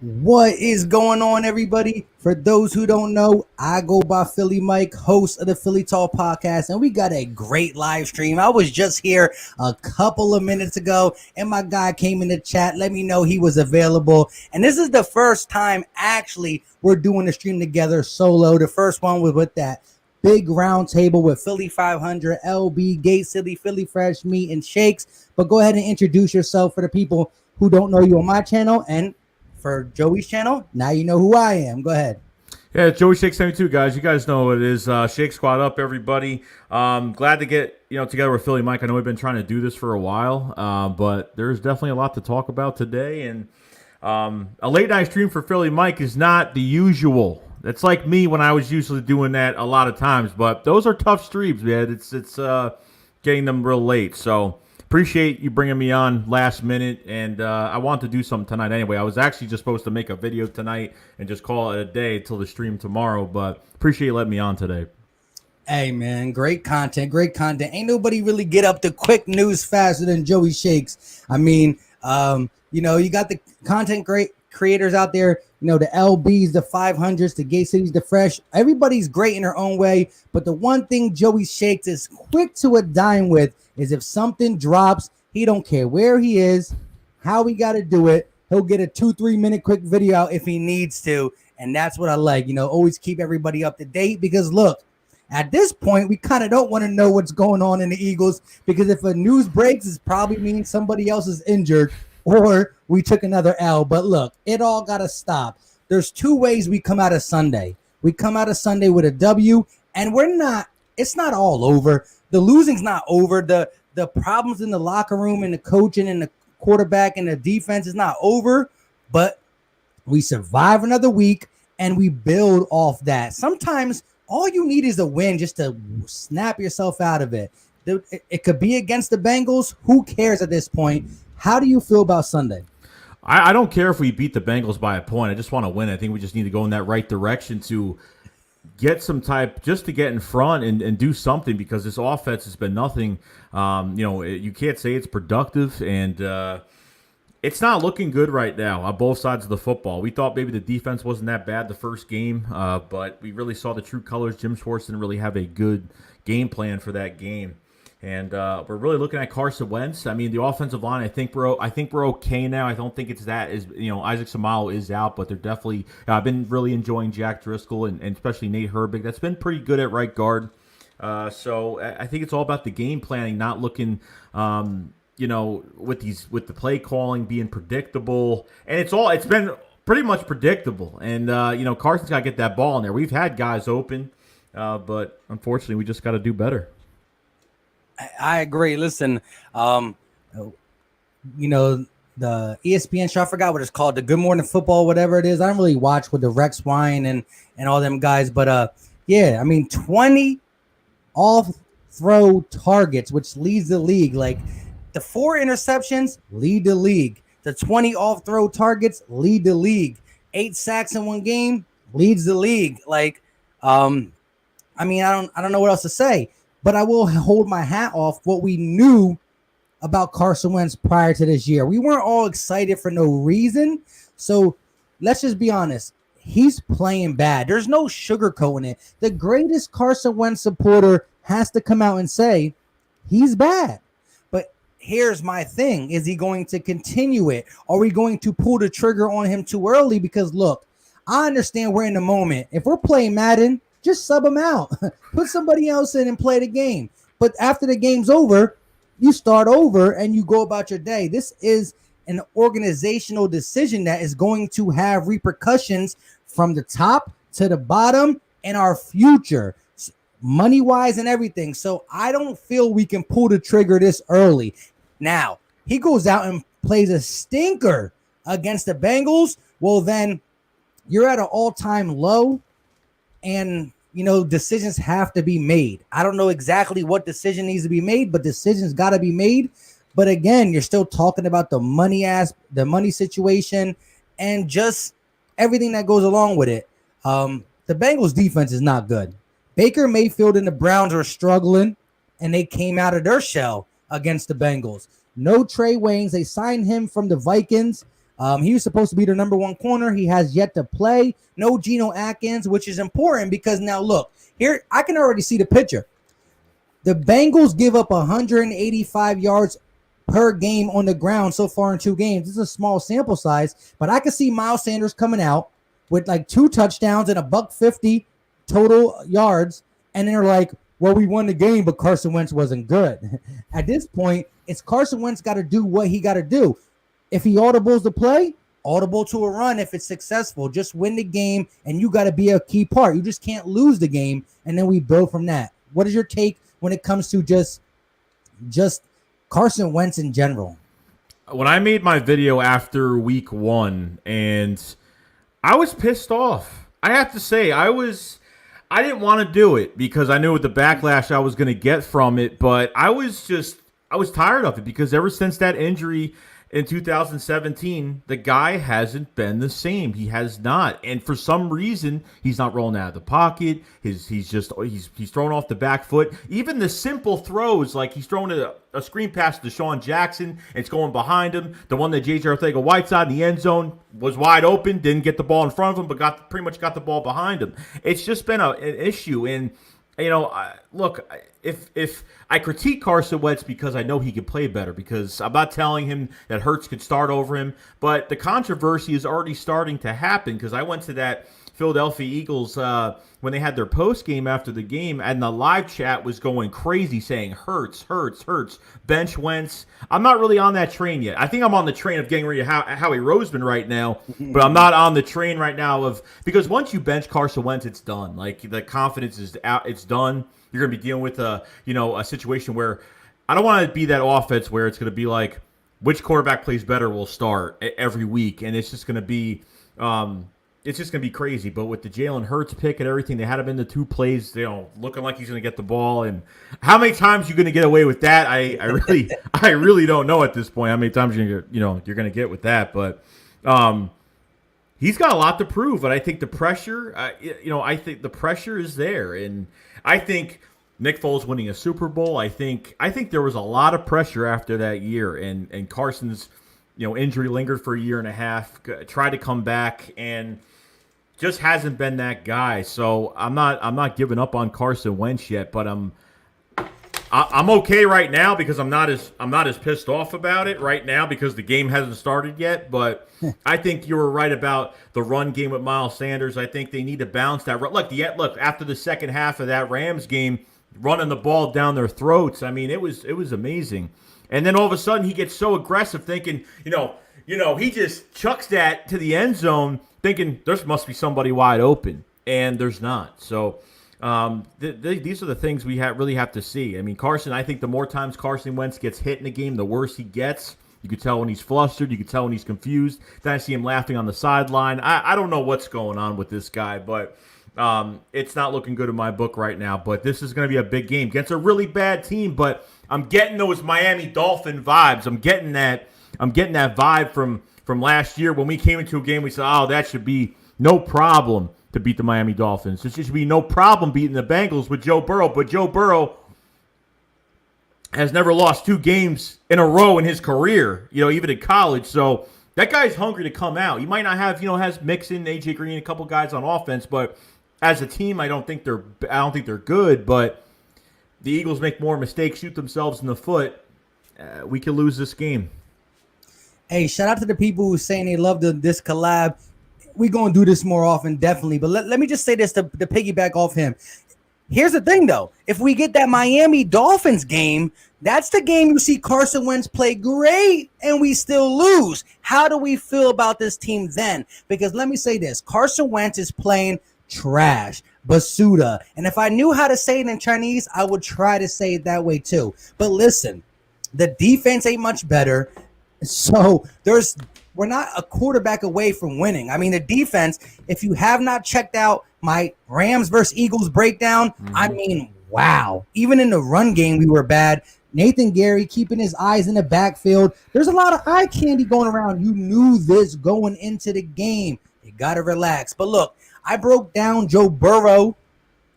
What is going on, everybody? For those who don't know, I go by Philly Mike, host of the Philly Talk podcast, and we got a great live stream. I was just here a couple of minutes ago, and my guy came in the chat, let me know he was available. And this is the first time, actually, we're doing the stream together solo. The first one was with that big round table with Philly 500, LB, Gate City, Philly Fresh Meat, and Shakes. But go ahead and introduce yourself for the people who don't know you on my channel, and for Joey's channel, now you know who I am. Go ahead. Yeah, Joey Shake 72, guys. You guys know what it is. Shake Squad up, everybody. Glad to get together with Philly Mike. I know we've been trying to do this for a while, but there's definitely a lot to talk about today. And a late night stream for Philly Mike is not the usual. It's like me when I was usually doing that a lot of times, but those are tough streams, man. It's getting them real late. So appreciate you bringing me on last minute, and I want to do something tonight anyway. I was actually just supposed to make a video tonight and just call it a day till the stream tomorrow, but appreciate you letting me on today. Hey, man, great content, great content. Ain't nobody really get up to quick news faster than Joey Shakes. I mean, you got the content creators out there, the LBs, the 500s, the Gay Cities, the Fresh. Everybody's great in their own way, but the one thing Joey Shakes is quick to a dime with is if something drops, he don't care where he is, how we got to do it. He'll get a 2-3 minute quick video out if he needs to. And that's what I like, always keep everybody up to date, because look, at this point, we kind of don't want to know what's going on in the Eagles, because if a news breaks, it probably means somebody else is injured or we took another L. But look, it all got to stop. There's two ways we come out of Sunday. We come out of Sunday with a W, and it's not all over. The losing's not over. The problems in the locker room and the coaching and the quarterback and the defense is not over, but we survive another week and we build off that. Sometimes all you need is a win just to snap yourself out of it. It could be against the Bengals. Who cares at this point? How do you feel about Sunday? I don't care if we beat the Bengals by a point. I just want to win. I think we just need to go in that right direction to get some type, just to get in front and do something, because this offense has been nothing. You can't say it's productive, and it's not looking good right now on both sides of the football. We thought maybe the defense wasn't that bad the first game, but we really saw the true colors. Jim Schwartz didn't really have a good game plan for that game. And we're really looking at Carson Wentz. I mean, the offensive line, I think we're okay now. I don't think it's that Isaac Samalo is out, but they're definitely. I've been really enjoying Jack Driscoll and especially Nate Herbig. That's been pretty good at right guard. So I think it's all about the game planning, not looking, with the play calling being predictable, and it's been pretty much predictable. And Carson's got to get that ball in there. We've had guys open, but unfortunately, we just got to do better. I agree. Listen, the ESPN show, I forgot what it's called, the Good Morning Football, whatever it is. I don't really watch with the Rex Wine and all them guys, but 20 off-throw targets, which leads the league. Like, the 4 interceptions lead the league. The 20 off-throw targets lead the league. 8 sacks in one game leads the league. Like, I don't know what else to say. But I will hold my hat off what we knew about Carson Wentz prior to this year. We weren't all excited for no reason. So let's just be honest. He's playing bad. There's no sugarcoating it. The greatest Carson Wentz supporter has to come out and say he's bad. But here's my thing. Is he going to continue it? Are we going to pull the trigger on him too early? Because look, I understand we're in the moment. If we're playing Madden, just sub them out. Put somebody else in and play the game. But after the game's over, you start over and you go about your day. This is an organizational decision that is going to have repercussions from the top to the bottom in our future, money-wise and everything. So I don't feel we can pull the trigger this early. Now, he goes out and plays a stinker against the Bengals. Well, then you're at an all-time low, and decisions have to be made. I don't know exactly what decision needs to be made, but decisions got to be made. But again, you're still talking about the money situation, and just everything that goes along with it. The Bengals defense is not good. Baker Mayfield and the Browns are struggling, and they came out of their shell against the Bengals. No Trey Waynes. They signed him from the Vikings. He was supposed to be their number one corner. He has yet to play. No Geno Atkins, which is important because now look, here I can already see the picture. The Bengals give up 185 yards per game on the ground so far in 2 games. This is a small sample size, but I can see Miles Sanders coming out with like 2 touchdowns and $150 total yards, and they're like, well, we won the game, but Carson Wentz wasn't good. At this point, it's Carson Wentz got to do what he got to do. If he audibles the play, audible to a run if it's successful. Just win the game, and you got to be a key part. You just can't lose the game, and then we build from that. What is your take when it comes to just Carson Wentz in general? When I made my video after week 1, and I was pissed off. I have to say, I didn't want to do it because I knew the backlash I was going to get from it, but I was tired of it because ever since that injury in 2017, the guy hasn't been the same. He has not, and for some reason, he's not rolling out of the pocket. He's thrown off the back foot. Even the simple throws, like he's throwing a screen pass to Deshaun Jackson, and it's going behind him. The one that J.J. Arcega-Whiteside in the end zone was wide open, didn't get the ball in front of him, but pretty much got the ball behind him. It's just been an issue, and look, if I critique Carson Wentz because I know he could play better, because I'm not telling him that Hurts could start over him, but the controversy is already starting to happen because I went to that Philadelphia Eagles when they had their post game after the game, and the live chat was going crazy saying Hurts, bench Wentz. I'm not really on that train yet. I think I'm on the train of getting rid of Howie Roseman right now, but I'm not on the train right now because once you bench Carson Wentz, it's done. Like the confidence is out, it's done. You're going to be dealing with a situation where I don't want to be that offense where it's going to be like which quarterback plays better will start every week, and it's just going to be crazy. But with the Jalen Hurts pick and everything, they had him in the 2 plays, looking like he's going to get the ball. And how many times you're going to get away with that? I really don't know at this point how many times you're going to get with that. But he's got a lot to prove, and I think the pressure, the pressure is there, and I think Nick Foles winning a Super Bowl. I think there was a lot of pressure after that year, and Carson's injury lingered for a year and a half, tried to come back, and just hasn't been that guy. So I'm not giving up on Carson Wentz yet, but I'm okay right now because I'm not as pissed off about it right now because the game hasn't started yet. But I think you were right about the run game with Miles Sanders. I think they need to balance that. Look, after the second half of that Rams game, running the ball down their throats. I mean, it was amazing. And then all of a sudden he gets so aggressive, thinking, he just chucks that to the end zone, thinking there must be somebody wide open, and there's not. So these are the things we really have to see. I mean, Carson, I think the more times Carson Wentz gets hit in the game, the worse he gets. You could tell when he's flustered. You could tell when he's confused. Then I see him laughing on the sideline. I don't know what's going on with this guy, but it's not looking good in my book right now. But this is going to be a big game against a really bad team, but I'm getting those Miami Dolphin vibes. I'm getting that vibe from last year when we came into a game. We said, "Oh, that should be no problem to beat the Miami Dolphins. It should be no problem beating the Bengals with Joe Burrow." But Joe Burrow has never lost 2 games in a row in his career, even in college. So that guy's hungry to come out. You might not have, has Mixon, AJ Green, a couple guys on offense, but as a team, I don't think they're good. But the Eagles make more mistakes, shoot themselves in the foot. We could lose this game. Hey, shout out to the people who saying they love this collab. We're going to do this more often, definitely. But let me just say this to piggyback off him. Here's the thing, though. If we get that Miami Dolphins game, that's the game you see Carson Wentz play great and we still lose. How do we feel about this team then? Because let me say this. Carson Wentz is playing trash, basuda. And if I knew how to say it in Chinese, I would try to say it that way too. But listen, the defense ain't much better. So we're not a quarterback away from winning. I mean, the defense, if you have not checked out my Rams versus Eagles breakdown, I mean, wow. Even in the run game, we were bad. Nathan Gary keeping his eyes in the backfield. There's a lot of eye candy going around. You knew this going into the game. You got to relax. But look, I broke down Joe Burrow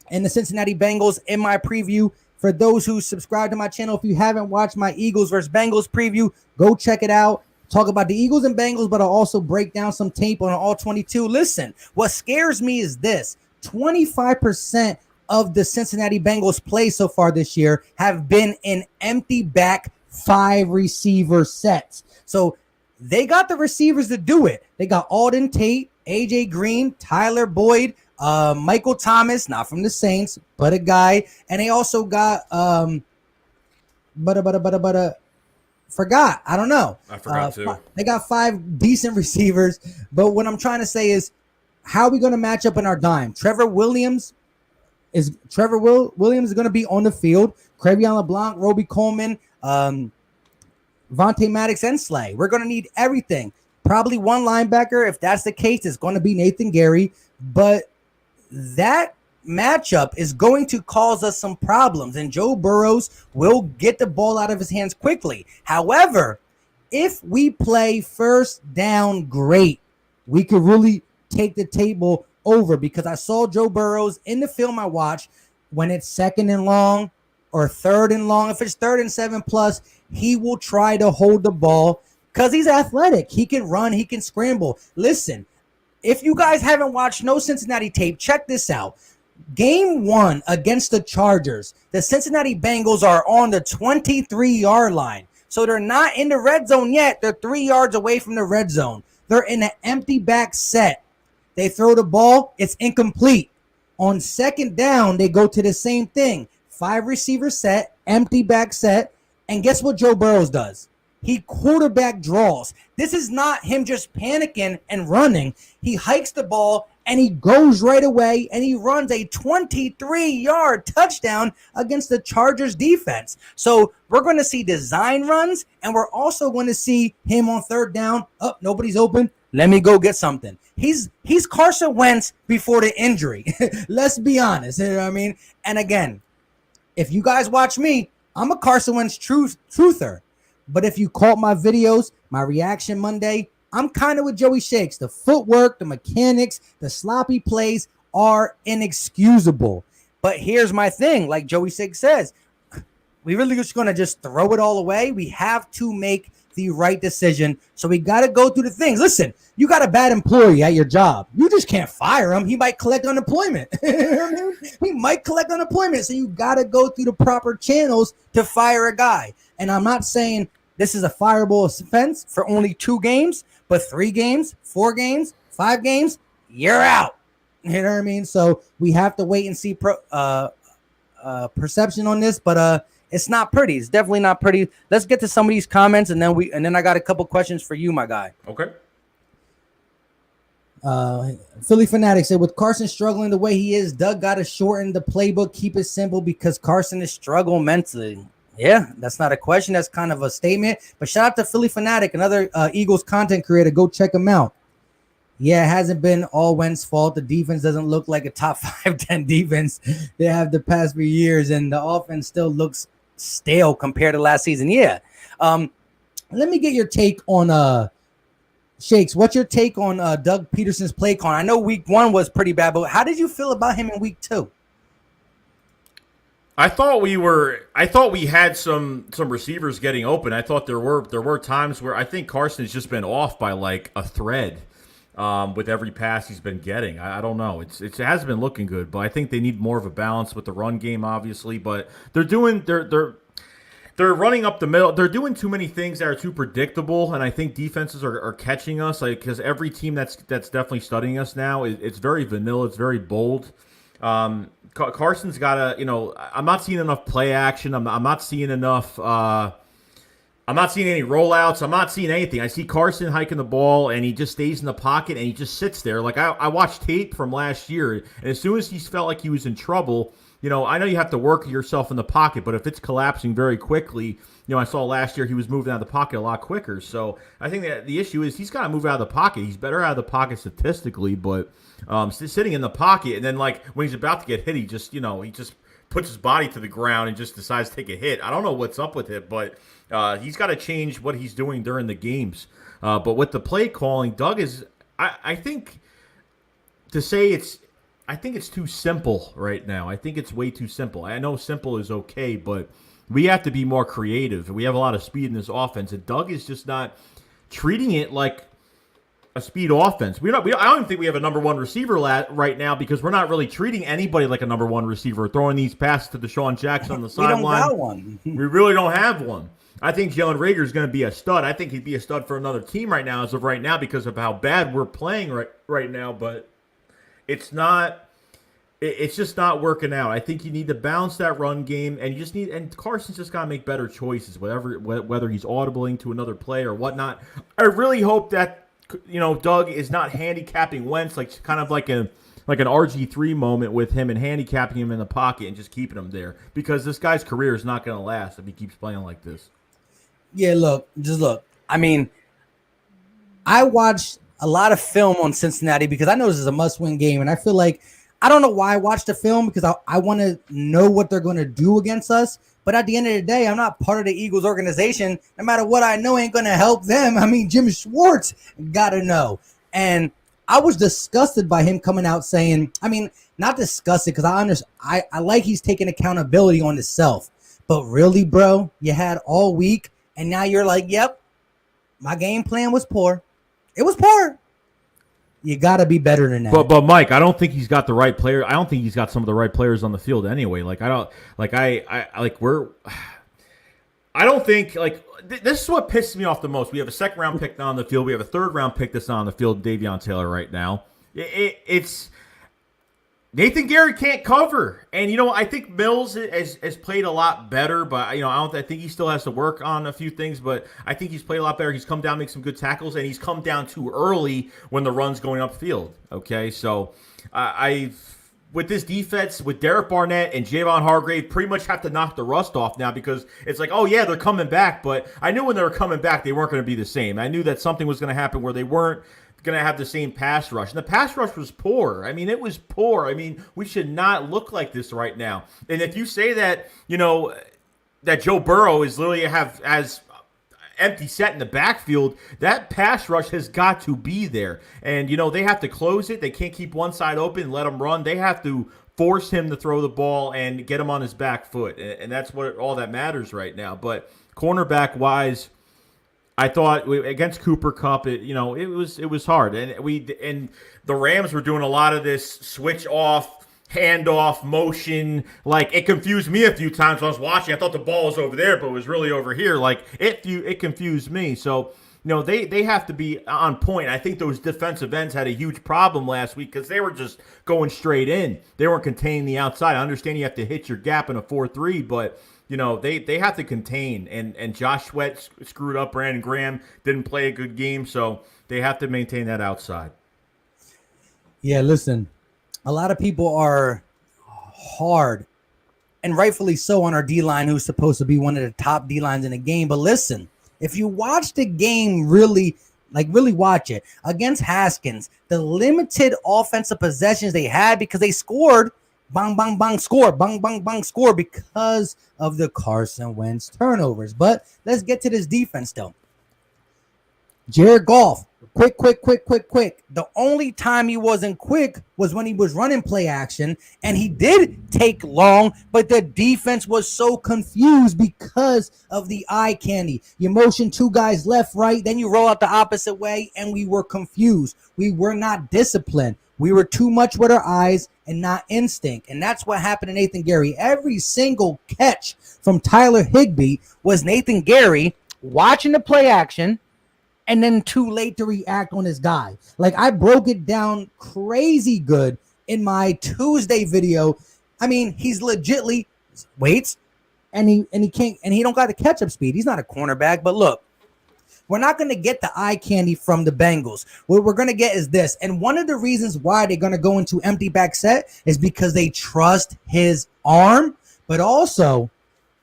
and the Cincinnati Bengals in my preview. For those who subscribe to my channel, if you haven't watched my Eagles versus Bengals preview, go check it out. talk about the Eagles and Bengals, but I'll also break down some tape on all 22. Listen, what scares me is this: 25% of the Cincinnati Bengals play so far this year have been in empty back 5 receiver sets. So they got the receivers to do it. They got Alden Tate, AJ Green, Tyler Boyd, Michael Thomas, not from the Saints, but a guy. And they also got forgot. I don't know. I forgot too. They got 5 decent receivers. But what I'm trying to say is, how are we going to match up in our dime? Trevor Williams is going to be on the field. Crevion LeBlanc, Roby Coleman, Vontae Maddox, and Slay. We're going to need everything. Probably one linebacker. If that's the case, it's going to be Nathan Gary. But that matchup is going to cause us some problems, and Joe Burrows will get the ball out of his hands quickly. However, if we play first down great, we could really take the table over, because I saw Joe Burrows in the film I watched, when it's 2nd and long or 3rd and long, if it's 3rd and 7 plus, he will try to hold the ball because he's athletic. He can run, he can scramble. Listen, if you guys haven't watched no Cincinnati tape, check this out. Game 1 against the Chargers, the Cincinnati Bengals are on the 23-yard line. So they're not in the red zone yet. They're 3 yards away from the red zone. They're in an empty back set. They throw the ball, it's incomplete. On 2nd down, they go to the same thing. 5 receiver set, empty back set. And guess what Joe Burrows does? He quarterback draws. This is not him just panicking and running. He hikes the ball and he goes right away and he runs a 23-yard touchdown against the Chargers defense. So we're going to see design runs, and we're also going to see him on 3rd down. Oh, nobody's open. Let me go get something. He's Carson Wentz before the injury. Let's be honest. You know what I mean? And again, if you guys watch me, I'm a Carson Wentz truther. But if you caught my videos, my reaction Monday, I'm kind of with Joey Shakes. The footwork, the mechanics, the sloppy plays are inexcusable. But here's my thing. Like Joey Shakes says, we really just going to just throw it all away. We have to make the right decision. So we got to go through the things. Listen, you got a bad employee at your job. You just can't fire him. He might collect unemployment. He might collect unemployment. So you got to go through the proper channels to fire a guy. And I'm not saying this is a fireable offense for only 2 games, but 3 games, 4 games, 5 games, you're out. You know what I mean? So we have to wait and see perception on this, but it's not pretty. It's definitely not pretty. Let's get to some of these comments, and then I got a couple questions for you, my guy. Okay. Philly Fanatic said, with Carson struggling the way he is, Doug got to shorten the playbook, keep it simple, because Carson is struggling mentally. Yeah, that's not a question. That's kind of a statement. But shout out to Philly Fanatic, another Eagles content creator. Go check him out. Yeah, it hasn't been all Wentz's fault. The defense doesn't look like a top 5, 10 defense they have the past few years, and the offense still looks stale compared to last season. Yeah. Let me get your take on Shakes. What's your take on Doug Pederson's play call? I know week 1 was pretty bad, but how did you feel about him in week 2? I thought we had some receivers getting open. I thought there were times where I think Carson's just been off by like a thread with every pass he's been getting. I don't know. It hasn't been looking good, but I think they need more of a balance with the run game, obviously. But they're running up the middle. They're doing too many things that are too predictable, and I think defenses are catching us. Like, because every team that's definitely studying us now, it's very vanilla. It's very bold. Carson's got to, I'm not seeing enough play action. I'm not seeing enough. I'm not seeing any rollouts. I'm not seeing anything. I see Carson hiking the ball, and he just stays in the pocket, and he just sits there. Like, I watched tape from last year, and as soon as he felt like he was in trouble, I know you have to work yourself in the pocket, but if it's collapsing very quickly, I saw last year he was moving out of the pocket a lot quicker. So I think that the issue is he's got to move out of the pocket. He's better out of the pocket statistically, but sitting in the pocket, and then like when he's about to get hit, he just puts his body to the ground and just decides to take a hit. I don't know what's up with it, but he's got to change what he's doing during the games. But with the play calling, Doug is, I think it's too simple right now. I think it's way too simple. I know simple is okay, but we have to be more creative. We have a lot of speed in this offense, and Doug is just not treating it like a speed offense. I don't even think we have a number one receiver right now because we're not really treating anybody like a number one receiver. Throwing these passes to Deshaun Jackson on the sideline. We don't got one. We really don't have one. I think Jalen Reagor is going to be a stud. I think he'd be a stud for another team right now as of right now because of how bad we're playing right now. But it's not. It's just not working out. I think you need to balance that run game, and Carson's just got to make better choices, whether he's audibling to another play or whatnot. I really hope that Doug is not handicapping Wentz kind of like an RG3 moment with him and handicapping him in the pocket and just keeping him there because this guy's career is not going to last if he keeps playing like this. Yeah, look. I mean, I watched a lot of film on Cincinnati because I know this is a must-win game, and I feel like I don't know why I watched the film because I want to know what they're going to do against us. But at the end of the day, I'm not part of the Eagles organization. No matter what I know ain't going to help them. I mean, Jim Schwartz got to know. And I was disgusted by him coming out saying, I mean, not disgusted because I like he's taking accountability on himself. But really, bro, you had all week, and now you're like, yep, my game plan was poor. It was poor. You got to be better than that. But Mike, I don't think he's got the right player. I don't think he's got some of the right players on the field anyway. This is what pisses me off the most. We have a second round pick on the field. We have a third round pick that's on the field, Davion Taylor right now. It's Nathan Gary can't cover. And, I think Mills has played a lot better, but, I think he still has to work on a few things, but I think he's played a lot better. He's come down, make some good tackles, and he's come down too early when the run's going upfield. Okay, so with this defense, with Derek Barnett and Javon Hargrave, pretty much have to knock the rust off now because it's like, oh, yeah, they're coming back, but I knew when they were coming back, they weren't going to be the same. I knew that something was going to happen where they weren't going to have the same pass rush. And the pass rush was poor. I mean, it was poor. I mean, we should not look like this right now. And if you say that, that Joe Burrow is literally has empty set in the backfield, that pass rush has got to be there. And, they have to close it. They can't keep one side open and let him run. They have to force him to throw the ball and get him on his back foot. And that's all that matters right now. But cornerback-wise, I thought against Cooper Kupp, it was hard, and the Rams were doing a lot of this switch off, handoff motion. Like it confused me a few times when I was watching. I thought the ball was over there, but it was really over here. Like it confused me. So they have to be on point. I think those defensive ends had a huge problem last week because they were just going straight in. They weren't containing the outside. I understand you have to hit your gap in a 4-3, but they have to contain, and Josh Sweat screwed up. Brandon Graham didn't play a good game, so they have to maintain that outside. Yeah, listen, a lot of people are hard, and rightfully so, on our D-line, who's supposed to be one of the top D-lines in the game. But listen, if you watch the game really watch it, against Haskins, the limited offensive possessions they had because they scored – bang, bang, bang, score, bang, bang, bang, score because of the Carson Wentz turnovers. But let's get to this defense, though. Jared Goff, quick. The only time he wasn't quick was when he was running play action, and he did take long, but the defense was so confused because of the eye candy. You motion two guys left, right, then you roll out the opposite way, and we were confused. We were not disciplined. We were too much with our eyes and not instinct. And that's what happened to Nathan Gary. Every single catch from Tyler Higbee was Nathan Gary watching the play action and then too late to react on his guy. Like, I broke it down crazy good in my Tuesday video. I mean, he's legitly waits and he can't, and he don't got the catch up speed. He's not a cornerback, but look, we're not going to get the eye candy from the Bengals. What we're going to get is this. And one of the reasons why they're going to go into empty back set is because they trust his arm. But also,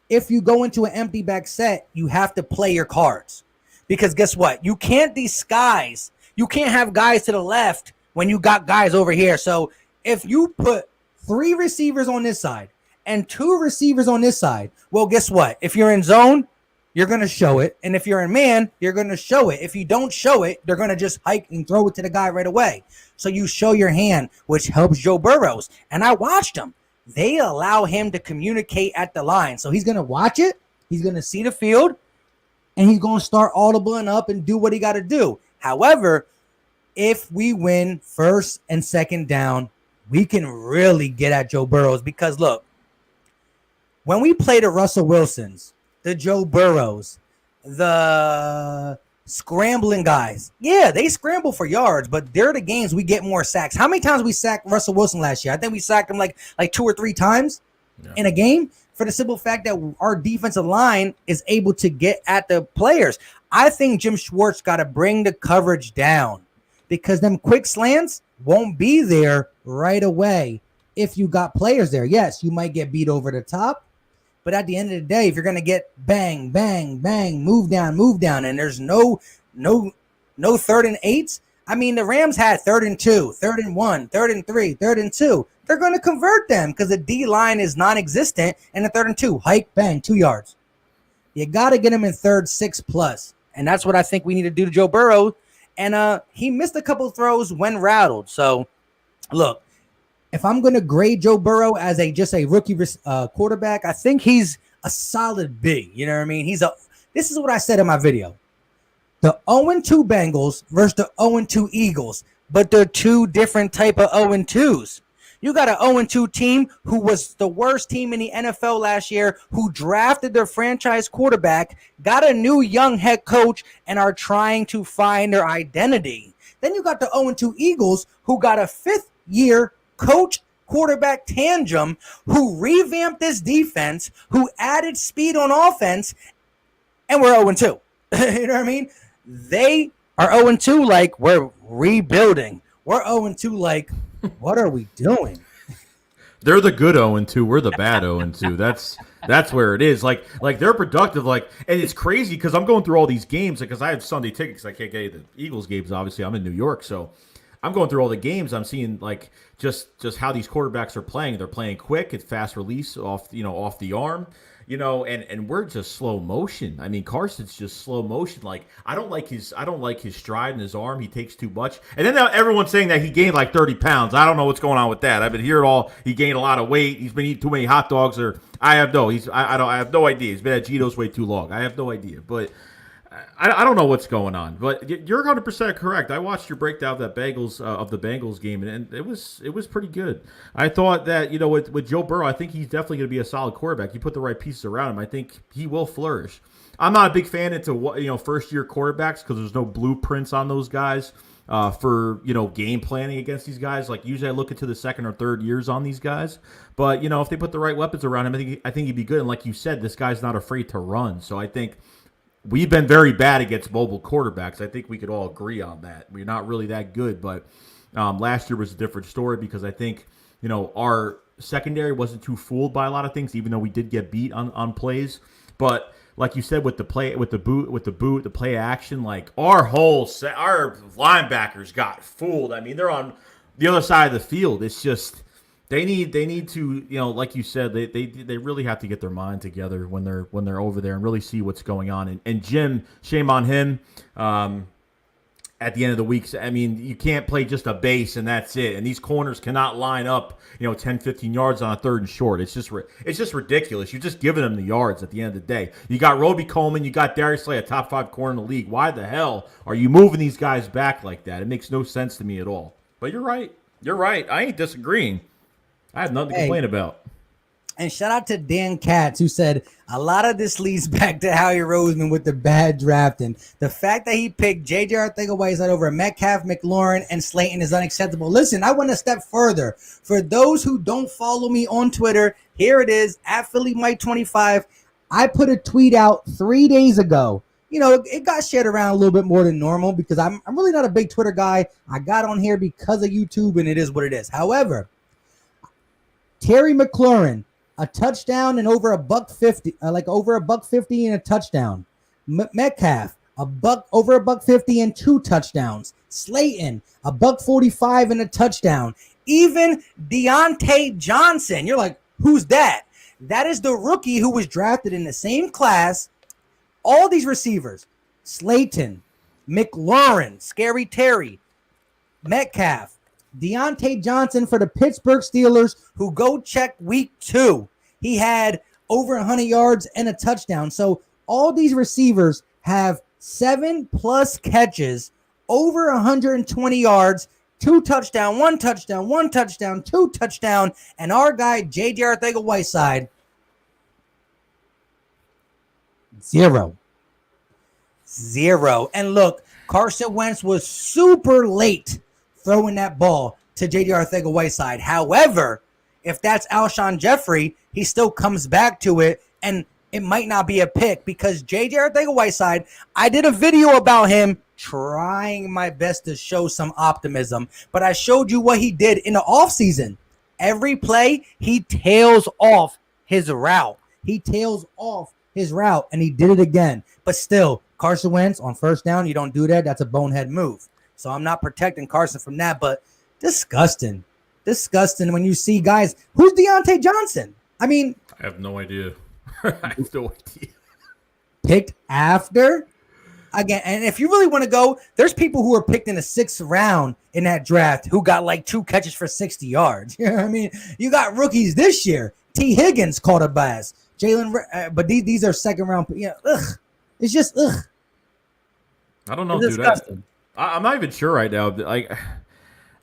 if you go into an empty back set, you have to play your cards. Because guess what? You can't disguise. You can't have guys to the left when you got guys over here. So if you put 3 receivers on this side and 2 receivers on this side, well, guess what? If you're in zone, you're going to show it. And if you're in man, you're going to show it. If you don't show it, they're going to just hike and throw it to the guy right away. So you show your hand, which helps Joe Burrows. And I watched him. They allow him to communicate at the line. So he's going to watch it. He's going to see the field. and he's going to start audibling up and do what he got to do. However, if we win first and second down, we can really get at Joe Burrows because, look, when we play the Russell Wilsons, the Joe Burrows, the scrambling guys, yeah, they scramble for yards, but they're the games we get more sacks. How many times we sacked Russell Wilson last year? I think we sacked him like 2 or 3 times in a game for the simple fact that our defensive line is able to get at the players. I think Jim Schwartz got to bring the coverage down because them quick slants won't be there right away if you got players there. Yes, you might get beat over the top, but at the end of the day, if you're going to get bang, bang, bang, move down, and there's no 3rd and 8s. I mean, the Rams had 3rd and 2, 3rd and 1, 3rd and 3, 3rd and 2. They're going to convert them because the D line is non-existent. And the 3rd and 2, hike, bang, 2 yards. You got to get him in 3rd, 6 plus. And that's what I think we need to do to Joe Burrow. And he missed a couple throws when rattled. So, look, if I'm going to grade Joe Burrow as just a rookie quarterback, I think he's a solid B. You know what I mean? This is what I said in my video. The 0-2 Bengals versus the 0-2 Eagles, but they're 2 different type of 0-2s. You got an 0-2 team who was the worst team in the NFL last year, who drafted their franchise quarterback, got a new young head coach, and are trying to find their identity. Then you got the 0-2 Eagles, who got a 5th-year coach quarterback tandem, who revamped this defense, who added speed on offense, and we're 0-2. You know what I mean? They are 0-2 like we're rebuilding. We're 0-2 like, what are we doing? They're the good 0-2. We're the bad 0-2. That's where it is. Like they're productive. And it's crazy because I'm going through all these games because I have Sunday tickets. I can't get the Eagles games. Obviously, I'm in New York, so I'm going through all the games. I'm seeing just how these quarterbacks are playing. They're playing quick. It's fast release off the arm. And we're just slow motion. I mean, Carson's just slow motion. I don't like his stride and his arm. He takes too much. And then everyone's saying that he gained 30 pounds. I don't know what's going on with that. I've been hearing all he gained a lot of weight. He's been eating too many hot dogs, or I have no idea. He's been at Gito's way too long. I have no idea. But I don't know what's going on, but you're 100% correct. I watched your breakdown of the Bengals game, and it was pretty good. I thought that with Joe Burrow, I think he's definitely going to be a solid quarterback. You put the right pieces around him, I think he will flourish. I'm not a big fan into first year quarterbacks because there's no blueprints on those guys for game planning against these guys. Usually I look into the 2nd or 3rd years on these guys, but if they put the right weapons around him, I think he'd be good. And like you said, this guy's not afraid to run, so I think. We've been very bad against mobile quarterbacks. I think we could all agree on that. We're not really that good, but last year was a different story because I think, our secondary wasn't too fooled by a lot of things, even though we did get beat on plays. But like you said, with the play action, our linebackers got fooled. I mean, they're on the other side of the field. It's just. They need to, like you said, they really have to get their mind together when they're over there and really see what's going on. And Jim, shame on him. At the end of the week, I mean, you can't play just a base and that's it. And these corners cannot line up, 10, 15 yards on a 3rd and short. It's just ridiculous. You're just giving them the yards at the end of the day. You got Roby Coleman, you got Darius Slay, a top 5 corner in the league. Why the hell are you moving these guys back like that? It makes no sense to me at all. But you're right. I ain't disagreeing. I have nothing to complain about. And shout out to Dan Katz, who said a lot of this leads back to Howie Roseman with the bad drafting. The fact that he picked J.J. Arcega-Whiteside over Metcalf, McLaurin, and Slayton is unacceptable. Listen, I went a step further. For those who don't follow me on Twitter, here it is, at PhillyMike25. I put a tweet out 3 days ago. It got shared around a little bit more than normal because I'm really not a big Twitter guy. I got on here because of YouTube, and it is what it is. However, Terry McLaurin, a touchdown and over $150, over $150 and a touchdown. Metcalf, over $150 and 2 touchdowns. Slayton, $145 and a touchdown. Even Deontay Johnson, you're like, who's that? That is the rookie who was drafted in the same class. All these receivers, Slayton, McLaurin, Scary Terry, Metcalf, Deontay Johnson for the Pittsburgh Steelers, who go check week 2. He had over 100 yards and a touchdown. So all these receivers have 7+ catches, over 120 yards, 2 touchdowns, 1 touchdown, 1 touchdown, 2 touchdown, and our guy J.J. Arcega-Whiteside, 0. And look, Carson Wentz was super late throwing that ball to J.J. Arcega-Whiteside. However, if that's Alshon Jeffrey, he still comes back to it, and it might not be a pick because J.J. Arcega-Whiteside, I did a video about him trying my best to show some optimism, but I showed you what he did in the offseason. Every play, he tails off his route. And he did it again. But still, Carson Wentz on first down, you don't do that. That's a bonehead move. So I'm not protecting Carson from that, but disgusting when you see guys. Who's Deontay Johnson? I mean, I have no idea. I have no idea. Picked after again, and if you really want to go, there's people who are picked in the 6th round in that draft who got like 2 catches for 60 yards. You know what I mean? You got rookies this year. T. Higgins caught a bass. Jalen, but these are 2nd round. Yeah, it's just I don't know, dude. I'm not even sure right now. Like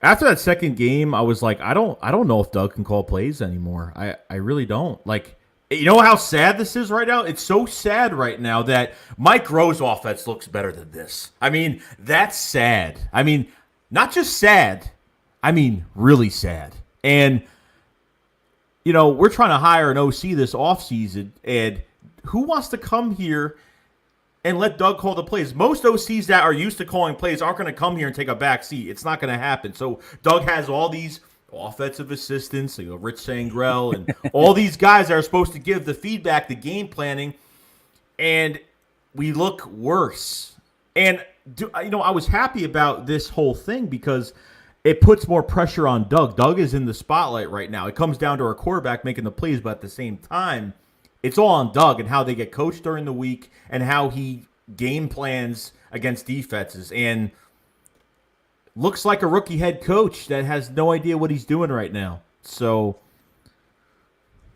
after that second game, I was like, I don't know if Doug can call plays anymore. I really don't. Like, you know how sad this is right now? It's so sad right now that Mike Rowe's offense looks better than this. I mean, that's sad. I mean, not just sad. I mean, really sad. And, you know, we're trying to hire an OC this offseason, and who wants to come here and let Doug call the plays? Most OCs that are used to calling plays aren't going to come here and take a back seat. It's not going to happen. So Doug has all these offensive assistants, you know, Rich Sangrell, and all these guys that are supposed to give the feedback, the game planning, and we look worse. And, you know, I was happy about this whole thing because it puts more pressure on Doug. Doug is in the spotlight right now. It comes down to our quarterback making the plays, but at the same time, it's all on Doug and how they get coached during the week and how he game plans against defenses. And looks like a rookie head coach that has no idea what he's doing right now. So,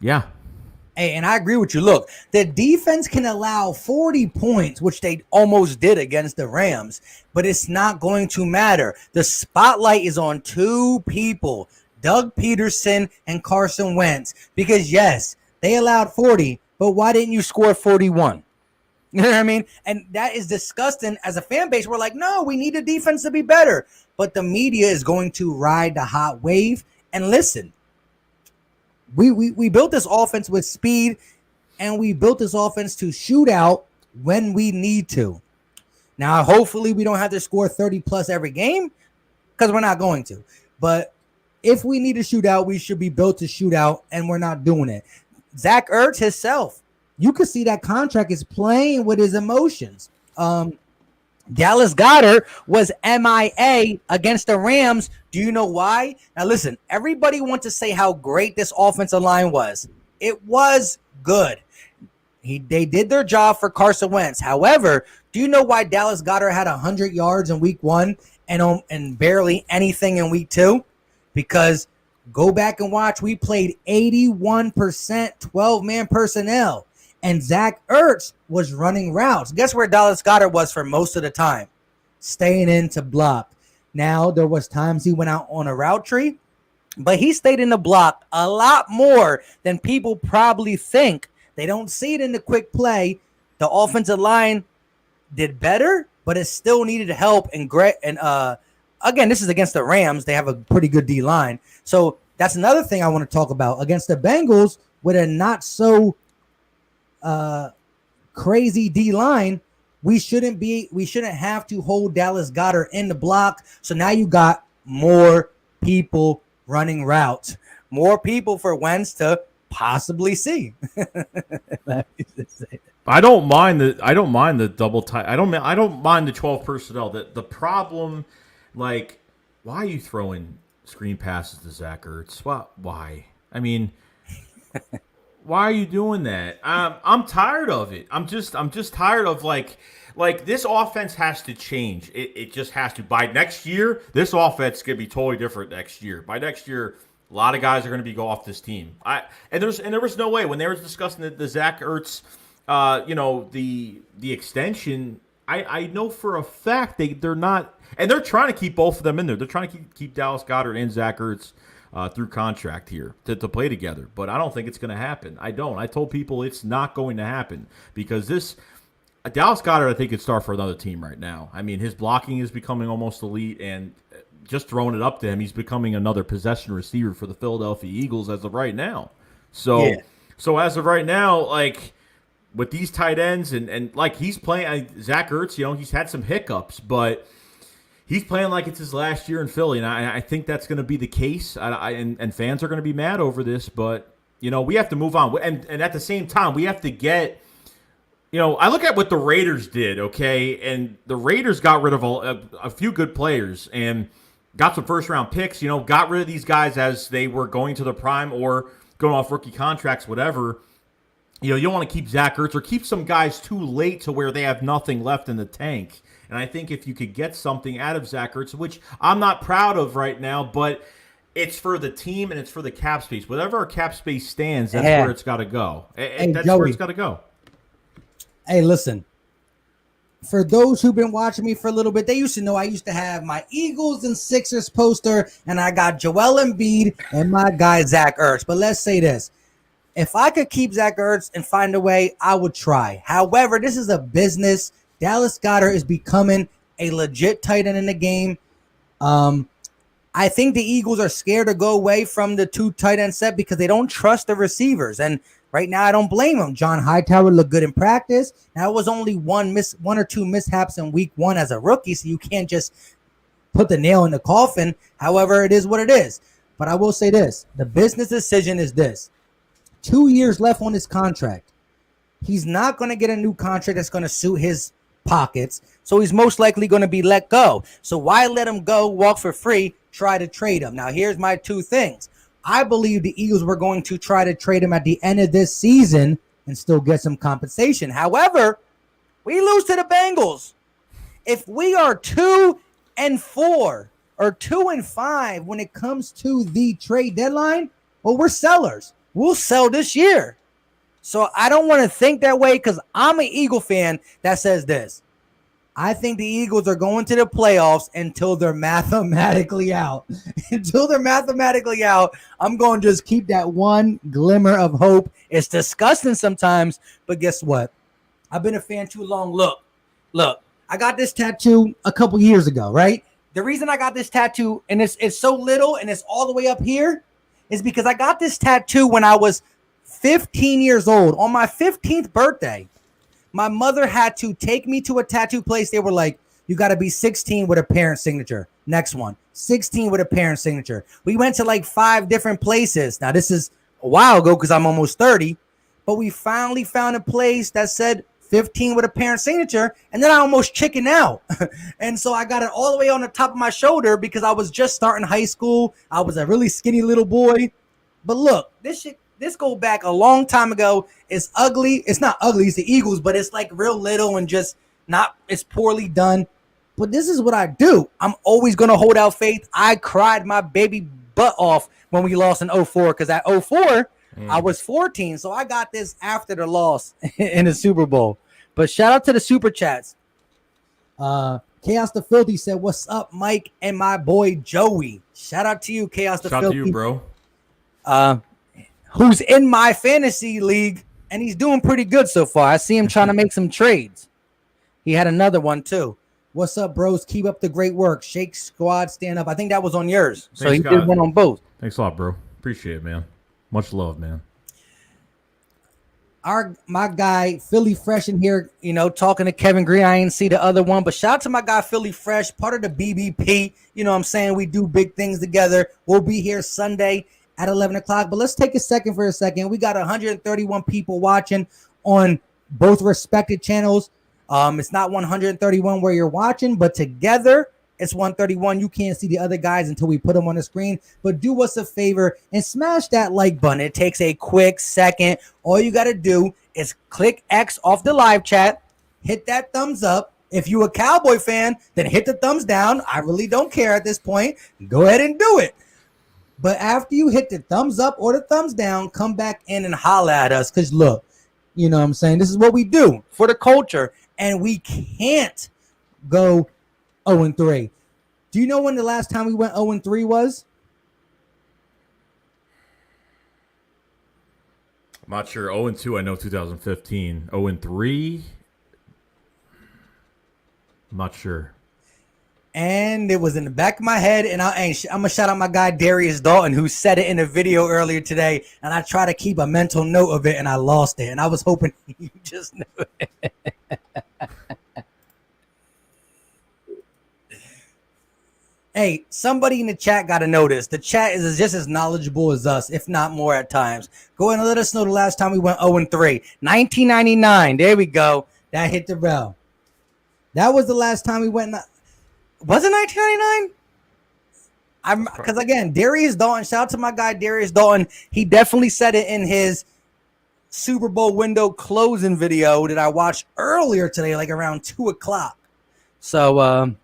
yeah. Hey, and I agree with you. Look, the defense can allow 40 points, which they almost did against the Rams, but it's not going to matter. The spotlight is on 2 people, Doug Pederson and Carson Wentz, because, yes, they allowed 40, but why didn't you score 41? You know what I mean? And that is disgusting. As a fan base, we're like, no, we need the defense to be better. But the media is going to ride the hot wave. And listen, we built this offense with speed, and we built this offense to shoot out when we need to. Now, hopefully we don't have to score 30+ every game because we're not going to. But if we need to shoot out, we should be built to shoot out, and we're not doing it. Zach Ertz himself, you can see that contract is playing with his emotions. Dallas Goedert was MIA against the Rams. Do you know why? Now, listen, everybody wants to say how great this offensive line was. It was good. They did their job for Carson Wentz. However, do you know why Dallas Goedert had 100 yards in week 1 and barely anything in week 2? Because go back and watch, we played 81% 12-man personnel. And Zach Ertz was running routes. Guess where Dallas Goedert was for most of the time? Staying in to block. Now, there was times he went out on a route tree, but he stayed in the block a lot more than people probably think. They don't see it in the quick play. The offensive line did better, but it still needed help. And again, this is against the Rams. They have a pretty good D-line. So that's another thing I want to talk about. Against the Bengals, with a not so crazy D-line, we shouldn't have to hold Dallas Goedert in the block. So now you got more people running routes, more people for Wentz to possibly see. I don't mind the double tight. I don't mind the 12 personnel. The problem, like, why are you throwing screen passes to Zach Ertz? Why? I mean, why are you doing that? I'm tired of it. I'm just tired of like this offense has to change. It just has to. By next year, this offense is gonna be totally different next year. By next year, a lot of guys are gonna go off this team. And there was no way when they were discussing the Zach Ertz the extension, I know for a fact they're not, and they're trying to keep both of them in there. They're trying to keep Dallas Goedert and Zach Ertz through contract here to play together. But I don't think it's going to happen. I don't. I told people it's not going to happen because Dallas Goedert, I think, could start for another team right now. I mean, his blocking is becoming almost elite, and just throwing it up to him, he's becoming another possession receiver for the Philadelphia Eagles as of right now. So, so as of right now, like with these tight ends and like he's playing Zach Ertz, he's had some hiccups, but he's playing like it's his last year in Philly, and I think that's going to be the case. And fans are going to be mad over this, but we have to move on. And at the same time, we have to get. I look at what the Raiders did, okay, and the Raiders got rid of a few good players and got some first-round picks, got rid of these guys as they were going to the prime or going off rookie contracts, whatever. You don't want to keep Zach Ertz or keep some guys too late to where they have nothing left in the tank. And I think if you could get something out of Zach Ertz, which I'm not proud of right now, but it's for the team and it's for the cap space. Whatever our cap space stands, that's where it's got to go. That's Joey, where it's got to go. Hey, listen. For those who've been watching me for a little bit, they used to know I used to have my Eagles and Sixers poster, and I got Joel Embiid and my guy Zach Ertz. But let's say this. If I could keep Zach Ertz and find a way, I would try. However, this is a business. Dallas Goedert is becoming a legit tight end in the game. I think the Eagles are scared to go away from the two tight end set because they don't trust the receivers. And right now, I don't blame them. John Hightower looked good in practice. Now, it was only one or two mishaps in week one as a rookie, so you can't just put the nail in the coffin. However, it is what it is. But I will say this. The business decision is this. 2 years left on his contract. He's not going to get a new contract that's going to suit his pockets, so he's most likely going to be let go. So why let him go, walk for free, try to trade him? Now, here's my two things. I believe the Eagles were going to try to trade him at the end of this season and still get some compensation. However, we lose to the Bengals. If we are 2-4 or 2-5 when it comes to the trade deadline, well, we're sellers. We'll sell this year. So I don't want to think that way because I'm an Eagle fan that says this. I think the Eagles are going to the playoffs until they're mathematically out. Until they're mathematically out, I'm going to just keep that one glimmer of hope. It's disgusting sometimes, but guess what? I've been a fan too long. Look, I got this tattoo a couple years ago, right? The reason I got this tattoo, and it's so little and it's all the way up here, is because I got this tattoo when I was 15 years old. On my 15th birthday, my mother had to take me to a tattoo place. They were like, you got to be 16 with a parent signature. Next one, 16 with a parent signature. We went to like 5 different places. Now, this is a while ago because I'm almost 30, but we finally found a place that said 15 with a parent signature, and then I almost chickened out. And so I got it all the way on the top of my shoulder because I was just starting high school. I was a really skinny little boy. But look, this go back a long time ago. It's ugly. It's not ugly. It's the Eagles, but it's like real little and just not, it's poorly done. But this is what I do. I'm always going to hold out faith. I cried my baby butt off when we lost in 04 because at 04, I was 14. So I got this after the loss in the Super Bowl. But shout out to the Super Chats. Chaos the Filthy said, what's up, Mike and my boy Joey? Shout out to you, Chaos the Filthy. Shout out to you, bro. Who's in my fantasy league, and he's doing pretty good so far. I see him trying to make some trades. He had another one, too. What's up, bros? Keep up the great work. Shake Squad, stand up. I think that was on yours. So he did one on both. Thanks a lot, bro. Appreciate it, man. Much love, man. My guy, Philly Fresh in here, talking to Kevin Green. I ain't see the other one, but shout out to my guy, Philly Fresh, part of the BBP. You know what I'm saying? We do big things together. We'll be here Sunday at 11 o'clock. But let's take a second for a second. We got 131 people watching on both respected channels. It's not 131 where you're watching, but together it's 131. You can't see the other guys until we put them on the screen. But do us a favor and smash that like button. It takes a quick second. All you got to do is click X off the live chat, hit that thumbs up. If you a Cowboy fan, then hit the thumbs down. I really don't care at this point. Go ahead and do it. But after you hit the thumbs up or the thumbs down, come back in and holla at us. Because look, You know what I'm saying? This is what we do for the culture, and we can't go 0-3. Do you know when the last time we went 0-3 was? I'm not sure. 0-2, I know 2015. 0-3, I'm not sure. And it was in the back of my head, and I'm gonna shout out my guy Darius Dalton, who said it in a video earlier today, and I try to keep a mental note of it, and I lost it, and I was hoping you just knew it. Hey, somebody in the chat got to know this. The chat is just as knowledgeable as us, if not more at times. Go ahead and let us know the last time we went 0-3. 1999. There we go. That hit the bell. That was the last time we went. Was it 1999? Because again, Darius Dalton. Shout out to my guy Darius Dalton. He definitely said it in his Super Bowl window closing video that I watched earlier today, like around 2:00. So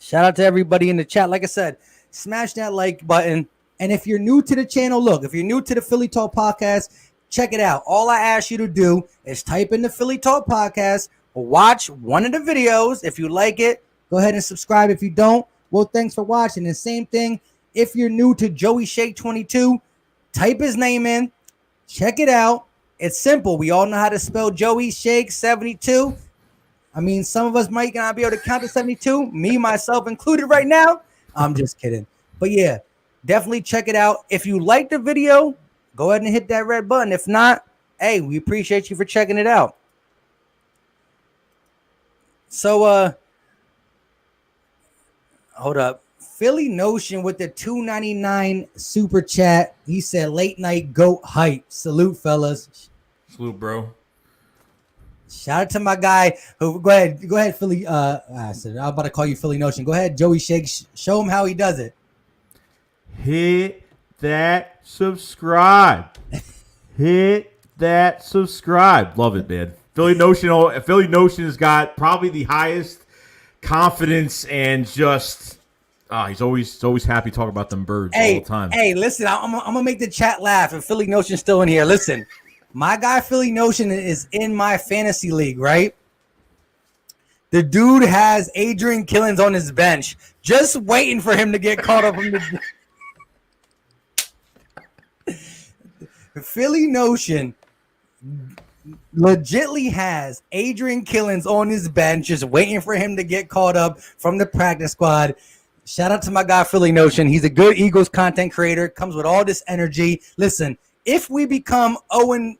shout out to everybody in the chat. Like I said, smash that like button. And if you're new to the channel, look, if you're new to the Philly Talk Podcast, check it out. All I ask you to do is type in the Philly Talk Podcast, watch one of the videos. If you like it, go ahead and subscribe. If you don't, well, thanks for watching. And same thing, if you're new to Joey Shake 22, type his name in, check it out. It's simple. We all know how to spell Joey Shake 72. I mean, some of us might not be able to count to 72, me, myself included right now. I'm just kidding. But yeah, definitely check it out. If you like the video, go ahead and hit that red button. If not, hey, we appreciate you for checking it out. So, hold up. Philly Notion with the $2.99 super chat. He said, late night goat hype. Salute, fellas. Salute, bro. Shout out to my guy who go ahead, Philly. I said I'm about to call you Philly Notion. Go ahead, Joey Shake. Show him how he does it. Hit that subscribe. Hit that subscribe. Love it, man. Philly Notion has got probably the highest confidence and just he's always happy talking about them birds all the time. Hey, listen, I'm gonna make the chat laugh. And Philly Notion's still in here. Listen. My guy Philly Notion is in my fantasy league, right? The dude has Adrian Killins on his bench, just waiting for him to get caught up from the Philly Notion legitly has Adrian Killins on his bench, just waiting for him to get caught up from the practice squad. Shout out to my guy Philly Notion. He's a good Eagles content creator, comes with all this energy. Listen, if we become 0-9,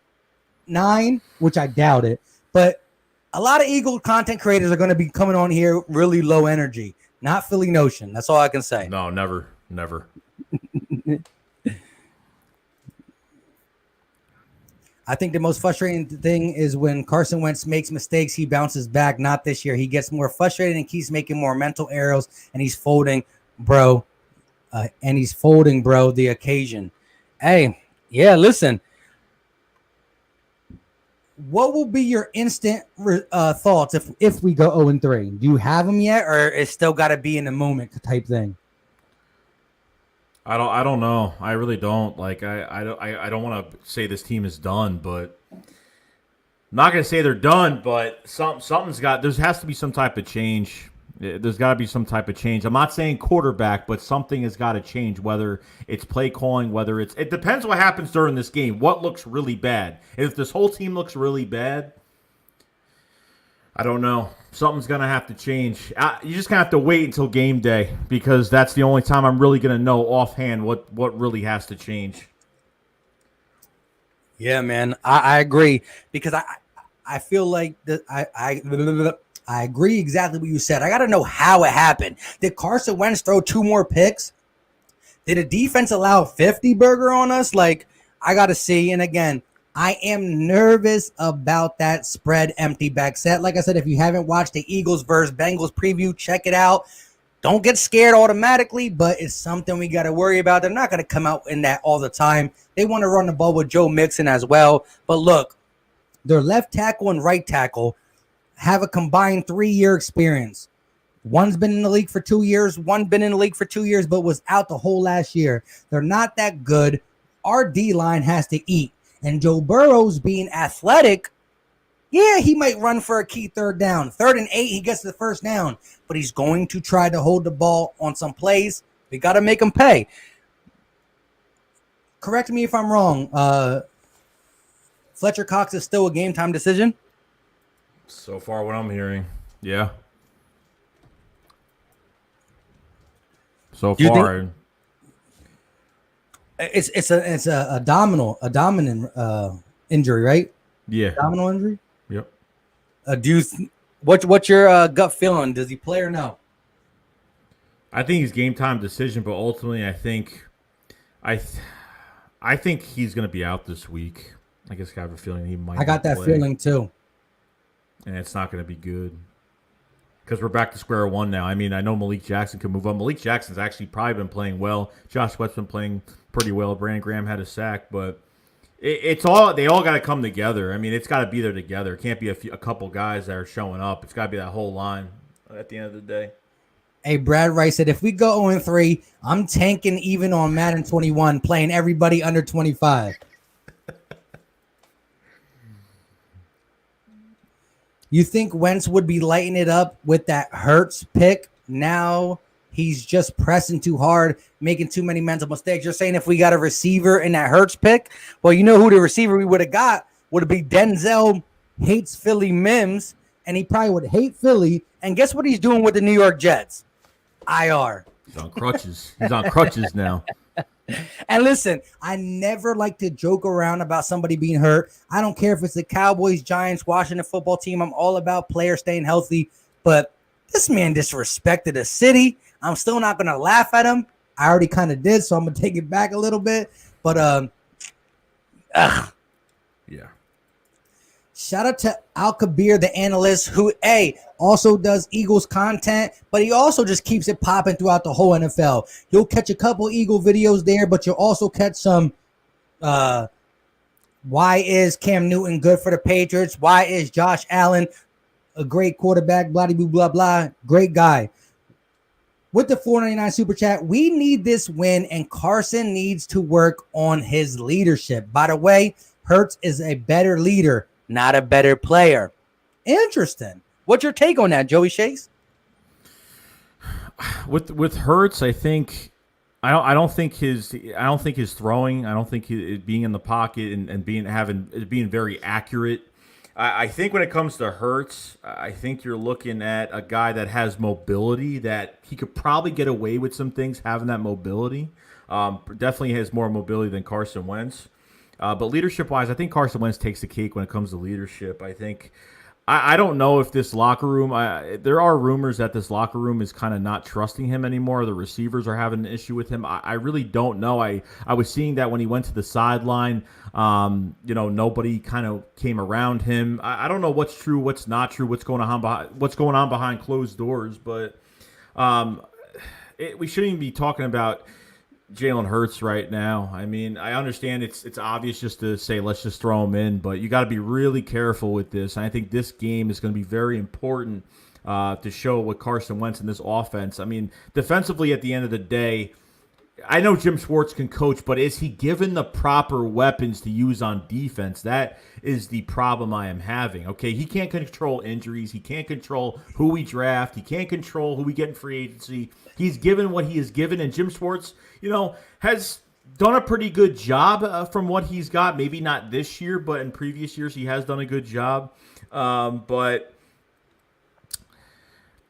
which I doubt it, but a lot of Eagle content creators are going to be coming on here really low energy. Not Philly Notion. That's all I can say. No, never. I think the most frustrating thing is when Carson Wentz makes mistakes, he bounces back. Not this year. He gets more frustrated and keeps making more mental errors, and he's folding, bro. The occasion. Hey, yeah, listen. What will be your instant thoughts if we go 0-3? Do you have them yet, or it's still got to be in the moment type thing? I don't know. I really don't. Like I don't want to say this team is done, but I'm not gonna say they're done. But something's got. There has to be some type of change. There's got to be some type of change. I'm not saying quarterback, but something has got to change, whether it's play calling, whether it depends what happens during this game. What looks really bad? If this whole team looks really bad, I don't know. Something's going to have to change. You just going to have to wait until game day, because that's the only time I'm really going to know offhand what really has to change. Yeah, man, I agree, because I feel like I agree exactly what you said. I got to know how it happened. Did Carson Wentz throw 2 more picks? Did the defense allow 50 burger on us? Like, I got to see. And again, I am nervous about that spread empty back set. Like I said, if you haven't watched the Eagles versus Bengals preview, check it out. Don't get scared automatically, but it's something we got to worry about. They're not going to come out in that all the time. They want to run the ball with Joe Mixon as well. But look, their left tackle and right tackle have a combined 3-year experience. One's been in the league for 2 years. One been in the league for 2 years, but was out the whole last year. They're not that good. Our D-line has to eat. And Joe Burrow's being athletic. Yeah, he might run for a key third down. 3rd and 8, he gets the first down. But he's going to try to hold the ball on some plays. We got to make him pay. Correct me if I'm wrong. Fletcher Cox is still a game time decision? So far, what I'm hearing. Yeah. So far. It's a abdominal injury, right? Yeah. Abdominal injury? Yep. What's your gut feeling? Does he play or no? I think he's game time decision, but ultimately I think he's going to be out this week. I guess I have a feeling he might. I got that feeling too. And it's not going to be good. Because we're back to square one now. I mean, I know Malik Jackson can move up. Malik Jackson's actually probably been playing well. Josh Sweat's been playing pretty well. Brandon Graham had a sack, but they all got to come together. I mean, it's got to be there together. It can't be a couple guys that are showing up. It's got to be that whole line at the end of the day. Hey, Brad Rice said, if we go 0-3, I'm tanking even on Madden 21, playing everybody under 25. You think Wentz would be lighting it up with that Hurts pick? Now he's just pressing too hard, making too many mental mistakes. You're saying if we got a receiver in that Hurts pick? Well, you know who the receiver we would have got would be Denzel hates Philly Mims, and he probably would hate Philly. And guess what he's doing with the New York Jets? IR. He's on crutches. He's on crutches now. And listen, I never like to joke around about somebody being hurt. I don't care if it's the Cowboys, Giants, Washington football team. I'm all about players staying healthy. But this man disrespected the city. I'm still not going to laugh at him. I already kind of did, so I'm going to take it back a little bit. But, yeah. Shout out to Al Kabir, the analyst, who also does Eagles content, but he also just keeps it popping throughout the whole NFL. You'll catch a couple Eagle videos there, but you'll also catch some why is Cam Newton good for the Patriots? Why is Josh Allen a great quarterback? Blah, blah, blah, blah. Great guy. With the $4.99 super chat, we need this win, and Carson needs to work on his leadership. By the way, Hurts is a better leader, not a better player. Interesting. What's your take on that, Joey Chase? With Hurts, I think I don't think his throwing, I don't think being in the pocket and being very accurate. I think when it comes to Hurts, I think you're looking at a guy that has mobility, that he could probably get away with some things having that mobility. Definitely has more mobility than Carson Wentz. But leadership-wise, I think Carson Wentz takes the cake when it comes to leadership. I think I don't know if this locker room there are rumors that this locker room is kind of not trusting him anymore. The receivers are having an issue with him. I really don't know. I was seeing that when he went to the sideline, nobody kind of came around him. I don't know what's true, what's not true, what's going on behind closed doors, but we shouldn't even be talking about Jalen Hurts right now. I mean, I understand it's obvious just to say let's just throw him in, but you got to be really careful with this. And I think this game is going to be very important to show what Carson Wentz in this offense. I mean, defensively at the end of the day, I know Jim Schwartz can coach, but is he given the proper weapons to use on defense? That is the problem I am having. Okay, he can't control injuries. He can't control who we draft. He can't control who we get in free agency. He's given what he is given, and Jim Schwartz, has done a pretty good job from what he's got. Maybe not this year, but in previous years he has done a good job. But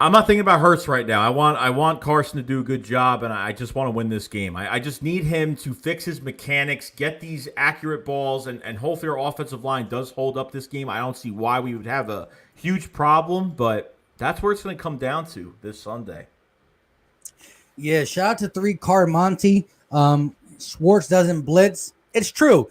I'm not thinking about Hurts right now. I want Carson to do a good job, and I just want to win this game. I just need him to fix his mechanics, get these accurate balls, and hopefully our offensive line does hold up this game. I don't see why we would have a huge problem, but that's where it's going to come down to this Sunday. Yeah, shout out to 3-Card Monty. Schwartz doesn't blitz. It's true.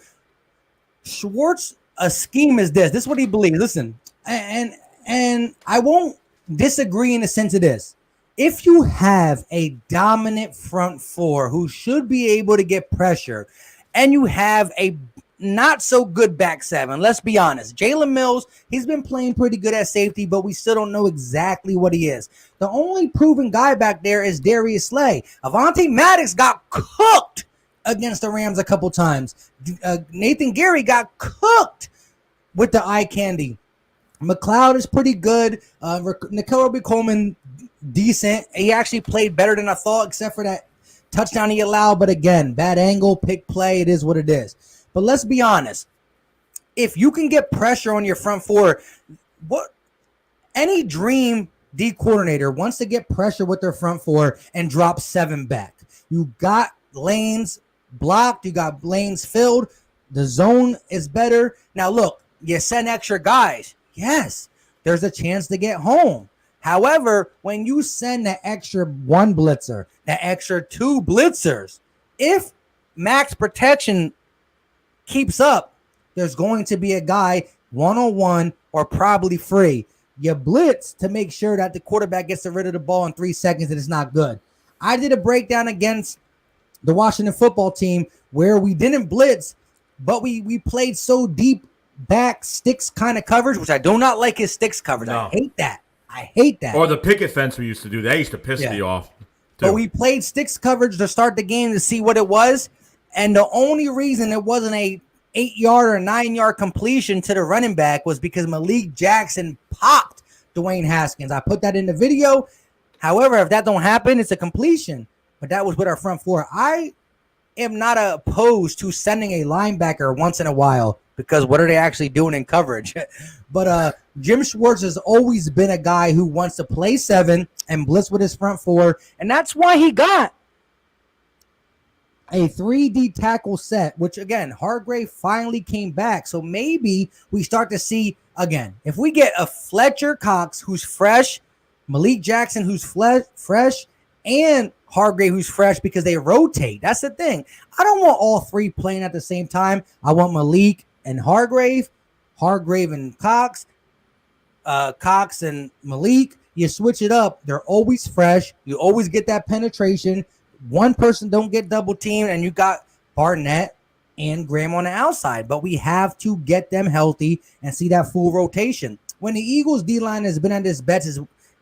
Schwartz, a scheme is this. This is what he believes. Listen, and I won't disagree in the sense of this. If you have a dominant front four who should be able to get pressure, and you have a not so good back seven, let's be honest. Jalen Mills, he's been playing pretty good at safety, but we still don't know exactly what he is. The only proven guy back there is Darius Slay. Avonte Maddox got cooked against the Rams a couple times. Nathan Gary got cooked with the eye candy. McLeod is pretty good. Nicole Roby-Coleman, decent. He actually played better than I thought, except for that touchdown he allowed. But again, bad angle, pick play. It is what it is. But let's be honest. If you can get pressure on your front four, any dream D coordinator wants to get pressure with their front four and drop 7 back. You got lanes blocked. You got lanes filled. The zone is better. Now, look, you send extra guys. Yes, there's a chance to get home. However, when you send the extra 1 blitzer, the extra 2 blitzers, if max protection keeps up, there's going to be a guy one-on-one or probably free. You blitz to make sure that the quarterback gets rid of the ball in 3 seconds and it's not good. I did a breakdown against the Washington football team where we didn't blitz, but we played so deep back sticks kind of coverage, which I do not like his sticks coverage. No. I hate that. Or the picket fence we used to do. That used to piss me off, too. But we played sticks coverage to start the game to see what it was. And the only reason it wasn't a 8-yard or 9-yard completion to the running back was because Malik Jackson popped Dwayne Haskins. I put that in the video. However, if that don't happen, it's a completion. But that was with our front four. I am not opposed to sending a linebacker once in a while because what are they actually doing in coverage? But Jim Schwartz has always been a guy who wants to play 7 and blitz with his front four. And that's why he got a 3D tackle set, which, again, Hargrave finally came back. So maybe we start to see, again, if we get a Fletcher Cox who's fresh, Malik Jackson who's fresh, and Hargrave who's fresh because they rotate. That's the thing. I don't want all 3 playing at the same time. I want Malik and Hargrave and Cox, Cox and Malik. You switch it up. They're always fresh. You always get that penetration. One person don't get double teamed, and you got Barnett and Graham on the outside. But we have to get them healthy and see that full rotation. When the Eagles D-line has been at this best,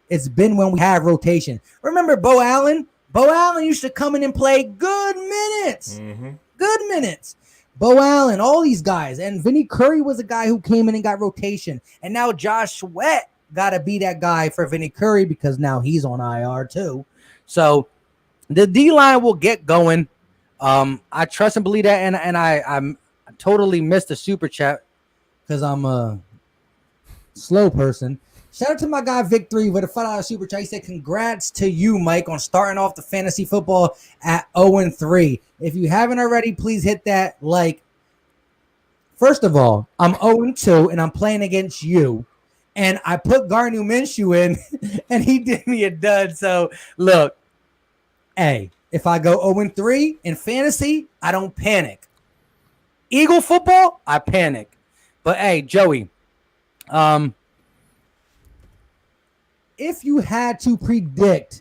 it's been when we have rotation. Remember Bo Allen? Bo Allen used to come in and play good minutes. Mm-hmm. Good minutes. Bo Allen, all these guys. And Vinny Curry was a guy who came in and got rotation. And now Josh Sweat got to be that guy for Vinny Curry because now he's on IR too. So the D-line will get going. I trust and believe that. And I totally missed the super chat because I'm a slow person. Shout out to my guy Vic 3 with a $5 super chat. He said, congrats to you, Mike, on starting off the fantasy football at 0-3. If you haven't already, please hit that like. First of all, I'm 0-2, and I'm playing against you. And I put Garnu Minshew in, and he did me a dud. So, look, hey, if I go 0-3 in fantasy, I don't panic. Eagle football, I panic. But, hey, Joey, if you had to predict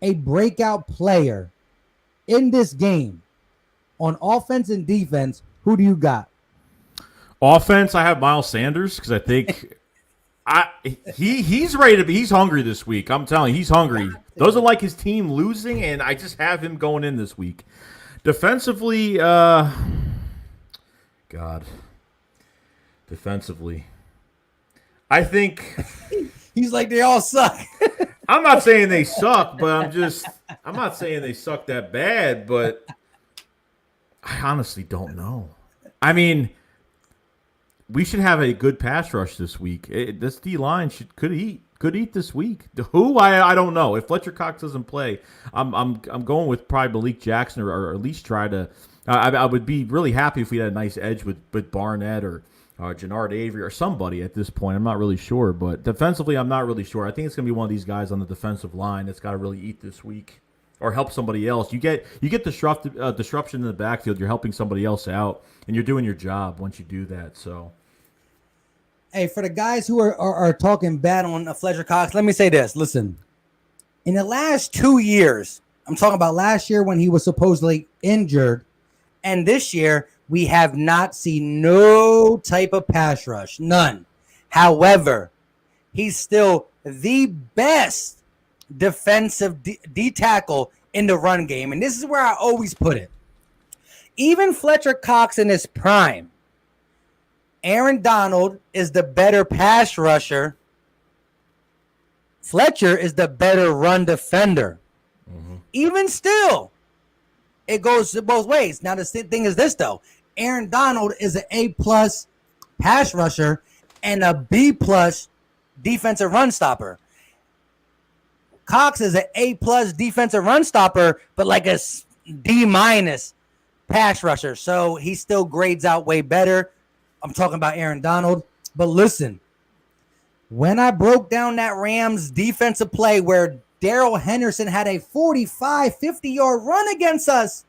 a breakout player in this game on offense and defense, who do you got? Offense, I have Miles Sanders because I think he's ready to be. He's hungry this week. I'm telling you, he's hungry. Doesn't like his team losing, and I just have him going in this week. Defensively, defensively, I think. He's like, they all suck. I'm not saying they suck, but I'm not saying they suck that bad, but I honestly don't know. I mean, we should have a good pass rush this week. This D-line could eat this week. Who? I don't know. If Fletcher Cox doesn't play, I'm going with probably Malik Jackson or at least try to I would be really happy if we had a nice edge with Barnett or Jannard Avery or somebody at this point. I'm not really sure, but defensively, I'm not really sure. I think it's going to be one of these guys on the defensive line that's got to really eat this week or help somebody else. You get disruption in the backfield. You're helping somebody else out, and you're doing your job once you do that. So, hey, for the guys who are talking bad on Fletcher Cox, let me say this. Listen, in the last 2 years, I'm talking about last year when he was supposedly injured, and this year, we have not seen no type of pass rush. None. However, he's still the best defensive D tackle in the run game. And this is where I always put it. Even Fletcher Cox in his prime, Aaron Donald is the better pass rusher. Fletcher is the better run defender. Mm-hmm. Even still, it goes both ways. Now, the thing is this, though. Aaron Donald is an A-plus pass rusher and a B-plus defensive run stopper. Cox is an A-plus defensive run stopper, but like a D- pass rusher. So he still grades out way better. I'm talking about Aaron Donald. But listen, when I broke down that Rams defensive play where Darrell Henderson had a 45, 50-yard run against us,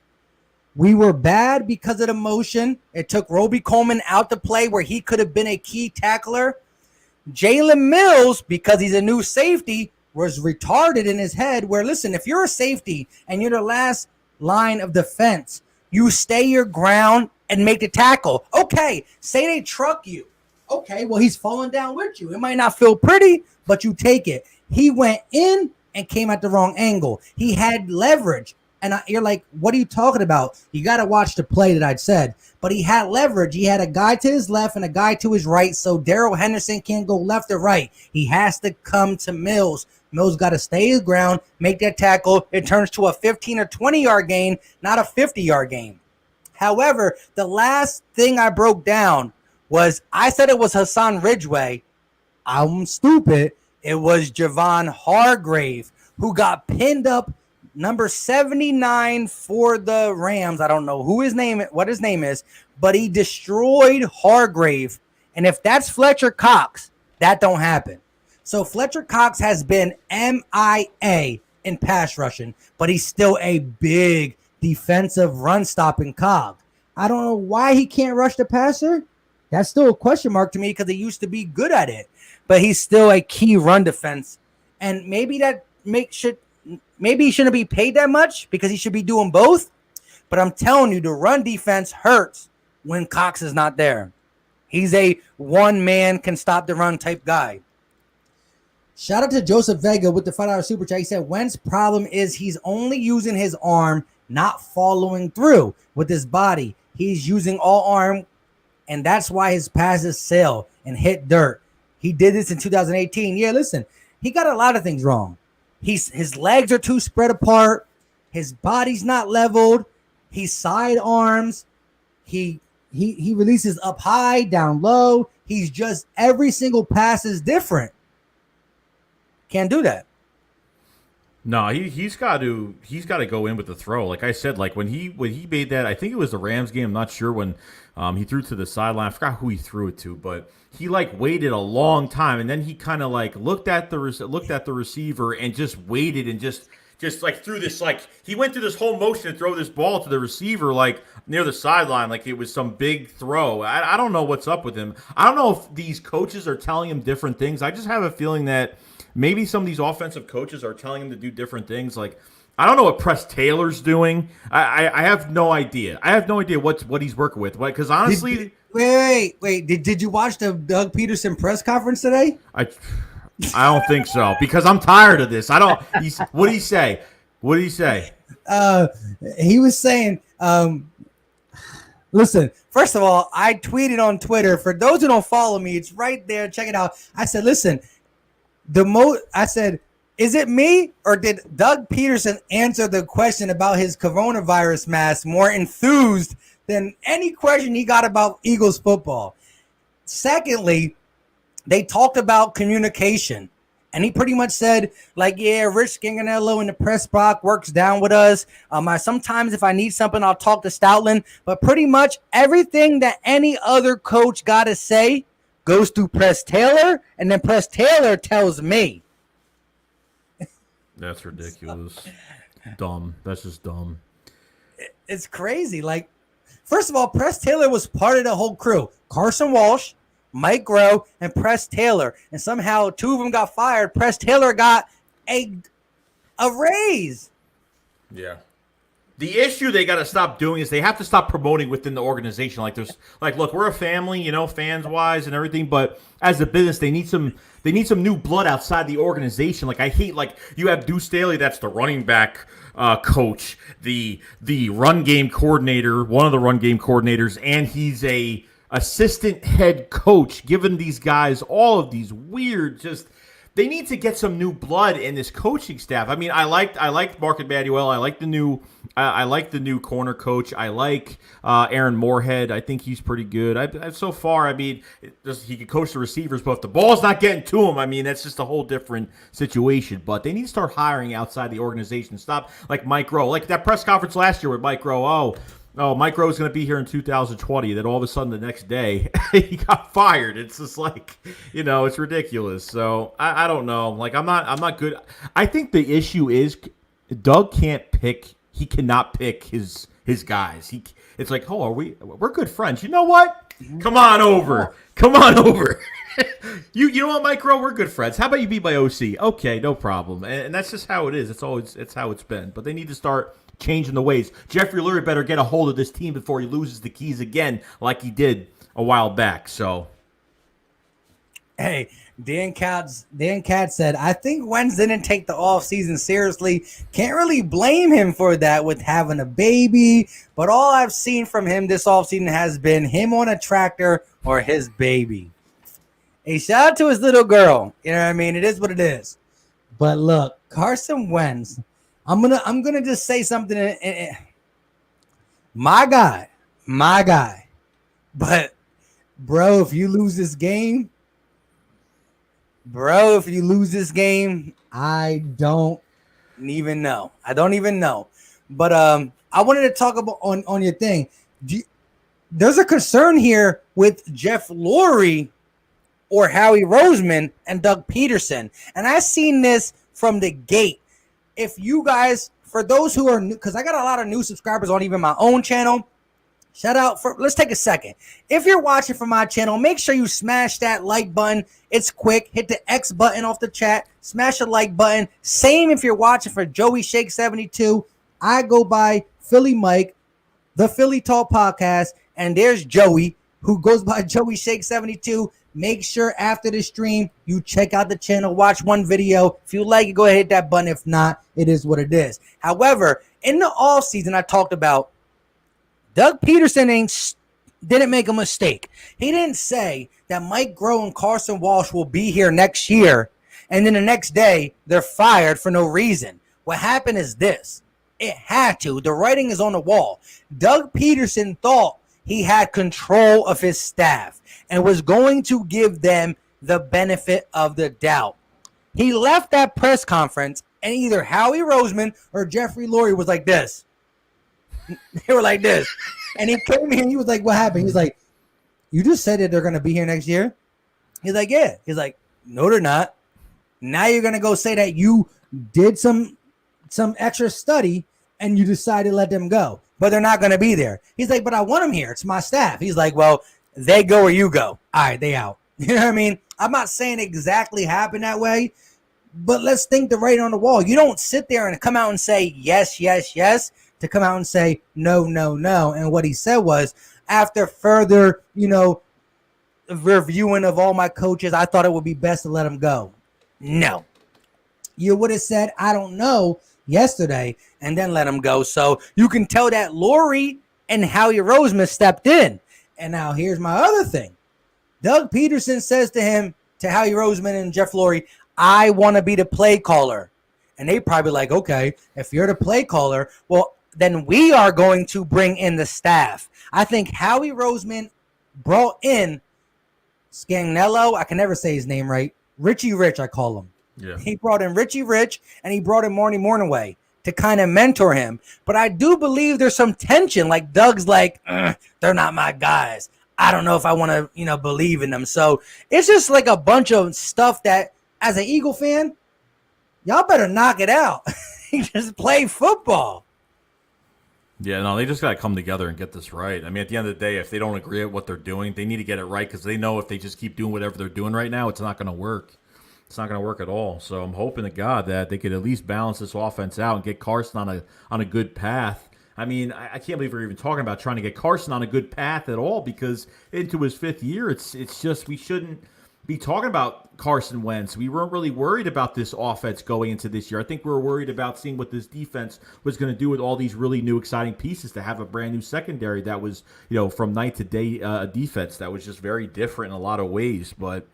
we were bad because of the motion. It took Roby Coleman out to play where he could have been a key tackler. Jalen Mills, because he's a new safety, was retarded in his head where, listen, if you're a safety and you're the last line of defense, you stay your ground and make the tackle. Okay, say they truck you. Okay, well, he's falling down with you. It might not feel pretty, but you take it. He went in and came at the wrong angle. He had leverage. And you're like, what are you talking about? You got to watch the play that I said. But he had leverage. He had a guy to his left and a guy to his right. So Darrell Henderson can't go left or right. He has to come to Mills. Mills got to stay his ground, make that tackle. It turns to a 15 or 20-yard gain, not a 50-yard gain. However, the last thing I broke down was I said it was Hassan Ridgeway. I'm stupid. It was Javon Hargrave who got pinned up. Number 79 for the Rams. I don't know what his name is, but he destroyed Hargrave. And if that's Fletcher Cox, that don't happen. So Fletcher Cox has been MIA in pass rushing, but he's still a big defensive run stopping cog. I don't know why he can't rush the passer. That's still a question mark to me because he used to be good at it, but he's still a key run defense. And maybe he shouldn't be paid that much because he should be doing both. But I'm telling you, the run defense hurts when Cox is not there. He's a one-man can stop the run type guy. Shout out to Joseph Vega with the $5 super chat. He said, Wentz's problem is he's only using his arm, not following through with his body. He's using all arm, and that's why his passes sail and hit dirt. He did this in 2018. Yeah, listen, he got a lot of things wrong. His legs are too spread apart. His body's not leveled. He side arms. He releases up high, down low. He's just every single pass is different. Can't do that. No, he's got to go in with the throw. Like I said, like when he made that, I think it was the Rams game. I'm not sure when he threw to the sideline. I forgot who he threw it to, but he like waited a long time, and then he kind of like looked at the receiver and just waited and just like threw this, like he went through this whole motion to throw this ball to the receiver like near the sideline like it was some big throw. I don't know what's up with him. I don't know if these coaches are telling him different things. I just have a feeling that maybe some of these offensive coaches are telling him to do different things. Like, I don't know what Press Taylor's doing. I have no idea. I have no idea what he's working with. Because honestly, wait. Did you watch the Doug Pederson press conference today? I don't think so because I'm tired of this. What did he say? What did he say? He was saying, listen, first of all, I tweeted on Twitter. For those who don't follow me, it's right there. Check it out. I said, listen, I said, is it me or did Doug Pederson answer the question about his coronavirus mask more enthused than any question he got about Eagles football? Secondly, they talked about communication, and he pretty much said, like, yeah, Rich Scanganello in the press box works down with us. Sometimes if I need something, I'll talk to Stoutland, but pretty much everything that any other coach got to say goes through Press Taylor, and then Press Taylor tells me. That's ridiculous. Dumb. That's just dumb. It's crazy. Like, first of all, Press Taylor was part of the whole crew. Carson Walsh, Mike Groh, and Press Taylor. And somehow two of them got fired. Press Taylor got a raise. Yeah. The issue they got to stop doing is they have to stop promoting within the organization. Like look, we're a family, fans wise and everything, but as a business, they need some new blood outside the organization. Like I hate you have Deuce Staley, that's the running back coach, the run game coordinator, one of the run game coordinators, and he's a assistant head coach, giving these guys all of these weird they need to get some new blood in this coaching staff. I mean, I liked Mark Emanuel. I like the new corner coach. I like Aaron Moorhead. I think he's pretty good. So far, I mean, he could coach the receivers, but if the ball's not getting to him, I mean, that's just a whole different situation. But they need to start hiring outside the organization. Stop like Mike Rowe, like that press conference last year with Mike Rowe. Oh, Mike Rowe's going to be here in 2020. Then all of a sudden the next day he got fired. It's just it's ridiculous. So I don't know. Like I'm not good. I think the issue is Doug can't pick. He cannot pick his guys. It's like, oh, we're good friends. You know what? Come on over. You know what, Mike Rowe? We're good friends. How about you be my OC? Okay, no problem. And that's just how it is. It's how it's been. But they need to start changing the ways. Jeffrey Lurie better get a hold of this team before he loses the keys again like he did a while back. So, hey, Dan Katz said, I think Wentz didn't take the offseason seriously. Can't really blame him for that with having a baby. But all I've seen from him this offseason has been him on a tractor or his baby. Hey, shout out to his little girl. You know what I mean? It is what it is. But look, Carson Wentz, I'm gonna just say something. My guy. But bro, if you lose this game, I don't even know. But I wanted to talk about on your thing. There's a concern here with Jeff Lurie or Howie Roseman and Doug Pederson, and I seen this from the gate. If you guys, for those who are new, because I got a lot of new subscribers on even my own channel, shout out let's take a second. If you're watching from my channel, make sure you smash that like button. It's quick. Hit the X button off the chat. Smash the like button. Same if you're watching for Joey Shake 72. I go by Philly Mike, the Philly Talk Podcast, and there's Joey, who goes by Joey Shake 72. Make sure after the stream, you check out the channel, watch one video. If you like it, go ahead, hit that button. If not, it is what it is. However, in the offseason, I talked about Doug Pederson didn't make a mistake. He didn't say that Mike Groh and Carson Walsh will be here next year, and then the next day, they're fired for no reason. What happened is this. It had to. The writing is on the wall. Doug Pederson thought he had control of his staff and was going to give them the benefit of the doubt. He left that press conference, and either Howie Roseman or Jeffrey Lurie was like this. They were like this. And he came here, and he was like, what happened? He's like, you just said that they're going to be here next year? He's like, yeah. He's like, no, they're not. Now you're going to go say that you did some extra study, and you decided to let them go. But they're not going to be there. He's like, but I want them here. It's my staff. He's like, well, they go where you go. All right, they out. You know what I mean? I'm not saying exactly happened that way, but let's think the writing on the wall. You don't sit there and come out and say yes, yes, yes, to come out and say no, no, no. And what he said was, after further, reviewing of all my coaches, I thought it would be best to let them go. No. You would have said, I don't know, yesterday, and then let him go. So you can tell that Lurie and Howie Roseman stepped in. And now here's my other thing. Doug Pederson says to Howie Roseman and Jeff Lurie, I want to be the play caller. And they probably like, okay, if you're the play caller, well, then we are going to bring in the staff. I think Howie Roseman brought in Scanello. I can never say his name right. Richie Rich, I call him. Yeah. He brought in Richie Rich, and he brought in Marty Mornaway to kind of mentor him. But I do believe there's some tension. Like Doug's like, they're not my guys. I don't know if I want to, believe in them. So it's just like a bunch of stuff that, as an Eagle fan, y'all better knock it out. Just play football. Yeah, no, they just got to come together and get this right. I mean, at the end of the day, if they don't agree with what they're doing, they need to get it right because they know if they just keep doing whatever they're doing right now, it's not going to work. It's not going to work at all. So I'm hoping to God that they could at least balance this offense out and get Carson on a good path. I mean, I can't believe we're even talking about trying to get Carson on a good path at all, because into his 5th year, it's just we shouldn't be talking about Carson Wentz. We weren't really worried about this offense going into this year. I think we were worried about seeing what this defense was going to do with all these really new, exciting pieces to have a brand new secondary that was, from night to day defense that was just very different in a lot of ways. But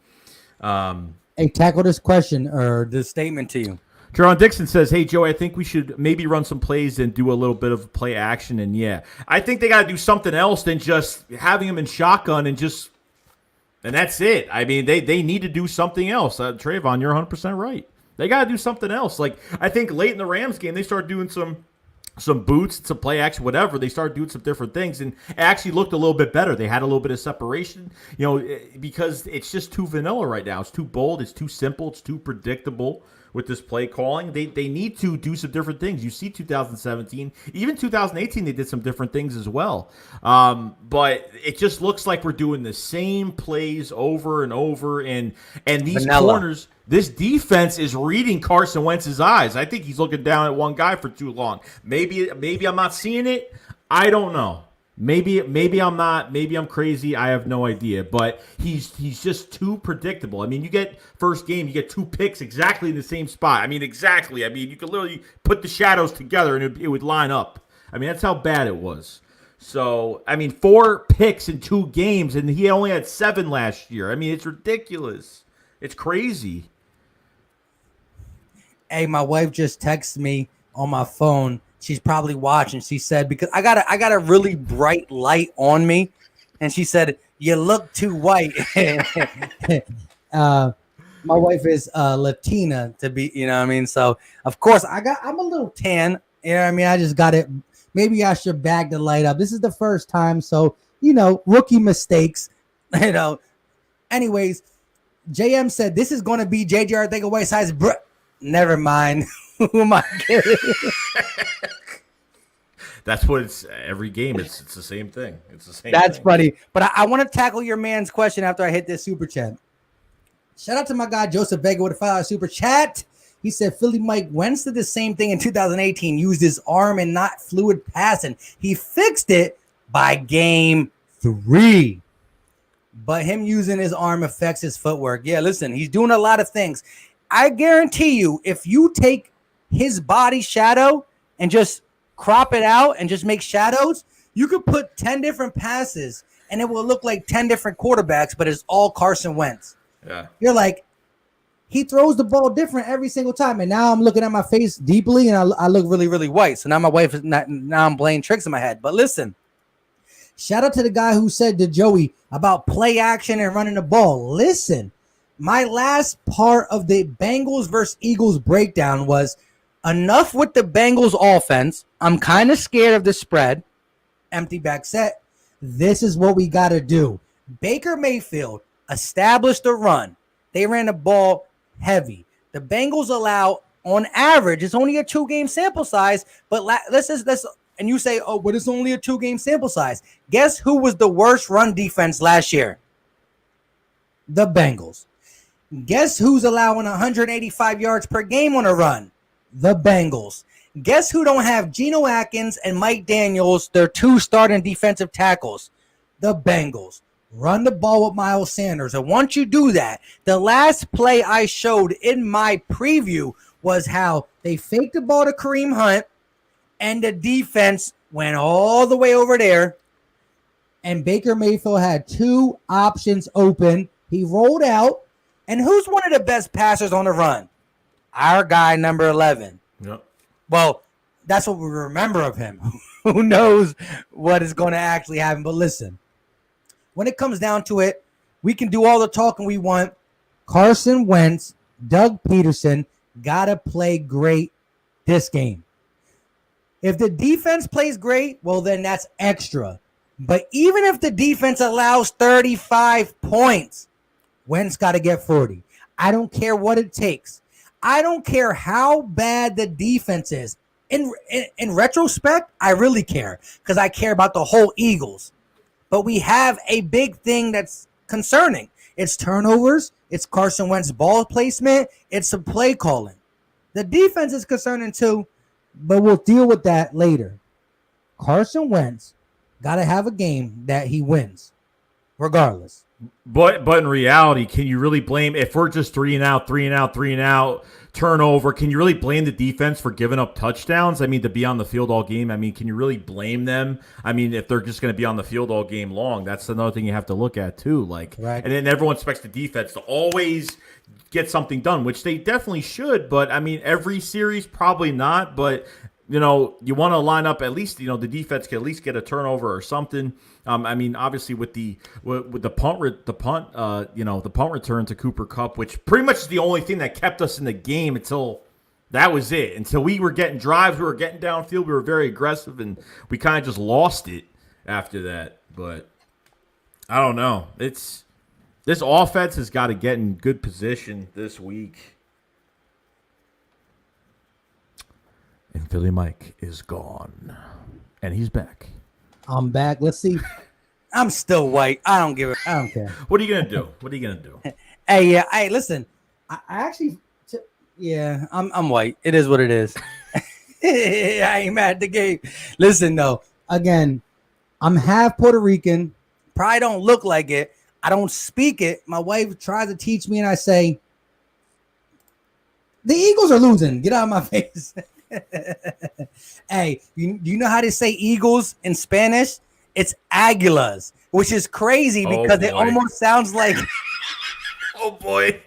hey, tackle this question or this statement to you. Jerron Dixon says, hey, Joey, I think we should maybe run some plays and do a little bit of play action. And, yeah, I think they got to do something else than just having him in shotgun and that's it. I mean, they need to do something else. Trayvon, you're 100% right. They got to do something else. Like, I think late in the Rams game, they started doing some boots, some play action, whatever. They started doing some different things, and it actually looked a little bit better. They had a little bit of separation, because it's just too vanilla right now. It's too bold. It's too simple. It's too predictable with this play calling. They need to do some different things. You see 2017, even 2018, they did some different things as well. But it just looks like we're doing the same plays over and over, and these corners, this defense is reading Carson Wentz's eyes. I think he's looking down at one guy for too long. Maybe I'm not seeing it. I don't know. Maybe I'm not. Maybe I'm crazy. I have no idea. But he's just too predictable. I mean, you get first game, you get 2 picks exactly in the same spot. I mean, exactly. I mean, you could literally put the shadows together and it would line up. I mean, that's how bad it was. So, I mean, 4 picks in 2 games, and he only had 7 last year. I mean, it's ridiculous. It's crazy. Hey, my wife just texted me on my phone. She's probably watching. She said, because I got a really bright light on me, and she said, you look too white. My wife is Latina to be, you know what I mean? So of course I'm a little tan. You know what I mean? I just got it. Maybe I should bag the light up. This is the first time. So, rookie mistakes, anyways, JM said, this is going to be JJ Arcega-Whiteside's never mind. Who am I kidding? That's what it's every game. It's the same thing. It's the same. That's thing. funny. But I want to tackle your man's question after I hit this super chat. Shout out to my guy Joseph Vega with a $5 super chat. He said Philly Mike Wentz did the same thing in 2018. Used his arm and not fluid passing. He fixed it by game 3. But him using his arm affects his footwork. Yeah, listen, he's doing a lot of things. I guarantee you, if you take his body shadow and just crop it out and just make shadows, you could put 10 different passes and it will look like 10 different quarterbacks, but it's all Carson Wentz. Yeah. You're like, he throws the ball different every single time. And now I'm looking at my face deeply and I look really, really white. So now my wife is not, now I'm playing tricks in my head. But listen, shout out to the guy who said to Joey about play action and running the ball. Listen, my last part of the Bengals versus Eagles breakdown was enough with the Bengals offense. I'm kind of scared of the spread. Empty back set. This is what we got to do. Baker Mayfield established the run. They ran the ball heavy. The Bengals allow, on average, it's only a 2-game sample size, but let's and you say, oh, but it's only a 2-game sample size. Guess who was the worst run defense last year? The Bengals. Guess who's allowing 185 yards per game on a run? The Bengals. Guess who don't have Geno Atkins and Mike Daniels, their 2 starting defensive tackles? The Bengals. Run the ball with Miles Sanders. And once you do that, the last play I showed in my preview was how they faked the ball to Kareem Hunt and the defense went all the way over there. And Baker Mayfield had 2 options open. He rolled out. And who's one of the best passers on the run? Our guy, number 11. Yep. Well, that's what we remember of him. Who knows what is going to actually happen? But listen, when it comes down to it, we can do all the talking we want. Carson Wentz, Doug Pederson, got to play great this game. If the defense plays great, well, then that's extra. But even if the defense allows 35 points, Wentz got to get 40. I don't care what it takes. I don't care how bad the defense is. In retrospect, I really care because I care about the whole Eagles. But we have a big thing that's concerning. It's turnovers. It's Carson Wentz ball placement. It's some play calling. The defense is concerning too, but we'll deal with that later. Carson Wentz got to have a game that he wins, regardless. But in reality, can you really blame if we're just 3-and-out turnover? Can you really blame the defense for giving up touchdowns? I mean, to be on the field all game. I mean, can you really blame them? I mean, if they're just going to be on the field all game long, that's another thing you have to look at too. Like, right. And then everyone expects the defense to always get something done, which they definitely should. But I mean, every series probably not. But you want to line up at least. The defense can at least get a turnover or something. I mean, obviously with the punt return to Cooper Kupp, which pretty much is the only thing that kept us in the game until that was it. Until we were getting drives, we were getting downfield, we were very aggressive, and we kind of just lost it after that. But I don't know. This offense has got to get in good position this week. And Philly Mike is gone, and he's back. I'm back. Let's see. I'm still white. I don't care. What are you gonna do? Hey, yeah. Hey, listen. I actually, yeah. I'm white. It is what it is. I ain't mad at the game. Listen, though. Again, I'm half Puerto Rican. Probably don't look like it. I don't speak it. My wife tries to teach me, and I say, "The Eagles are losing. Get out of my face." Hey, you know how to say Eagles in Spanish? It's Águilas, which is crazy because it almost sounds like. Oh boy.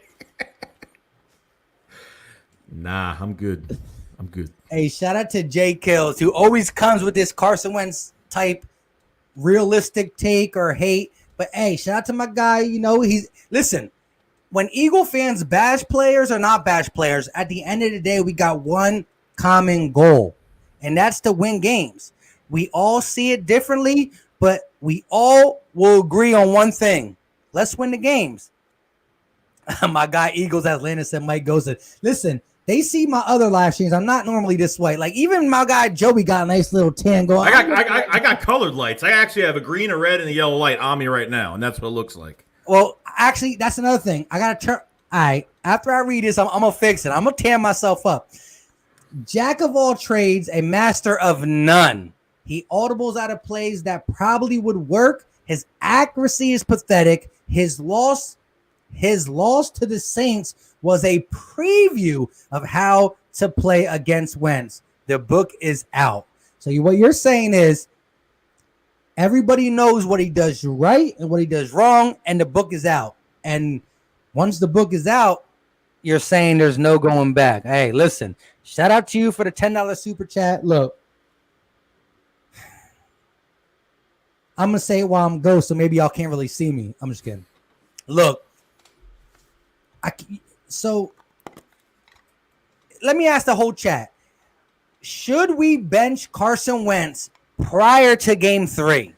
Nah, I'm good. Hey, shout out to Jay Kills, who always comes with this Carson Wentz type realistic take or hate. But hey, shout out to my guy. Listen. When Eagle fans bash players or not bash players, at the end of the day, we got one common goal, and that's to win games. We all see it differently, but we all will agree on one thing. Let's win the games. My guy Eagles Atlanta said Mike goes to listen. They see my other live streams. I'm not normally this white. Like even my guy Joey got a nice little tan going. I got colored lights. I actually have a green, a red, and a yellow light on me right now, and that's what it looks like. Well, actually, that's another thing. I gotta turn. All right, after I read this, I'm gonna fix it. I'm gonna tan myself up. Jack of all trades, a master of none. He audibles out of plays that probably would work. His accuracy is pathetic. His loss to the Saints was a preview of how to play against Wentz. The book is out. So what you're saying is everybody knows what he does right and what he does wrong, and the book is out. And once the book is out, you're saying there's no going back. Hey, listen, shout out to you for the $10 super chat. Look, I'm going to say it while I'm ghost, so maybe y'all can't really see me. I'm just kidding. Look, so let me ask the whole chat. Should we bench Carson Wentz prior to game 3?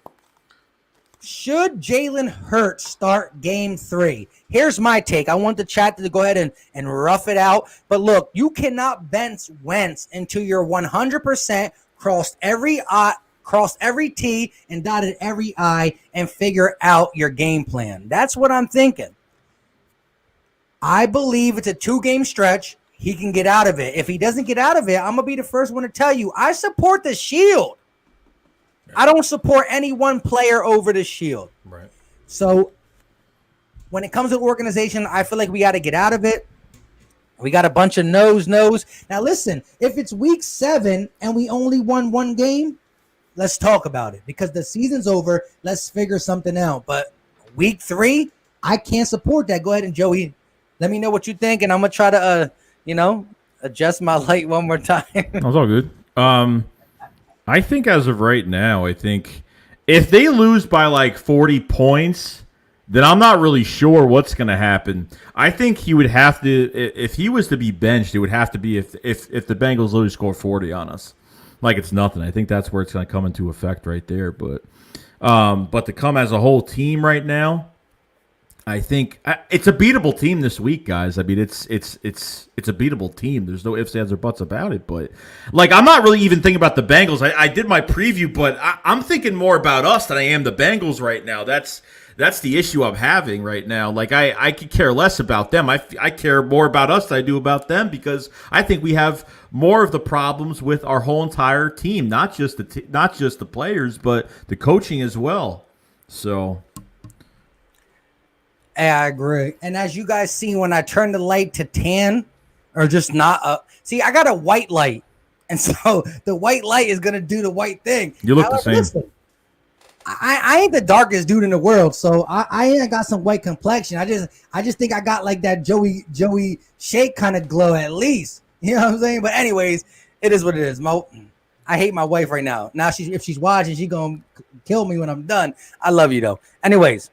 Should Jalen Hurts start game 3? Here's my take. I want the chat to go ahead and rough it out. But look, you cannot bench Wentz until you're 100% crossed every T and dotted every I and figure out your game plan. That's what I'm thinking. I believe it's a 2-game stretch. He can get out of it. If he doesn't get out of it, I'm going to be the first one to tell you, I support the Shield. I don't support any one player over the Shield. Right. So when it comes to organization, I feel like we got to get out of it. We got a bunch of no's. Now, listen, if it's week 7 and we only won 1 game, let's talk about it because the season's over. Let's figure something out. But week 3, I can't support that. Go ahead and Joey, let me know what you think, and I'm going to try to, adjust my light one more time. That's all good. I think as of right now, if they lose by like 40 points, then I'm not really sure what's going to happen. I think he would have to, if he was to be benched, it would have to be if the Bengals literally score 40 on us. Like it's nothing. I think that's where it's going to come into effect right there. But to come as a whole team right now, I think it's a beatable team this week, guys. I mean, it's a beatable team. There's no ifs, ands, or buts about it. But like, I'm not really even thinking about the Bengals. I did my preview, but I'm thinking more about us than I am the Bengals right now. That's That's the issue I'm having right now. Like I could care less about them. I care more about us than I do about them, because I think we have more of the problems with our whole entire team, not just the players, but the coaching as well. So I agree. And as you guys see, when I turn the light to tan, or just not see, I got a white light, and so the white light is gonna do the white thing. You look the same. Listen, I ain't the darkest dude in the world, so I ain't got some white complexion. I just think I got like that Joey Shake kind of glow at least. You know what I'm saying? But anyways, it is what it is. I hate my wife right now. Now if she's watching, she gonna kill me when I'm done. I love you though. Anyways,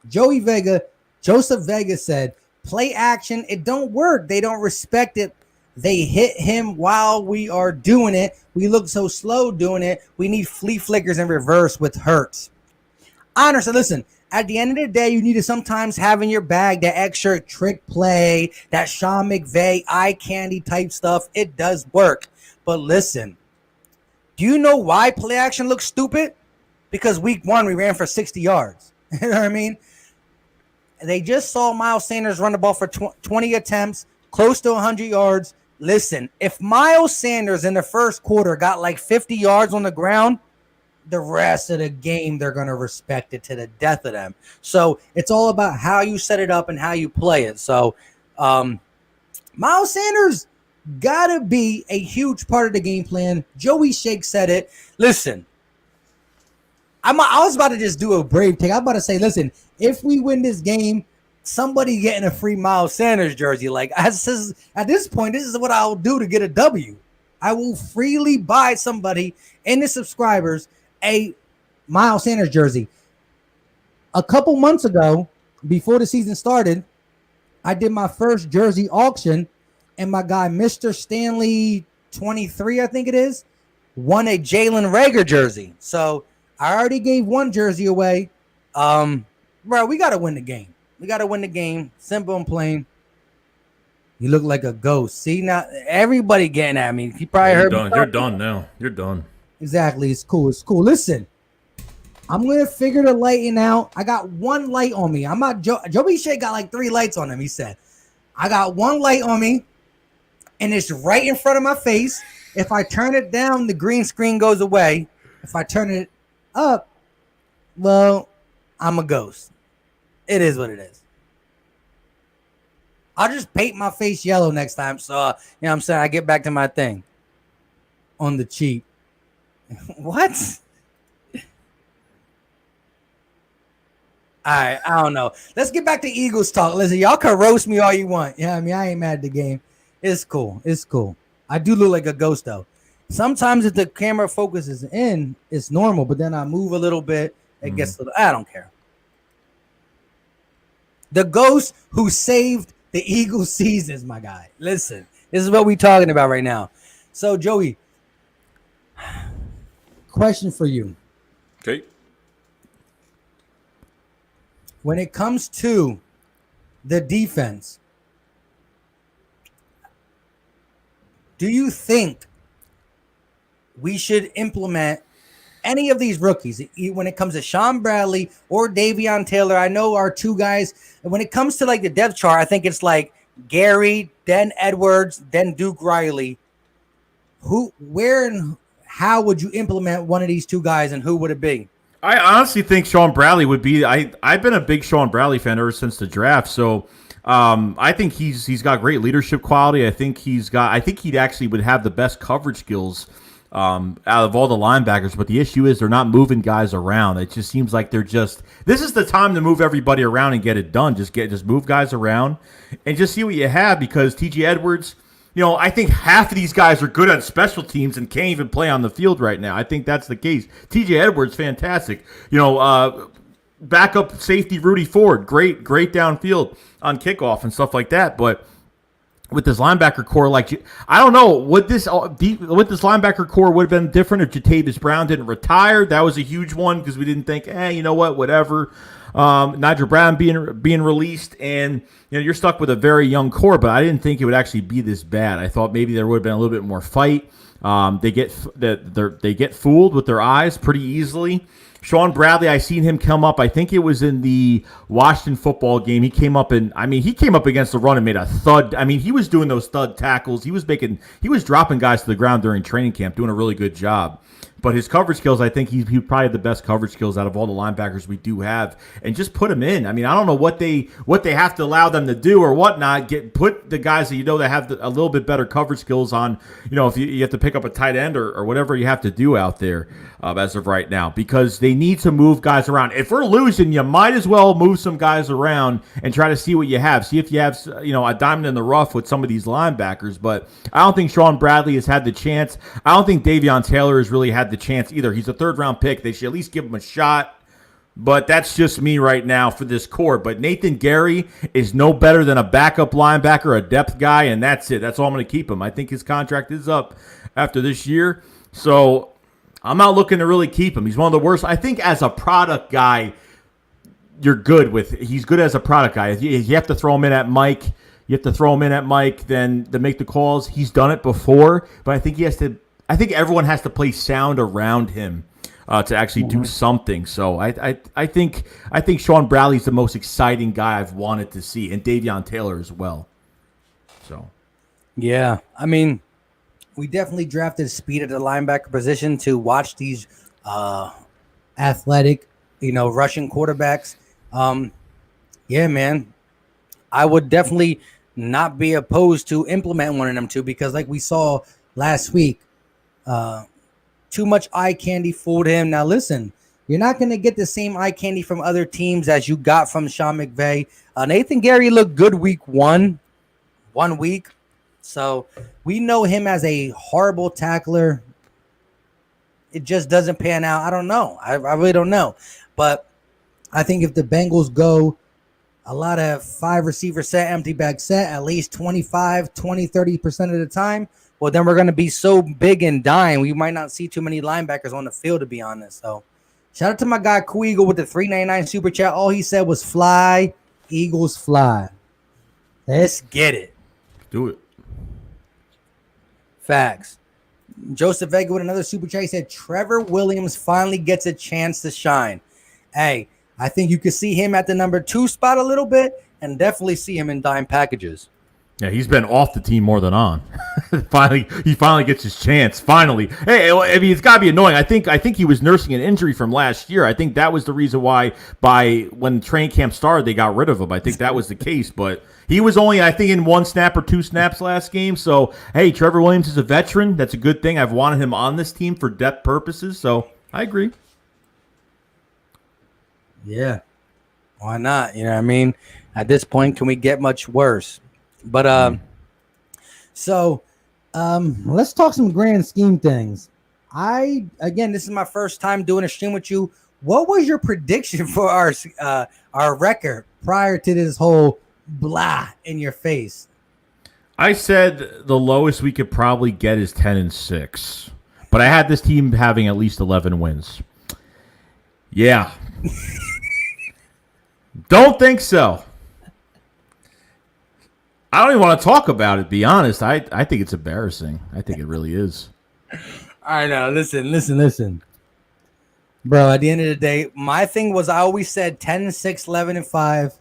Joseph Vega said, play action. It don't work. They don't respect it. They hit him while we are doing it. We look so slow doing it. We need flea flickers in reverse with Hurts. Honor, so listen, at the end of the day, you need to sometimes have in your bag that extra trick play, that Sean McVay eye candy type stuff. It does work. But listen, do you know why play action looks stupid? Because week 1, we ran for 60 yards. You know what I mean? They just saw Miles Sanders run the ball for 20 attempts, close to 100 yards. Listen, if Miles Sanders in the first quarter got like 50 yards on the ground, the rest of the game, they're going to respect it to the death of them. So it's all about how you set it up and how you play it. So Miles Sanders got to be a huge part of the game plan. Joey Shake said it. Listen, I was about to just do a brave take. I'm about to say, listen, if we win this game, somebody getting a free Miles Sanders jersey. Like, at this point, this is what I'll do to get a W. I will freely buy somebody in the subscribers a Miles Sanders jersey. A couple months ago, before the season started, I did my first jersey auction, and my guy, Mr. Stanley 23, I think it is, won a Jalen Reagor jersey. So I already gave one jersey away. Bro, we got to win the game. We got to win the game. Simple and plain. You look like a ghost. See, now everybody getting at me. You probably heard me. You're done now. You're done. Exactly. It's cool. It's cool. Listen, I'm going to figure the lighting out. I got one light on me. I'm not Joey Shea got like 3 lights on him, he said. I got one light on me, and it's right in front of my face. If I turn it down, the green screen goes away. If I turn it up, well, I'm a ghost. It is what it is. I'll just paint my face yellow next time. So, you know what I'm saying? I get back to my thing on the cheap. What? All right, I don't know. Let's get back to Eagles talk. Listen, y'all can roast me all you want. Yeah, I mean, I ain't mad at the game. It's cool. It's cool. I do look like a ghost, though. Sometimes if the camera focuses in, it's normal, but then I move a little bit. It gets a little, I don't care. The ghost who saved the Eagles seasons, my guy. Listen, this is what we're talking about right now. So, Joey, question for you. Okay. When it comes to the defense, do you think we should implement any of these rookies when it comes to Sean Bradley or Davion Taylor? I know our 2 guys. When it comes to like the depth chart, I think it's like Gary, then Edwards, then Duke Riley. Where and how would you implement one of these 2 guys, and who would it be? I honestly think Sean Bradley would be. I've been a big Sean Bradley fan ever since the draft. So I think he's got great leadership quality. I think he'd actually would have the best coverage skills out of all the linebackers. But the issue is they're not moving guys around. It just seems like this is the time to move everybody around and get it done. Just move guys around and just see what you have, because TJ Edwards, I think half of these guys are good at special teams and can't even play on the field right now. I think that's the case. TJ Edwards, fantastic. Backup safety Rudy Ford, great downfield on kickoff and stuff like that. But with this linebacker core, I don't know what this linebacker core would have been different if Jatavis Brown didn't retire. That was a huge one because we didn't think, whatever. Nigel Brown being released, and you're stuck with a very young core. But I didn't think it would actually be this bad. I thought maybe there would have been a little bit more fight. They get fooled with their eyes pretty easily. Sean Bradley, I seen him come up. I think it was in the Washington football game. He came up he came up against the run and made a thud. I mean, he was doing those thud tackles. He was dropping guys to the ground during training camp, doing a really good job. But his coverage skills, I think he probably had the best coverage skills out of all the linebackers we do have. And just put him in. I mean, I don't know what they have to allow them to do or whatnot. Put the guys that that have a little bit better coverage skills on. If you have to pick up a tight end or whatever you have to do out there as of right now, because they need to move guys around. If we're losing, you might as well move some guys around and try to see what you have. See if you have a diamond in the rough with some of these linebackers. But I don't think Sean Bradley has had the chance. I don't think Davion Taylor has really had the chance either. He's a third-round pick. They should at least give him a shot. But that's just me right now for this core. But Nathan Gary is no better than a backup linebacker, a depth guy, and that's it. That's all I'm going to keep him. I think his contract is up after this year. So I'm not looking to really keep him. He's one of the worst. I think as a product guy, you're good with. He's good as a product guy. You have to throw him in at Mike. Then to make the calls. He's done it before, but I think he has to. I think everyone has to play sound around him to actually do something. So I think Sean Bradley's the most exciting guy I've wanted to see, and Davion Taylor as well. So, yeah, I mean, we definitely drafted speed at the linebacker position to watch these athletic, rushing quarterbacks. Yeah, man, I would definitely not be opposed to implementing one of them too, because like we saw last week. Too much eye candy fooled him. Now listen, you're not going to get the same eye candy from other teams as you got from Sean McVay. Nathan Gary looked good week 1 week. So we know him as a horrible tackler. It just doesn't pan out. I don't know. I really don't know. But I think if the Bengals go a lot of 5 receiver set, empty bag set, at least 25, 20, 30% of the time, well, then we're going to be so big and dying. We might not see too many linebackers on the field, to be honest. So, shout out to my guy, Kueagle, with the $3.99 super chat. All he said was fly, Eagles fly. Let's get it. Do it. Facts. Joseph Vega with another super chat. He said, Trevor Williams finally gets a chance to shine. Hey, I think you could see him at the number 2 spot a little bit and definitely see him in dime packages. Yeah, he's been off the team more than on. He finally gets his chance. Finally, hey, I mean, it's got to be annoying. I think he was nursing an injury from last year. I think that was the reason why when training camp started, they got rid of him. I think that was the case. But he was only, I think, in 1 snap or 2 snaps last game. So hey, Trevor Williams is a veteran. That's a good thing. I've wanted him on this team for depth purposes. So I agree. Yeah, why not? You know what I mean? At this point, can we get much worse? But let's talk some grand scheme things. This is my first time doing a stream with you. What was your prediction for our record prior to this whole blah in your face? I said the lowest we could probably get is 10-6, but I had this team having at least 11 wins. Yeah. Don't think so. I don't even want to talk about it, to be honest. I think it's embarrassing. I think it really is. I know. Listen. Bro, at the end of the day, my thing was I always said 10-6, 11-5.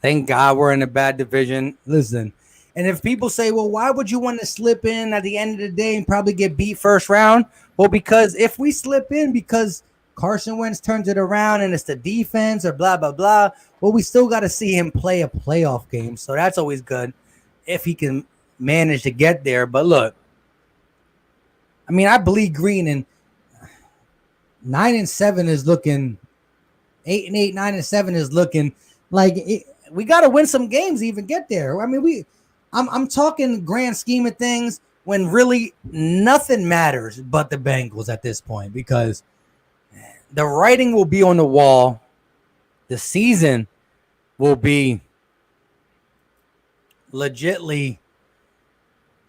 Thank God we're in a bad division. Listen, and if people say, well, why would you want to slip in at the end of the day and probably get beat first round? Well, because if we slip in because Carson Wentz turns it around and it's the defense or blah, blah, blah, well, we still got to see him play a playoff game. So that's always good if he can manage to get there. But look, I mean, I bleed green, and 9-7 is looking 8-8, 9-7 is looking like we got to win some games to even get there. I mean, I'm talking grand scheme of things when really nothing matters but the Bengals at this point, because the writing will be on the wall. The season will be legitly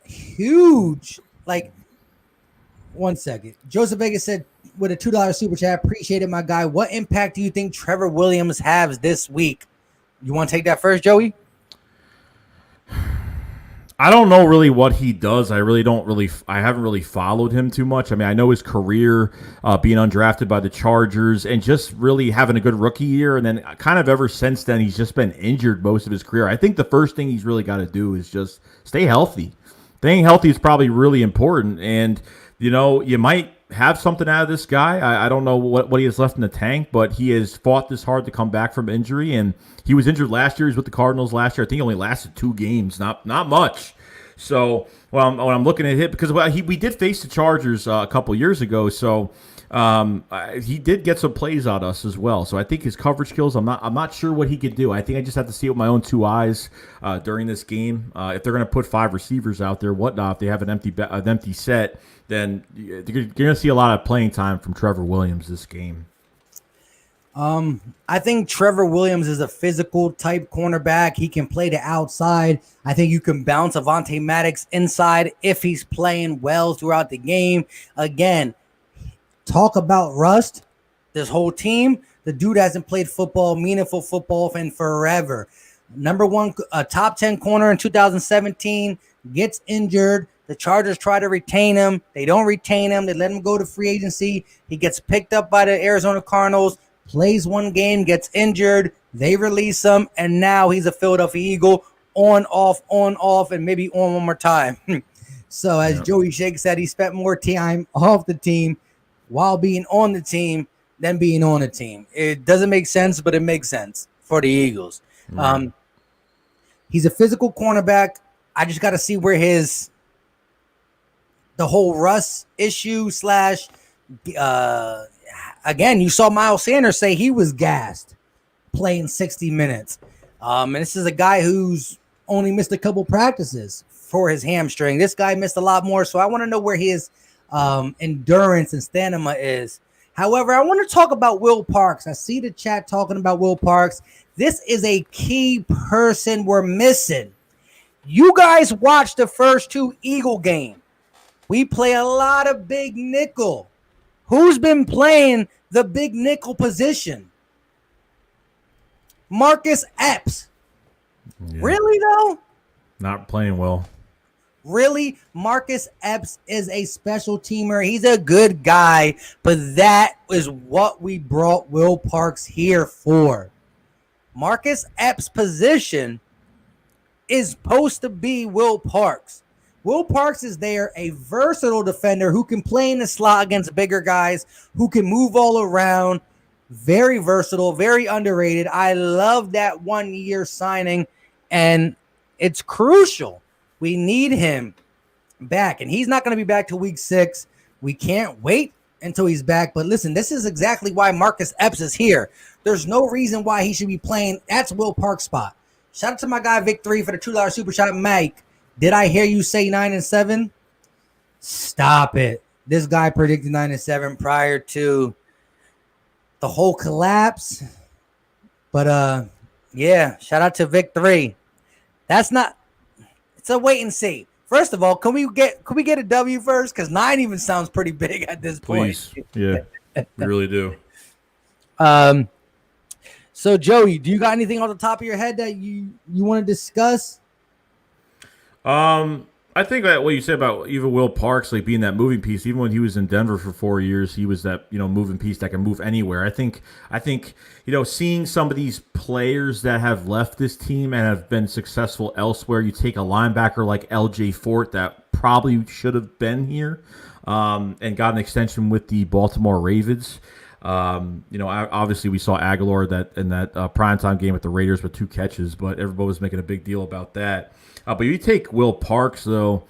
huge. Like, 1 second. Joseph Vega said with a $2 super chat, appreciate it, my guy. What impact do you think Trevor Williams has this week? You want to take that first, Joey? I don't know really what he does. I haven't really followed him too much. I mean, I know his career being undrafted by the Chargers and just really having a good rookie year. And then kind of ever since then, he's just been injured most of his career. I think the first thing he's really got to do is just stay healthy. Staying healthy is probably really important. And, you might have something out of this guy. I don't know what he has left in the tank, but he has fought this hard to come back from injury. And he was injured last year. He was with the Cardinals last year. I think he only lasted 2 games, not much. So, when I'm looking at it, because we did face the Chargers a couple years ago, so he did get some plays on us as well. So I think his coverage skills, I'm not sure what he could do. I think I just have to see it with my own 2 eyes during this game. If they're going to put 5 receivers out there, whatnot, if they have an empty set, then you're going to see a lot of playing time from Trevor Williams this game. I think Trevor Williams is a physical type cornerback. He can play the outside. I think you can bounce Avonte Maddox inside if he's playing well throughout the game. Again, talk about rust. This whole team, the dude hasn't played football, meaningful football in forever. Number 1, top 10 corner in 2017, gets injured. The Chargers try to retain him. They don't retain him. They let him go to free agency. He gets picked up by the Arizona Cardinals, plays 1 game, gets injured. They release him, and now he's a Philadelphia Eagle, on, off, and maybe on one more time. So as Joey Shake said, he spent more time off the team while being on the team than being on the team. It doesn't make sense, but it makes sense for the Eagles. Right. He's a physical cornerback. I just got to see where the whole Russ issue / again, you saw Miles Sanders say he was gassed playing 60 minutes. And this is a guy who's only missed a couple practices for his hamstring. This guy missed a lot more, so I want to know where his endurance and stamina is. However, I want to talk about Will Parks. I see the chat talking about Will Parks. This is a key person we're missing. You guys watched the first 2 Eagle games. We play a lot of big nickel. Who's been playing the big nickel position? Marcus Epps. Yeah. Really, though? Not playing well. Really? Marcus Epps is a special teamer. He's a good guy, but that is what we brought Will Parks here for. Marcus Epps' position is supposed to be Will Parks. Will Parks is there, a versatile defender who can play in the slot against bigger guys, who can move all around. Very versatile, very underrated. I love that 1-year signing, and it's crucial. We need him back, and he's not going to be back till week 6. We can't wait until he's back. But listen, this is exactly why Marcus Epps is here. There's no reason why he should be playing. That's Will Parks' spot. Shout out to my guy Vic 3 for the $2 super shot. Mike, did I hear you say 9-7? Stop it. This guy predicted 9-7 prior to the whole collapse. But yeah, shout out to Vic 3. That's not. It's a wait and see. First of all, can we get a W first? Because 9 even sounds pretty big at this point. Please, yeah, we really do. So Joey, do you got anything on the top of your head that you want to discuss? I think that what you said about even Will Parks, like being that moving piece, even when he was in Denver for 4 years, he was that, moving piece that can move anywhere. I think, seeing some of these players that have left this team and have been successful elsewhere, you take a linebacker like LJ Fort that probably should have been here, and got an extension with the Baltimore Ravens. Obviously we saw Aguilar in that primetime game with the Raiders with 2 catches, but everybody was making a big deal about that. But you take Will Parks, though,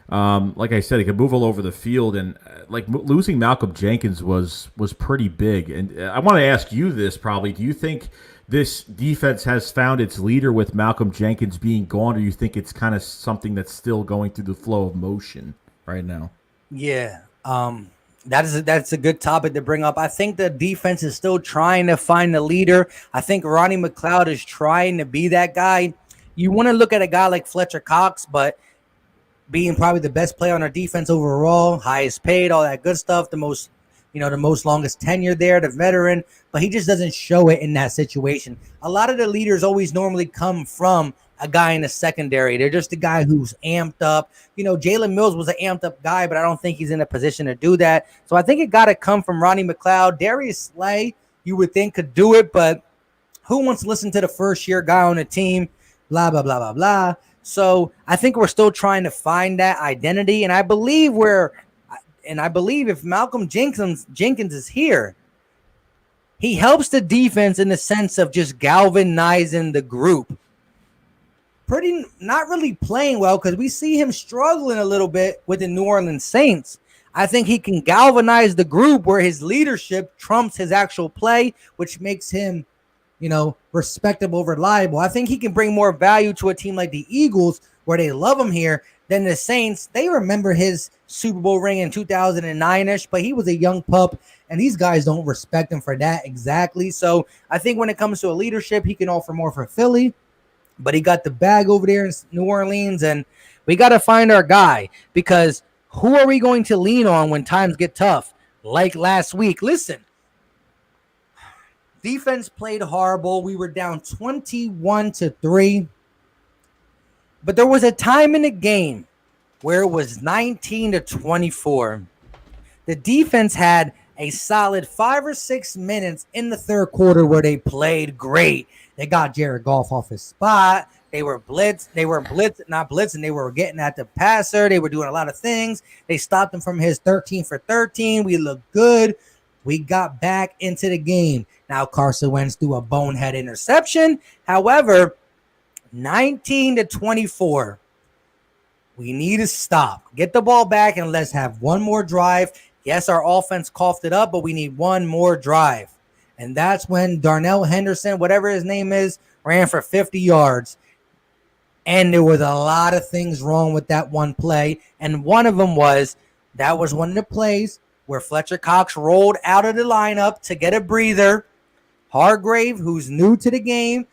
like I said, he could move all over the field, and losing Malcolm Jenkins was pretty big. And I want to ask you this probably. Do you think this defense has found its leader with Malcolm Jenkins being gone, or do you think it's kind of something that's still going through the flow of motion right now? Yeah, that's a good topic to bring up. I think the defense is still trying to find the leader. I think Ronnie McLeod is trying to be that guy. You want to look at a guy like Fletcher Cox, but being probably the best player on our defense overall, highest paid, all that good stuff, the most longest tenure there, the veteran, but he just doesn't show it in that situation. A lot of the leaders always normally come from a guy in the secondary. They're just a guy who's amped up. Jalen Mills was an amped up guy, but I don't think he's in a position to do that. So I think it got to come from Ronnie McLeod. Darius Slay, you would think could do it, but who wants to listen to the first-year guy on the team? Blah, blah, blah, blah, blah. So I think we're still trying to find that identity, and I believe if Malcolm Jenkins is here, he helps the defense in the sense of just galvanizing the group. Not really playing well because we see him struggling a little bit with the New Orleans Saints. I think he can galvanize the group where his leadership trumps his actual play, which makes him respectable, reliable. I think he can bring more value to a team like the Eagles, where they love him here, than the Saints. They remember his Super Bowl ring in 2009-ish, but he was a young pup, and these guys don't respect him for that exactly. So I think when it comes to a leadership, he can offer more for Philly, but he got the bag over there in New Orleans, and we got to find our guy, because who are we going to lean on when times get tough? Like last week. Listen, defense played horrible. We were down 21-3. But there was a time in the game where it was 19-24. The defense had a solid 5 or 6 minutes in the third quarter where they played great. They got Jared Goff off his spot. They were not blitzing. They were getting at the passer. They were doing a lot of things. They stopped him from his 13 for 13. We looked good. We got back into the game. Now Carson Wentz threw a bonehead interception. However, 19-24. We need to stop. Get the ball back and let's have one more drive. Yes, our offense coughed it up, but we need one more drive. And that's when Darnell Henderson, whatever his name is, ran for 50 yards. And there was a lot of things wrong with that one play. And one of them was, that was one of the plays where Fletcher Cox rolled out of the lineup to get a breather. Hargrave, who's new to the game,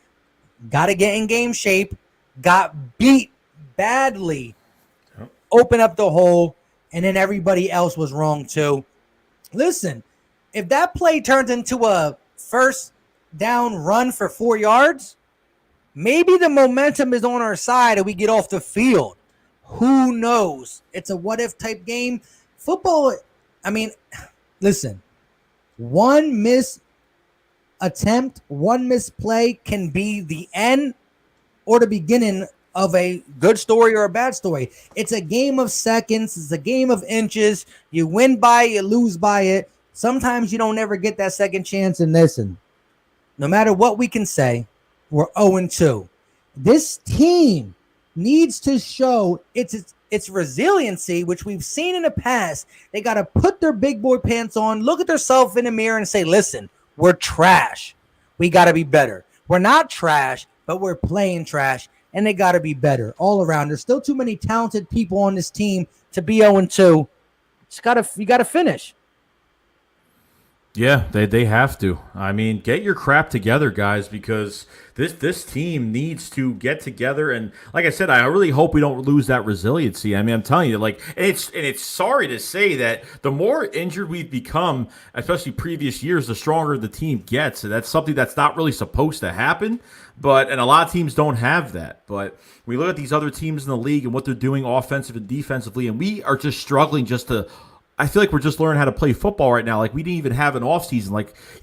got to get in game shape, got beat badly, open up the hole, and then everybody else was wrong too. Listen, if that play turns into a first down run for 4 yards, maybe the momentum is on our side and we get off the field. Who knows? It's a what-if type game. Football, listen, one missed attempt, one missed play can be the end or the beginning of a good story or a bad story. It's a game of seconds. It's a game of inches. You win by it, you lose by it. Sometimes you don't ever get that second chance. And listen, no matter what we can say, we're 0-2. This team needs to show its resiliency, which we've seen in the past. They got to put their big boy pants on, look at themselves in the mirror and say, listen, we're trash. We got to be better. We're not trash, but we're playing trash, and they got to be better all around. There's still too many talented people on this team to be 0-2. You got to finish. Yeah, they have to. Get your crap together, guys, because this team needs to get together. And like I said, I really hope we don't lose that resiliency. I'm telling you, it's sorry to say that the more injured we've become, especially previous years, the stronger the team gets. And that's something that's not really supposed to happen. And a lot of teams don't have that. But we look at these other teams in the league and what they're doing offensively and defensively, and we are just struggling I feel like we're just learning how to play football right now. Like, we didn't even have an offseason.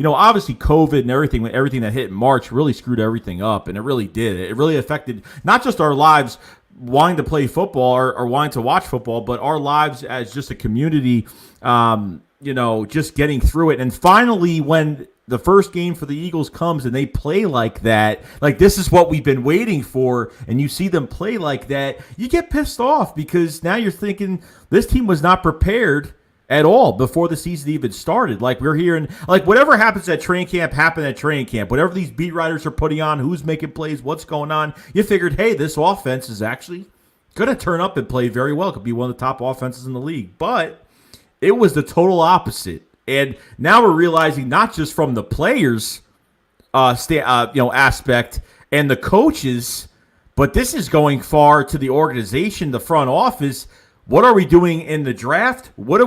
Obviously COVID and everything that hit in March really screwed everything up, and it really did. It really affected not just our lives wanting to play football or wanting to watch football, but our lives as just a community, just getting through it. And finally, when the first game for the Eagles comes and they play like that, like this is what we've been waiting for, and you see them play like that, you get pissed off because now you're thinking this team was not prepared at all before the season even started. Like, we're hearing, whatever happens at training camp happened at training camp. Whatever these beat writers are putting on, who's making plays, what's going on, you figured, hey, this offense is actually going to turn up and play very well. It could be one of the top offenses in the league. But it was the total opposite. And now we're realizing, not just from the players aspect and the coaches, but this is going far to the organization, the front office. What are we doing in the draft? Why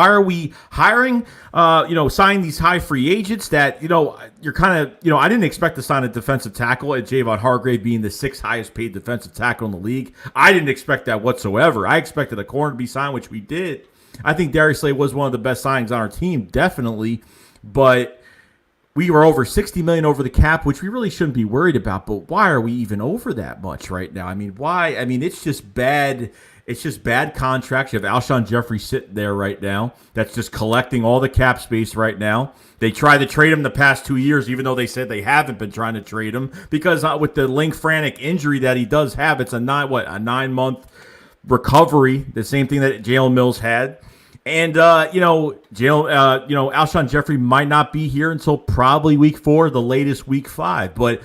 are we hiring, signing these high free agents that, you're kind of, I didn't expect to sign a defensive tackle at Javon Hargrave being the 6th highest paid defensive tackle in the league. I didn't expect that whatsoever. I expected a corner to be signed, which we did. I think Darius Slay was one of the best signings on our team, definitely. But we were over $60 million over the cap, which we really shouldn't be worried about. But why are we even over that much right now? I mean, why? I mean, it's just bad. It's just bad contracts. You have Alshon Jeffrey sitting there right now that's just collecting all the cap space right now. They tried to trade him the past 2 years, even though they said they haven't been trying to trade him because with the Link-Frantic injury that he does have, it's a 9-month recovery, the same thing that Jalen Mills had. And, Alshon Jeffrey might not be here until probably week 4, the latest week 5. But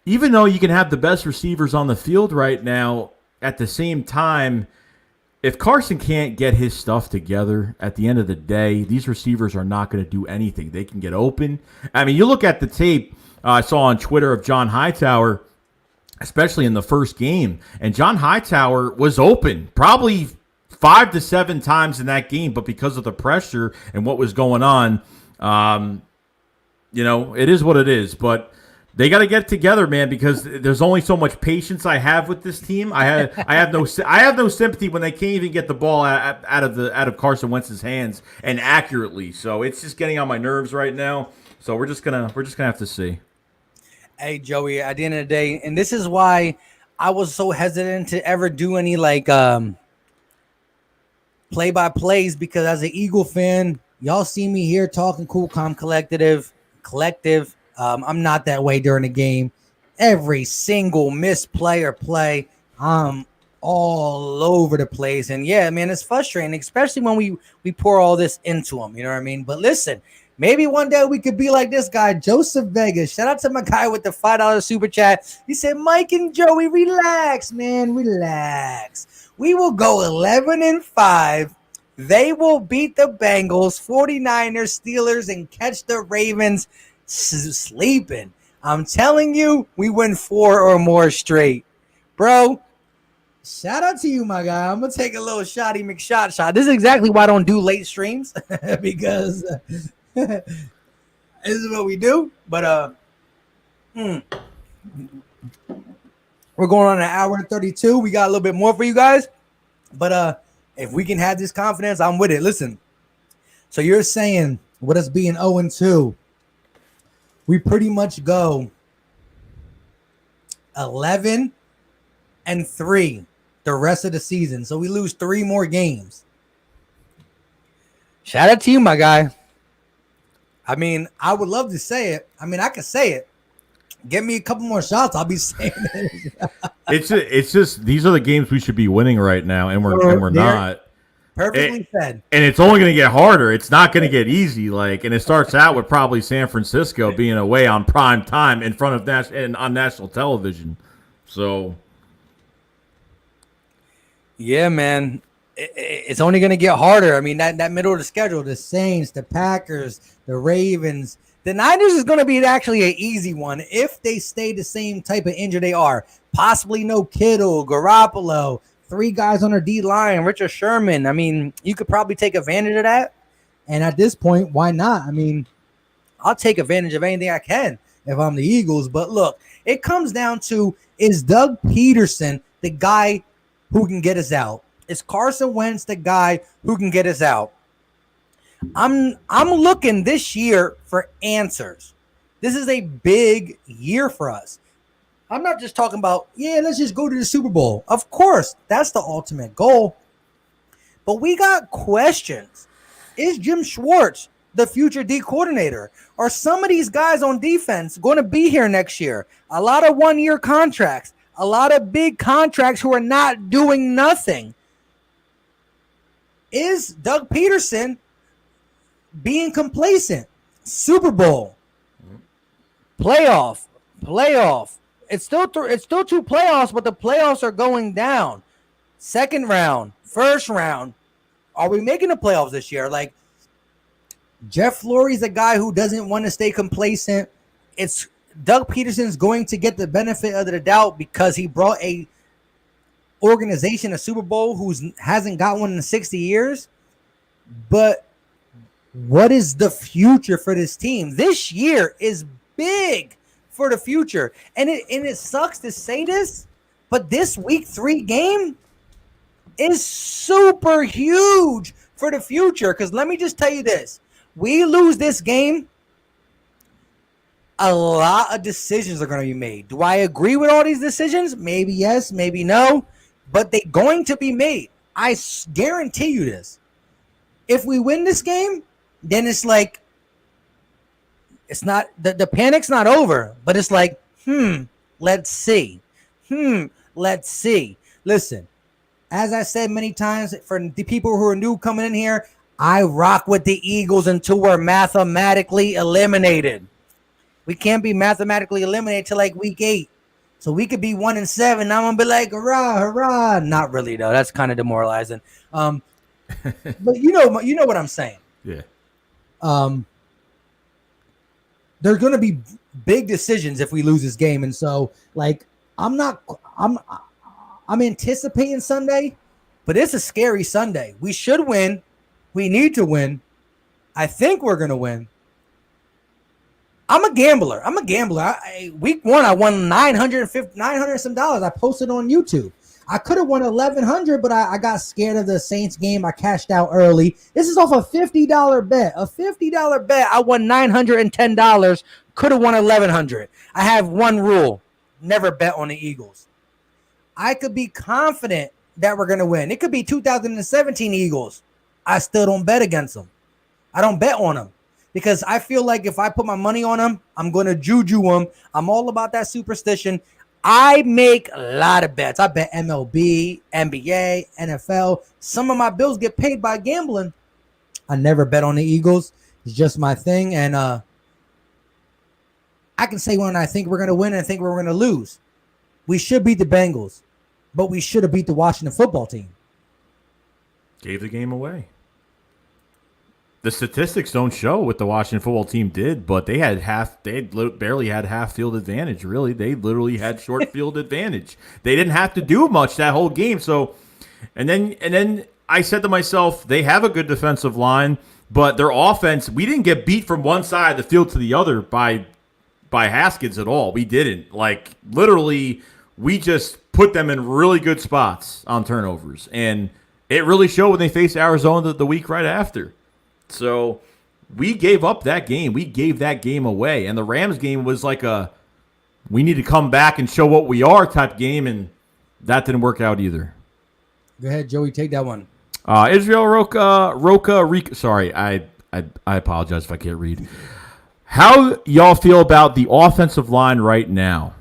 even though you can have the best receivers on the field right now, at the same time, if Carson can't get his stuff together at the end of the day, these receivers are not going to do anything. They can get open. I mean, you look at the tape I saw on Twitter of John Hightower, especially in the first game, and John Hightower was open probably 5 to 7 times in that game, but because of the pressure and what was going on, it is what it is. But they got to get together, man, because there's only so much patience I have with this team. I have no sympathy when they can't even get the ball out of Carson Wentz's hands and accurately. So it's just getting on my nerves right now. So we're just gonna have to see. Hey, Joey, at the end of the day, and this is why I was so hesitant to ever do any play-by-plays, because as an Eagle fan, y'all see me here talking cool, calm, collective. I'm not that way during the game. Every single misplay or play, I'm all over the place. And yeah, man, it's frustrating, especially when we pour all this into them. You know what I mean? But listen, maybe one day we could be like this guy, Joseph Vegas. Shout out to my guy with the $5 super chat. He said, Mike and Joey, relax, man, relax. We will go 11-5. They will beat the Bengals, 49ers, Steelers, and catch the Ravens sleeping. I'm telling you, we win 4 or more straight. Bro, shout out to you, my guy. I'm going to take a little shotty McShot. This is exactly why I don't do late streams, because this is what we do. But we're going on an hour and 32. We got a little bit more for you guys. But if we can have this confidence, I'm with it. Listen, so you're saying with us being 0-2, we pretty much go 11-3 the rest of the season. So we lose 3 more games. Shout out to you, my guy. I mean, I would love to say it. I mean, I could say it. Give me a couple more shots, I'll be saying it. It's just these are the games we should be winning right now, and we're not. Perfectly said. And it's only going to get harder. It's not going to get easy. And it starts out with probably San Francisco being away on prime time in front of on national television. So, yeah, man, it's only going to get harder. I mean, that middle of the schedule, the Saints, the Packers, the Ravens, the Niners is going to be actually an easy one if they stay the same type of injury they are. Possibly no Kittle, Garoppolo. 3 guys on our D-line, Richard Sherman. I mean, you could probably take advantage of that. And at this point, why not? I mean, I'll take advantage of anything I can if I'm the Eagles. But look, it comes down to, is Doug Pederson the guy who can get us out? Is Carson Wentz the guy who can get us out? I'm looking this year for answers. This is a big year for us. I'm not just talking about, let's just go to the Super Bowl. Of course, that's the ultimate goal. But we got questions. Is Jim Schwartz the future D coordinator? Are some of these guys on defense going to be here next year? A lot of one-year contracts. A lot of big contracts who are not doing nothing. Is Doug Pederson being complacent? Super Bowl. Playoff. It's still 2 playoffs, but the playoffs are going down. Second round, first round. Are we making the playoffs this year? Jeff Flurry's a guy who doesn't want to stay complacent. It's Doug Peterson's going to get the benefit of the doubt because he brought a organization a Super Bowl who hasn't got one in 60 years. But what is the future for this team? This year is big for the future. And it sucks to say this, but this week 3 game is super huge for the future. Because let me just tell you this. We lose this game, a lot of decisions are going to be made. Do I agree with all these decisions? Maybe yes, maybe no. But they're going to be made. I guarantee you this. If we win this game, then it's like, it's not, the panic's not over. But it's like, let's see. Let's see. Listen, as I said many times, for the people who are new coming in here, I rock with the Eagles until we're mathematically eliminated. We can't be mathematically eliminated till like week 8. So we could be 1-7. I'm gonna be like, hurrah, hurrah. Not really though. That's kind of demoralizing. But you know what I'm saying. Yeah. There's gonna be big decisions if we lose this game, and so like I'm anticipating Sunday, but it's a scary Sunday. We should win. We need to win. I think we're gonna win. I'm a gambler. Week 1, I won $900 some dollars. I posted on YouTube. I could have won $1,100, but I got scared of the Saints game. I cashed out early. This is off a $50 bet. A $50 bet. I won $910. Could have won $1,100. I have one rule: never bet on the Eagles. I could be confident that we're gonna win. It could be 2017 Eagles. I still don't bet against them. I don't bet on them. Because I feel like if I put my money on them, I'm going to juju them. I'm all about that superstition. I make a lot of bets. I bet MLB, NBA, NFL. Some of my bills get paid by gambling. I never bet on the Eagles. It's just my thing. And I can say when I think we're going to win and I think we're going to lose. We should beat the Bengals, but we should have beat the Washington football team. Gave the game away. The statistics don't show what the Washington football team did, but they barely had half field advantage. Really, they literally had short field advantage. They didn't have to do much that whole game. So, and then I said to myself, they have a good defensive line, but their offense, we didn't get beat from one side of the field to the other by Haskins at all. We didn't. Like literally, we just put them in really good spots on turnovers, and it really showed when they faced Arizona the week right after. So we gave up that game. We gave that game away. And the Rams game was like we need to come back and show what we are type game, and that didn't work out either. Go ahead, Joey, take that one. Israel Roca. Sorry, I apologize if I can't read. How y'all feel about the offensive line right now?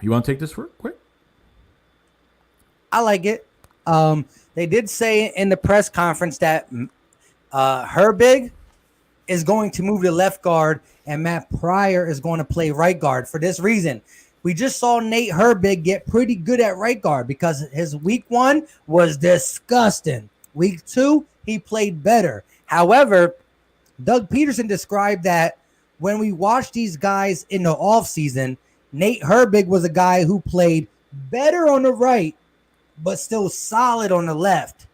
You want to take this real quick? I like it. They did say in the press conference that Herbig is going to move to left guard and Matt Pryor is going to play right guard. For this reason, we just saw Nate Herbig get pretty good at right guard because his week 1 was disgusting. Week 2, he played better. However, Doug Pederson described that when we watched these guys in the offseason, Nate Herbig was a guy who played better on the right, but still solid on the left.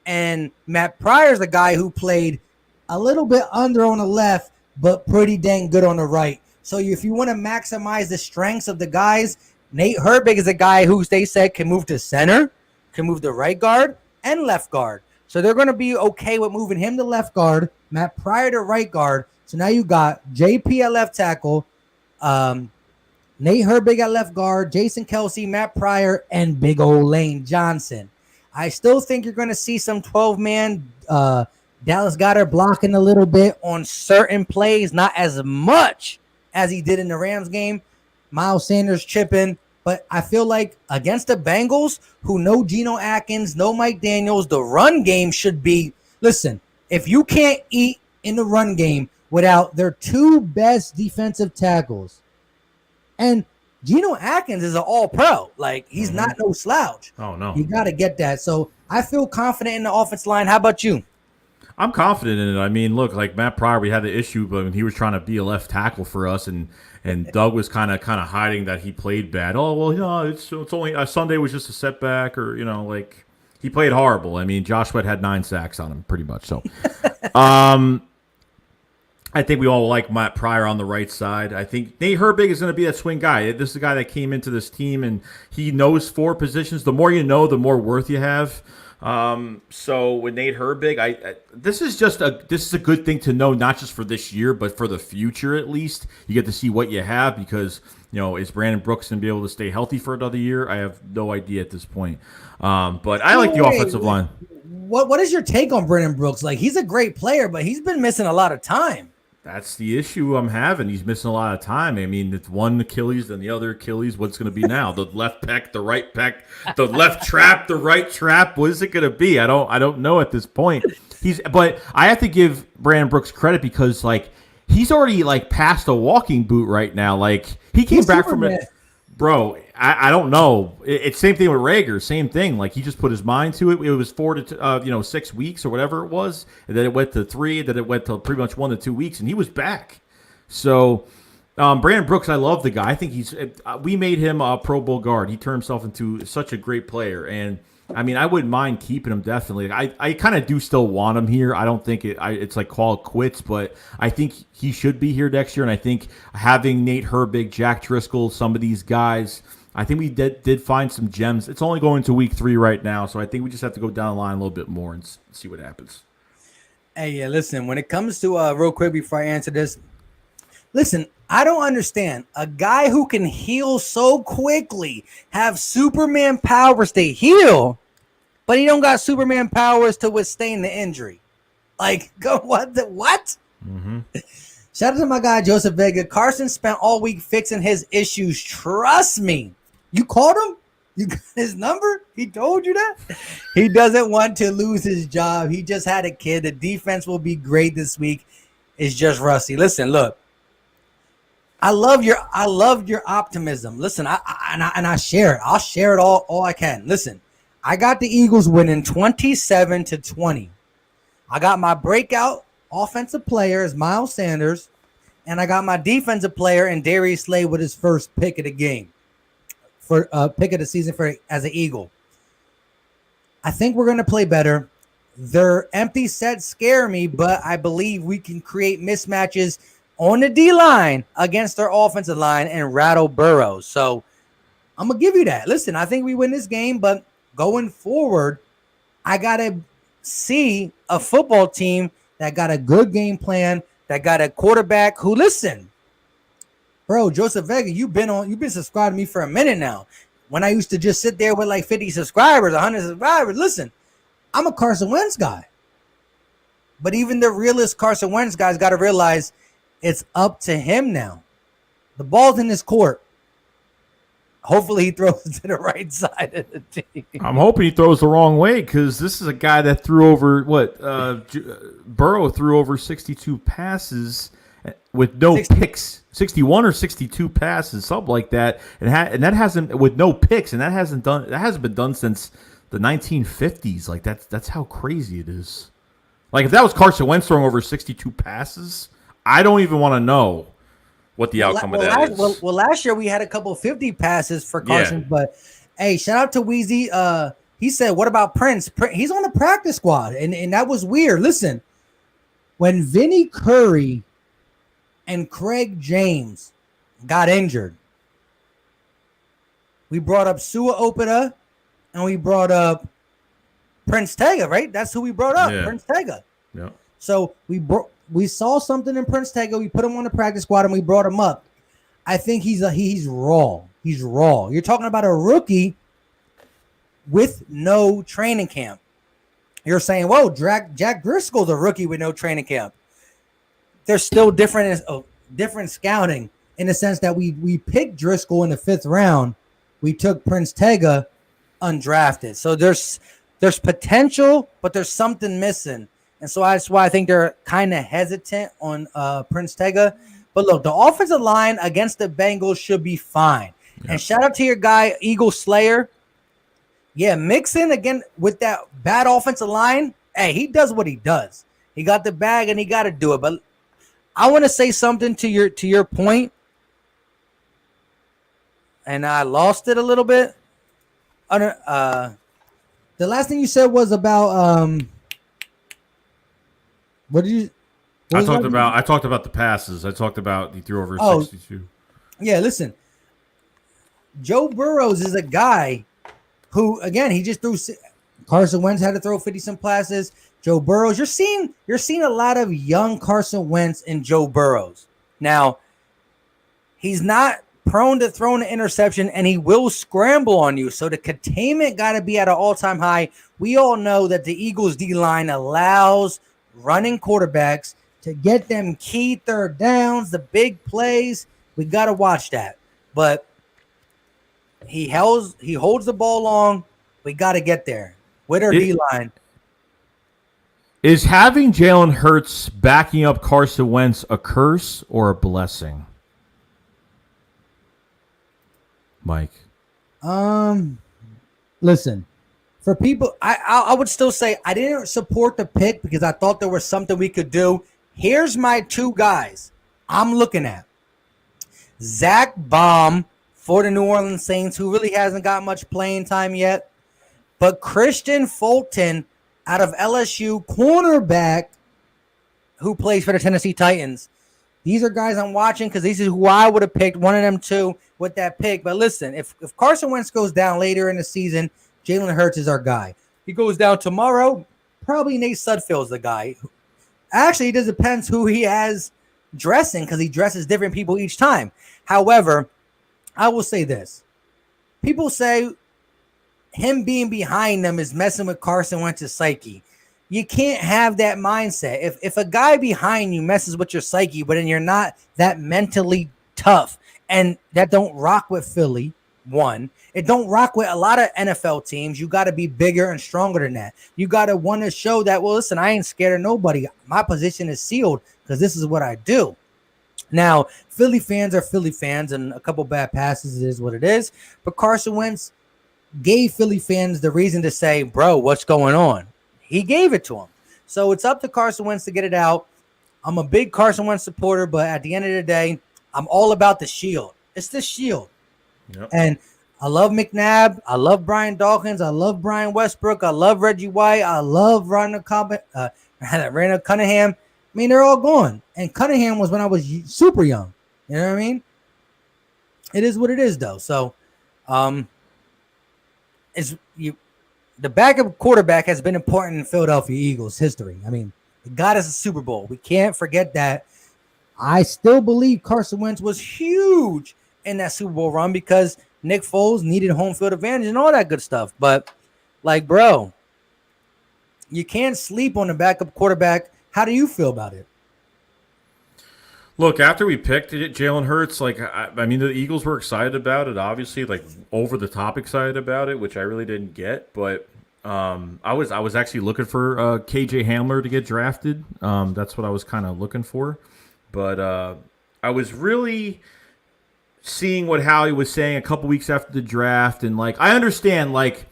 And Matt Pryor's the guy who played a little bit under on the left, but pretty dang good on the right. So if you want to maximize the strengths of the guys, Nate Herbig is a guy who they said can move to center, can move to right guard and left guard. So they're going to be okay with moving him to left guard, Matt Pryor to right guard. So now you got JP at left tackle, Nate Herbig at left guard, Jason Kelsey, Matt Pryor, and big old Lane Johnson. I still think you're going to see some 12-man Dallas Goedert blocking a little bit on certain plays, not as much as he did in the Rams game. Miles Sanders chipping. But I feel like against the Bengals, who know Geno Atkins, know Mike Daniels, the run game should be, listen, if you can't eat in the run game without their 2 best defensive tackles, and Geno Atkins is an all-pro. Like, he's not no slouch. Oh, no. You got to get that. So I feel confident in the offensive line. How about you? I'm confident in it. I mean, look, like Matt Pryor, we had the issue, but when he was trying to be a left tackle for us, and Doug was kind of hiding that he played bad. Oh well, it's only Sunday was just a setback, or like he played horrible. I mean, Josh Sweat had 9 sacks on him, pretty much. So, I think we all like Matt Pryor on the right side. I think Nate Herbig is going to be that swing guy. This is a guy that came into this team, and he knows 4 positions. The more you know, the more worth you have. So with Nate Herbig, this is a good thing to know, not just for this year, but for the future at least. You get to see what you have because, is Brandon Brooks going to be able to stay healthy for another year? I have no idea at this point. But I like the offensive line. What is your take on Brandon Brooks? Like, he's a great player, but he's been missing a lot of time. That's the issue I'm having. He's missing a lot of time. I mean, it's one Achilles, then the other Achilles. What's going to be now? The left pec, the right pec, the left trap, the right trap. What is it going to be? I don't know at this point. But I have to give Brandon Brooks credit because he's already passed a walking boot right now. Like he came back from it, bro. I don't know. It's same thing with Rager. Same thing. Like he just put his mind to it. It was 4 to 6 weeks or whatever it was, and then it went to 3. Then it went to pretty much 1 to 2 weeks, and he was back. So Brandon Brooks, I love the guy. I think we made him a Pro Bowl guard. He turned himself into such a great player, and I mean I wouldn't mind keeping him definitely. I kind of do still want him here. I don't think it's like call it quits, but I think he should be here next year. And I think having Nate Herbig, Jack Driscoll, some of these guys. I think we did find some gems. It's only going to week 3 right now, so I think we just have to go down the line a little bit more and see what happens. Hey, yeah, listen, when it comes to, real quick before I answer this, listen, I don't understand. A guy who can heal so quickly, have Superman powers to heal, but he don't got Superman powers to withstand the injury. Like, what? Mm-hmm. Shout out to my guy, Joseph Vega. Carson spent all week fixing his issues. Trust me. You called him? You got his number? He told you that? He doesn't want to lose his job. He just had a kid. The defense will be great this week. It's just rusty. Listen, look. I love your optimism. Listen, I share it. I'll share it all I can. Listen, I got the Eagles winning 27-20. I got my breakout offensive player is Miles Sanders, and I got my defensive player and Darius Slay with his first pick of the game for pick of the season as an Eagle. I think we're going to play better. Their empty sets scare me, but I believe we can create mismatches on the D-line against their offensive line and rattle Burrow. So I'm going to give you that. Listen, I think we win this game, but going forward, I got to see a football team that got a good game plan, that got a quarterback who, listen, bro, Joseph Vega, you've been subscribed to me for a minute now. When I used to just sit there with like 50 subscribers, 100 subscribers, listen, I'm a Carson Wentz guy. But even the realest Carson Wentz guys got to realize it's up to him now. The ball's in his court. Hopefully he throws to the right side of the team. I'm hoping he throws the wrong way because this is a guy that threw over Burrow threw over 62 passes with no 60. Picks, 61 or 62 passes, something like that, and that hasn't with no picks, and that hasn't been done since the 1950s. Like that's how crazy it is. Like if that was Carson Wentz throwing over 62 passes, I don't even want to know what the outcome of that is. Well, last year we had a couple 50 passes for Carson, but hey, shout out to Wheezy. He said, what about Prince? He's on the practice squad, and that was weird. Listen, when Vinny Curry and Craig James got injured, we brought up Sua Opeta and we brought up Prince Tega, right? That's who we brought up, Prince Tega. Yeah. So we saw something in Prince Tega. We put him on the practice squad and we brought him up. I think he's raw. He's raw. You're talking about a rookie with no training camp. You're saying, whoa, Jack Driscoll's a rookie with no training camp. There's still different scouting in the sense that we picked Driscoll in the 5th round. We took Prince Tega undrafted. So there's potential, but there's something missing. And so that's why I think they're kind of hesitant on Prince Tega. But look, the offensive line against the Bengals should be fine. Yeah. And shout out to your guy, Eagle Slayer. Yeah, Mixon again with that bad offensive line. Hey, he does what he does. He got the bag and he got to do it. But I want to say something to your point, and I lost it a little bit. The last thing you said was about what did you? I talked about the passes. I talked about he threw over 62. Yeah, listen. Joe Burrows is a guy who, again, he just threw. Carson Wentz had to throw 50-some passes. Joe Burrows, you're seeing a lot of young Carson Wentz and Joe Burrows. Now, he's not prone to throwing an interception, and he will scramble on you. So the containment got to be at an all-time high. We all know that the Eagles D-line allows running quarterbacks to get them key third downs, the big plays. We got to watch that. But he holds the ball long. We got to get there with our D-line. Is having Jalen Hurts backing up Carson Wentz a curse or a blessing? Mike. Listen, for people, I would still say I didn't support the pick because I thought there was something we could do. Here's my two guys I'm looking at. Zach Baum for the New Orleans Saints, who really hasn't got much playing time yet. But Christian Fulton out of LSU, cornerback, who plays for the Tennessee Titans. These are guys I'm watching because these is who I would have picked, one of them two, with that pick. But listen, if Carson Wentz goes down later in the season, Jalen Hurts is our guy. He goes down tomorrow, probably Nate Sudfeld's the guy. Actually, it just depends who he has dressing because he dresses different people each time. However, I will say this. People say him being behind them is messing with Carson Wentz's psyche. You can't have that mindset. If a guy behind you messes with your psyche, but then you're not that mentally tough, and that don't rock with Philly, one. It don't rock with a lot of NFL teams. You got to be bigger and stronger than that. You got to want to show that, well, listen, I ain't scared of nobody. My position is sealed because this is what I do. Now, Philly fans are Philly fans, and a couple bad passes is what it is. But Carson Wentz gave Philly fans the reason to say, bro, what's going on? He gave it to him. So it's up to Carson Wentz to get it out. I'm a big Carson Wentz supporter, but at the end of the day, I'm all about the shield. It's the shield. Yep. And I love McNabb. I love Brian Dawkins. I love Brian Westbrook. I love Reggie White. I love Randall Cunningham. I mean, they're all gone. And Cunningham was when I was super young. You know what I mean? It is what it is, though. So, the backup quarterback has been important in Philadelphia Eagles history. I mean, it got us a Super Bowl. We can't forget that. I still believe Carson Wentz was huge in that Super Bowl run because Nick Foles needed home field advantage and all that good stuff. But, like, bro, you can't sleep on the backup quarterback. How do you feel about it? Look, after we picked Jalen Hurts, like I mean, the Eagles were excited about it. Obviously, like over the top excited about it, which I really didn't get. But I was actually looking for KJ Hamler to get drafted. That's what I was kind of looking for. But I was really seeing what Howie was saying a couple weeks after the draft, and like I understand, like.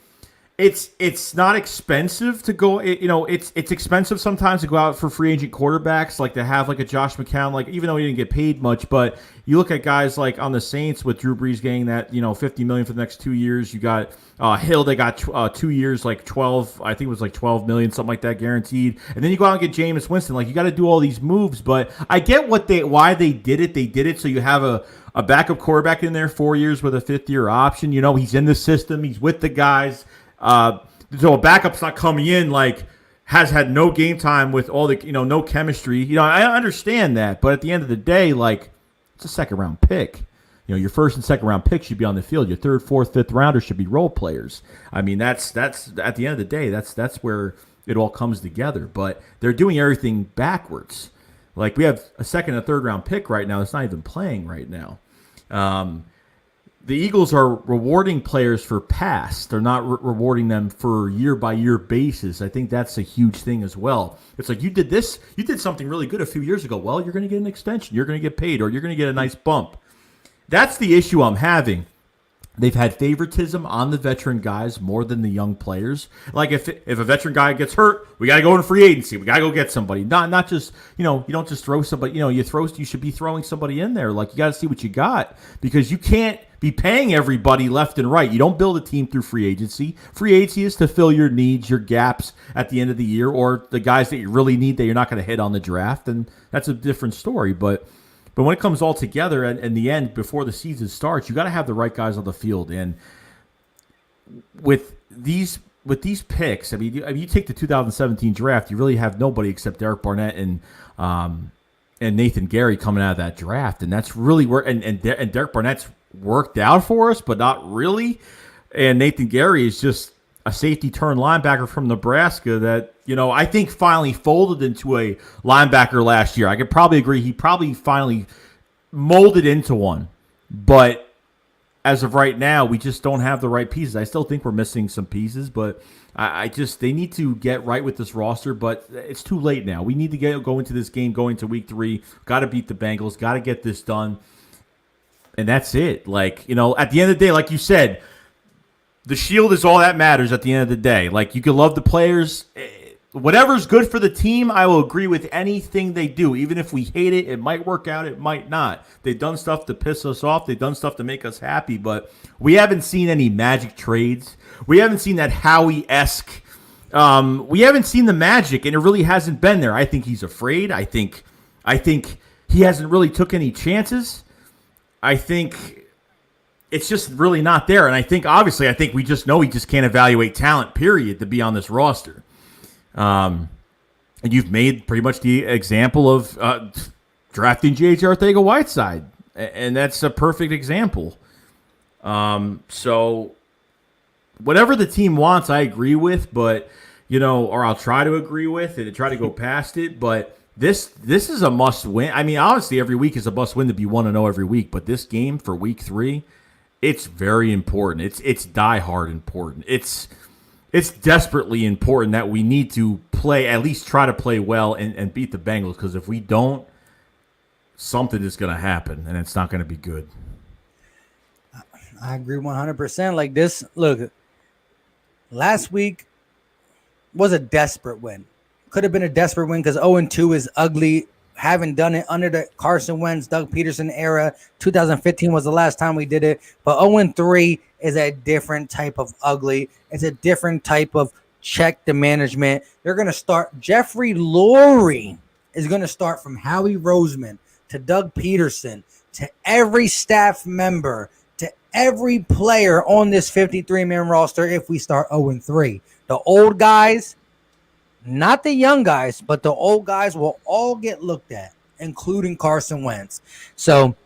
It's not expensive to go. It's expensive sometimes to go out for free agent quarterbacks, like to have like a Josh McCown, like even though he didn't get paid much. But you look at guys like on the Saints with Drew Brees getting that $50 million for the next 2 years. You got Hill, they got 2 years, like 12. I think it was like $12 million, something like that, guaranteed. And then you go out and get Jameis Winston. Like you got to do all these moves. But I get why they did it. They did it so you have a backup quarterback in there 4 years with a 5th-year option. He's in the system. He's with the guys. So a backup's not coming in like has had no game time with all the no chemistry. I understand that, but at the end of the day, like it's a second round pick. Your first and second round pick should be on the field. Your third, fourth, fifth rounder should be role players. I mean, that's at the end of the day, that's where it all comes together. But they're doing everything backwards. Like we have a second and third round pick right now that's not even playing right now. The Eagles are rewarding players for past. They're not rewarding them for year-by-year basis. I think that's a huge thing as well. It's like you did something really good a few years ago. Well, you're going to get an extension. You're going to get paid, or you're going to get a nice bump. That's the issue I'm having. They've had favoritism on the veteran guys more than the young players. Like if a veteran guy gets hurt, we got to go in free agency. We got to go get somebody. Not just, you don't just throw somebody, you should be throwing somebody in there. Like you got to see what you got, because you can't be paying everybody left and right. You don't build a team through free agency. Free agency is to fill your needs, your gaps at the end of the year, or the guys that you really need that you're not going to hit on the draft. And that's a different story. But when it comes all together, and in the end, before the season starts, you got to have the right guys on the field. And with these picks, I mean, you take the 2017 draft, you really have nobody except Derek Barnett and Nathan Gary coming out of that draft, and that's really where and Derek Barnett's worked out for us, but not really. And Nathan Gary is just a safety turn linebacker from Nebraska that, I think finally folded into a linebacker last year. I could probably agree he probably finally molded into one. But as of right now, we just don't have the right pieces. I still think we're missing some pieces, but they need to get right with this roster, but it's too late now. We need to go into this game, go into week 3, got to beat the Bengals, got to get this done. And that's it. Like, at the end of the day, like you said, the shield is all that matters at the end of the day. Like, you can love the players. Whatever's good for the team, I will agree with anything they do. Even if we hate it, it might work out, it might not. They've done stuff to piss us off. They've done stuff to make us happy, but we haven't seen any magic trades. We haven't seen that Howie-esque. We haven't seen the magic, and it really hasn't been there. I think he's afraid. I think he hasn't really took any chances. I think it's just really not there. And I think we just know he just can't evaluate talent, period, to be on this roster. And you've made pretty much the example of drafting J.J. Arcega-Whiteside, and that's a perfect example. So whatever the team wants, I agree with, but, or I'll try to agree with it and try to go past it, but This is a must win. I mean, honestly, every week is a must win to be 1-0 every week. But this game for week 3, it's very important. It's diehard important. It's desperately important that we need to play, at least try to play well and beat the Bengals. Because if we don't, something is going to happen, and it's not going to be good. I agree 100%. Like this, look, last week was a desperate win. Could have been a desperate win because 0-2 is ugly. Haven't done it under the Carson Wentz, Doug Pederson era. 2015 was the last time we did it. But 0-3 is a different type of ugly. It's a different type of check the management. They're going to start. Jeffrey Lurie is going to start from Howie Roseman to Doug Pederson to every staff member to every player on this 53-man roster if we start 0-3. The old guys, not the young guys, but the old guys will all get looked at, including Carson Wentz. So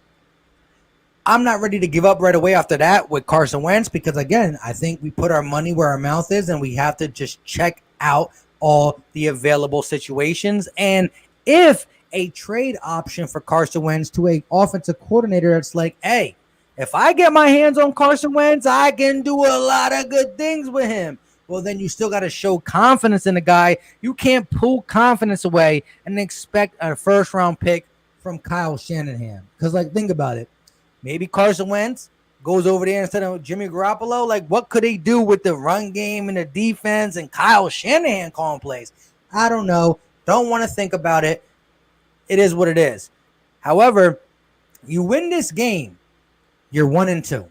I'm not ready to give up right away after that with Carson Wentz because, again, I think we put our money where our mouth is and we have to just check out all the available situations. And if a trade option for Carson Wentz to an offensive coordinator that's like, hey, if I get my hands on Carson Wentz, I can do a lot of good things with him. Well, then you still got to show confidence in the guy. You can't pull confidence away and expect a first-round pick from Kyle Shanahan. Because, think about it. Maybe Carson Wentz goes over there instead of Jimmy Garoppolo. What could he do with the run game and the defense and Kyle Shanahan calling plays? I don't know. Don't want to think about it. It is what it is. However, you win this game, you're 1-2.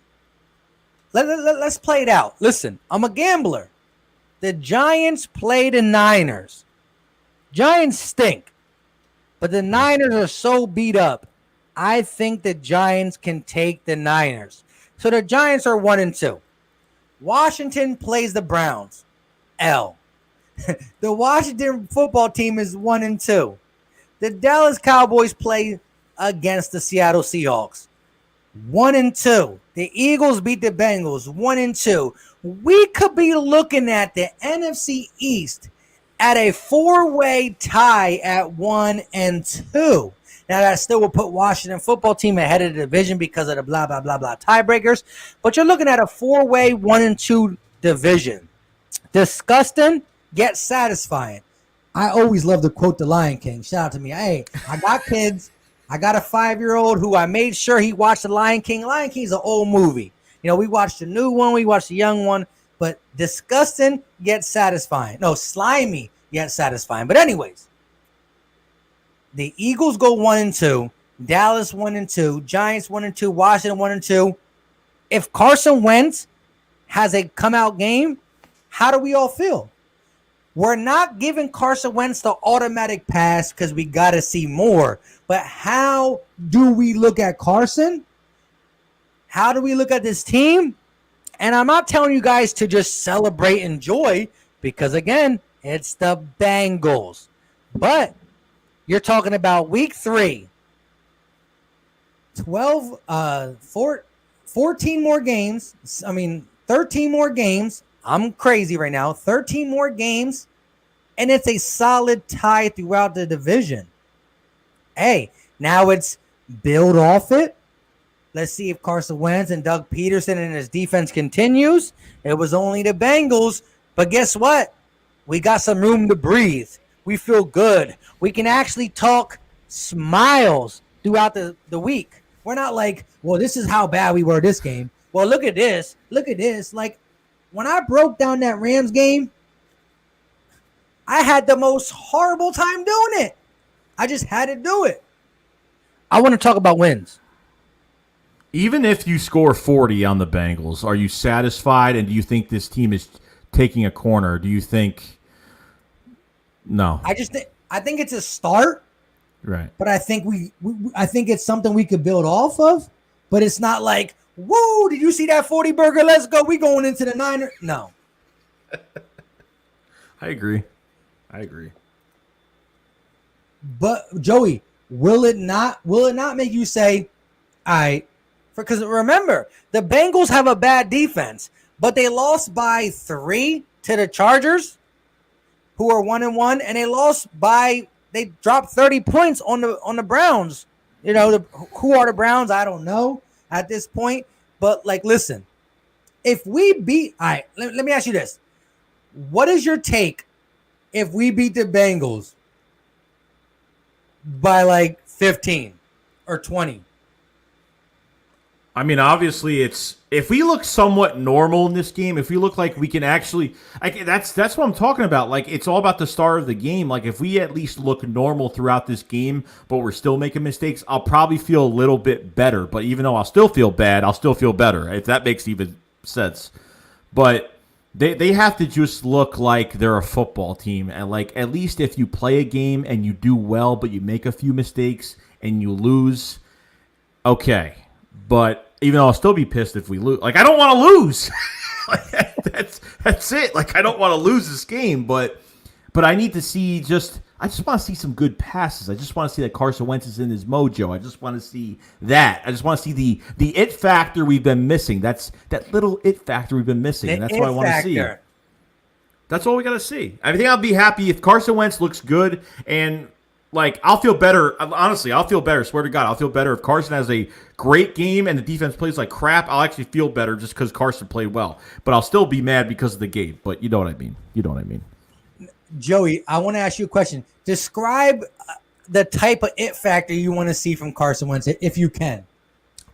Let's play it out. Listen, I'm a gambler. The Giants play the Niners. Giants stink, but the Niners are so beat up. I think the Giants can take the Niners. So the Giants are 1-2. Washington plays the Browns. L. The Washington football team is 1-2. The Dallas Cowboys play against the Seattle Seahawks. 1-2. The Eagles beat the Bengals. 1-2. We could be looking at the NFC East at a 4-way tie at 1-2. Now that still will put Washington football team ahead of the division because of the blah blah blah blah tiebreakers. But you're looking at a 4-way 1-2 division. Disgusting, yet satisfying. I always love to quote the Lion King. Shout out to me. Hey, I got kids. I got a 5-year-old who I made sure he watched the Lion King. Lion King's an old movie. We watched the new one, we watched the young one, but disgusting yet satisfying. No, slimy yet satisfying. But anyways, the Eagles go 1-2, Dallas 1-2, Giants 1-2, Washington 1-2. If Carson Wentz has a come out game, how do we all feel? We're not giving Carson Wentz the automatic pass because we got to see more. But how do we look at Carson? How do we look at this team? And I'm not telling you guys to just celebrate and enjoy because, again, it's the Bengals. But you're talking about week 3, 14 more games. 13 more games. I'm crazy right now. 13 more games, and it's a solid tie throughout the division. Hey, now it's build off it. Let's see if Carson Wentz and Doug Pederson and his defense continues. It was only the Bengals, but guess what? We got some room to breathe. We feel good. We can actually talk smiles throughout the week. We're not like, well, this is how bad we were this game. Well, look at this. Look at this. Like, when I broke down that Rams game, I had the most horrible time doing it. I just had to do it. I want to talk about wins. Even if you score 40 on the Bengals, are you satisfied? And do you think this team is taking a corner? Do you think no? I think it's a start, right? But I think I think it's something we could build off of. But it's not like, whoa! Did you see that 40 burger? Let's go. We going into the Niners? No. I agree. But Joey, will it not make you say, all right? Because remember, the Bengals have a bad defense, but they lost by 3 to the Chargers, who are 1-1, and they dropped 30 points on the Browns. Who are the Browns? I don't know at this point. But listen, if we beat, all right, let me ask you this: what is your take if we beat the Bengals by 15 or 20? I mean, obviously, if we look somewhat normal in this game, if we look like we can actually, that's what I'm talking about. It's all about the start of the game. If we at least look normal throughout this game, but we're still making mistakes, I'll probably feel a little bit better. But even though I'll still feel bad, I'll still feel better, if that makes even sense. But they have to just look like they're a football team. And at least if you play a game and you do well, but you make a few mistakes and you lose, okay. But even though I'll still be pissed if we lose. I don't want to lose. That's it. I don't want to lose this game, but I need to see I just want to see some good passes. I just want to see that Carson Wentz is in his mojo. I just want to see that. I just want to see the it factor we've been missing. That's that little it factor we've been missing. And that's what I want to see. That's all we got to see. I think I'll be happy if Carson Wentz looks good and I'll feel better. Honestly, I'll feel better. Swear to God, I'll feel better if Carson has a great game and the defense plays like crap. I'll actually feel better just because Carson played well. But I'll still be mad because of the game. But you know what I mean. Joey, I want to ask you a question. Describe the type of it factor you want to see from Carson Wentz, if you can.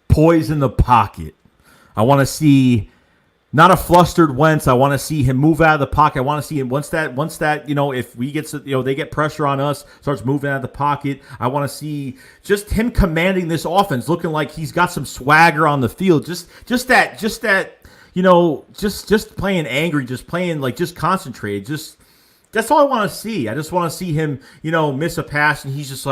Poise in the pocket. I want to see not a flustered Wentz. I want to see him move out of the pocket. I want to see him once that if we get they get pressure on us, starts moving out of the pocket. I want to see just him commanding this offense, looking like he's got some swagger on the field. Just playing angry, just playing just concentrated. That's all I want to see. I just want to see him, miss a pass, and he's just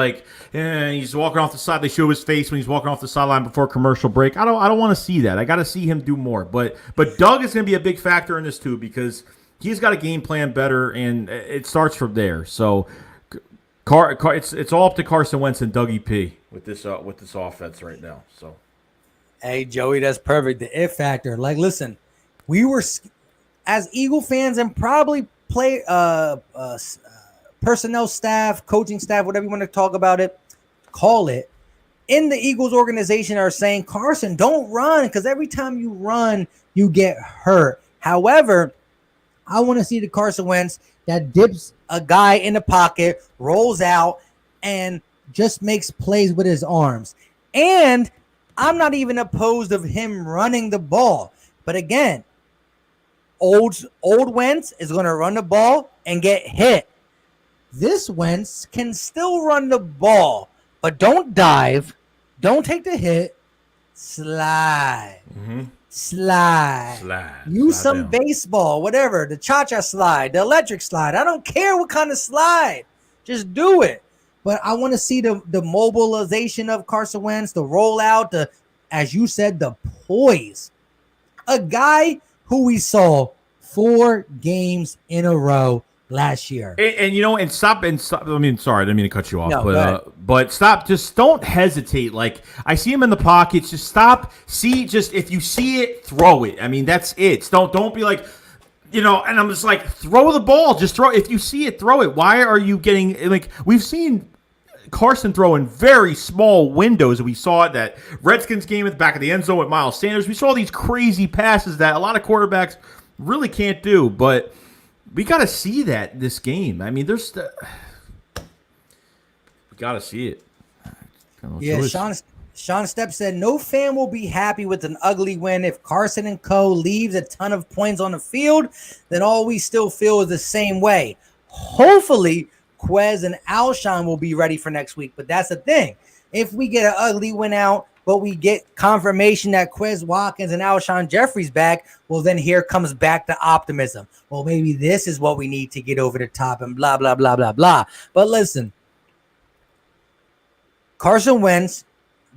he's walking off the side. They show his face when he's walking off the sideline before commercial break. I don't want to see that. I got to see him do more. But Doug is going to be a big factor in this too because he's got a game plan better, and it starts from there. So, it's all up to Carson Wentz and Dougie P with this offense right now. So, hey Joey, that's perfect. The it factor. Listen, we were as Eagle fans and probably play personnel staff, coaching staff, whatever you want to call it, in the Eagles organization are saying, Carson, don't run because every time you run, you get hurt. However, I want to see the Carson Wentz that dips a guy in the pocket, rolls out, and just makes plays with his arms. And I'm not even opposed of him running the ball. But again, old Wentz is going to run the ball and get hit. This Wentz can still run the ball, but don't dive, don't take the hit, slide. Slide. Use Slide some down. baseball, whatever. The cha-cha slide, the electric slide. I don't care what kind of slide. Just do it. But I want to see the mobilization of Carson Wentz, the rollout, as you said, the poise. A guy who we saw 4 games in a row last year. And stop. I mean, sorry, I didn't mean to cut you off, No, but stop. Just don't hesitate. Like, I see him in the pockets. Just stop. If you see it, throw it. I mean, that's it. Don't be like, and I'm just like, throw the ball. Just throw. If you see it, throw it. Why are you getting like? We've seen Carson throw in very small windows. We saw it that Redskins game at the back of the end zone with Miles Sanders. We saw these crazy passes that a lot of quarterbacks really can't do, but we got to see that this game. I mean, we got to see it. Yeah, Sean Stepp said, no fan will be happy with an ugly win. If Carson and co. leaves a ton of points on the field, then all we still feel is the same way. Hopefully, Quez and Alshon will be ready for next week. But that's the thing. If we get an ugly win out, but we get confirmation that Quez Watkins and Alshon Jeffrey's back, well, then here comes back the optimism. Well, maybe this is what we need to get over the top and blah, blah, blah, blah, blah. But listen, Carson Wentz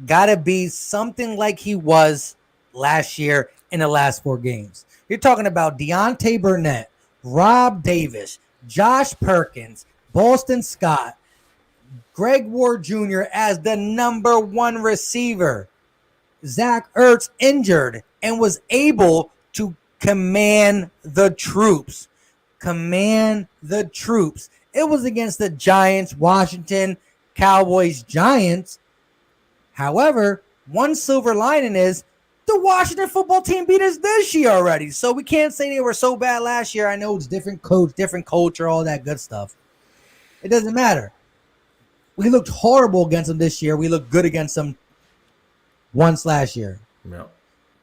got to be something like he was last year in the last 4 games. You're talking about Deontay Burnett, Rob Davis, Josh Perkins, Boston Scott, Greg Ward Jr. as the number 1 receiver. Zach Ertz injured and was able to command the troops. It was against the Giants, Washington, Cowboys, Giants. However, one silver lining is the Washington football team beat us this year already. So we can't say they were so bad last year. I know it's different coach, different culture, all that good stuff. It doesn't matter. We looked horrible against them this year. We looked good against them once last year. Yeah.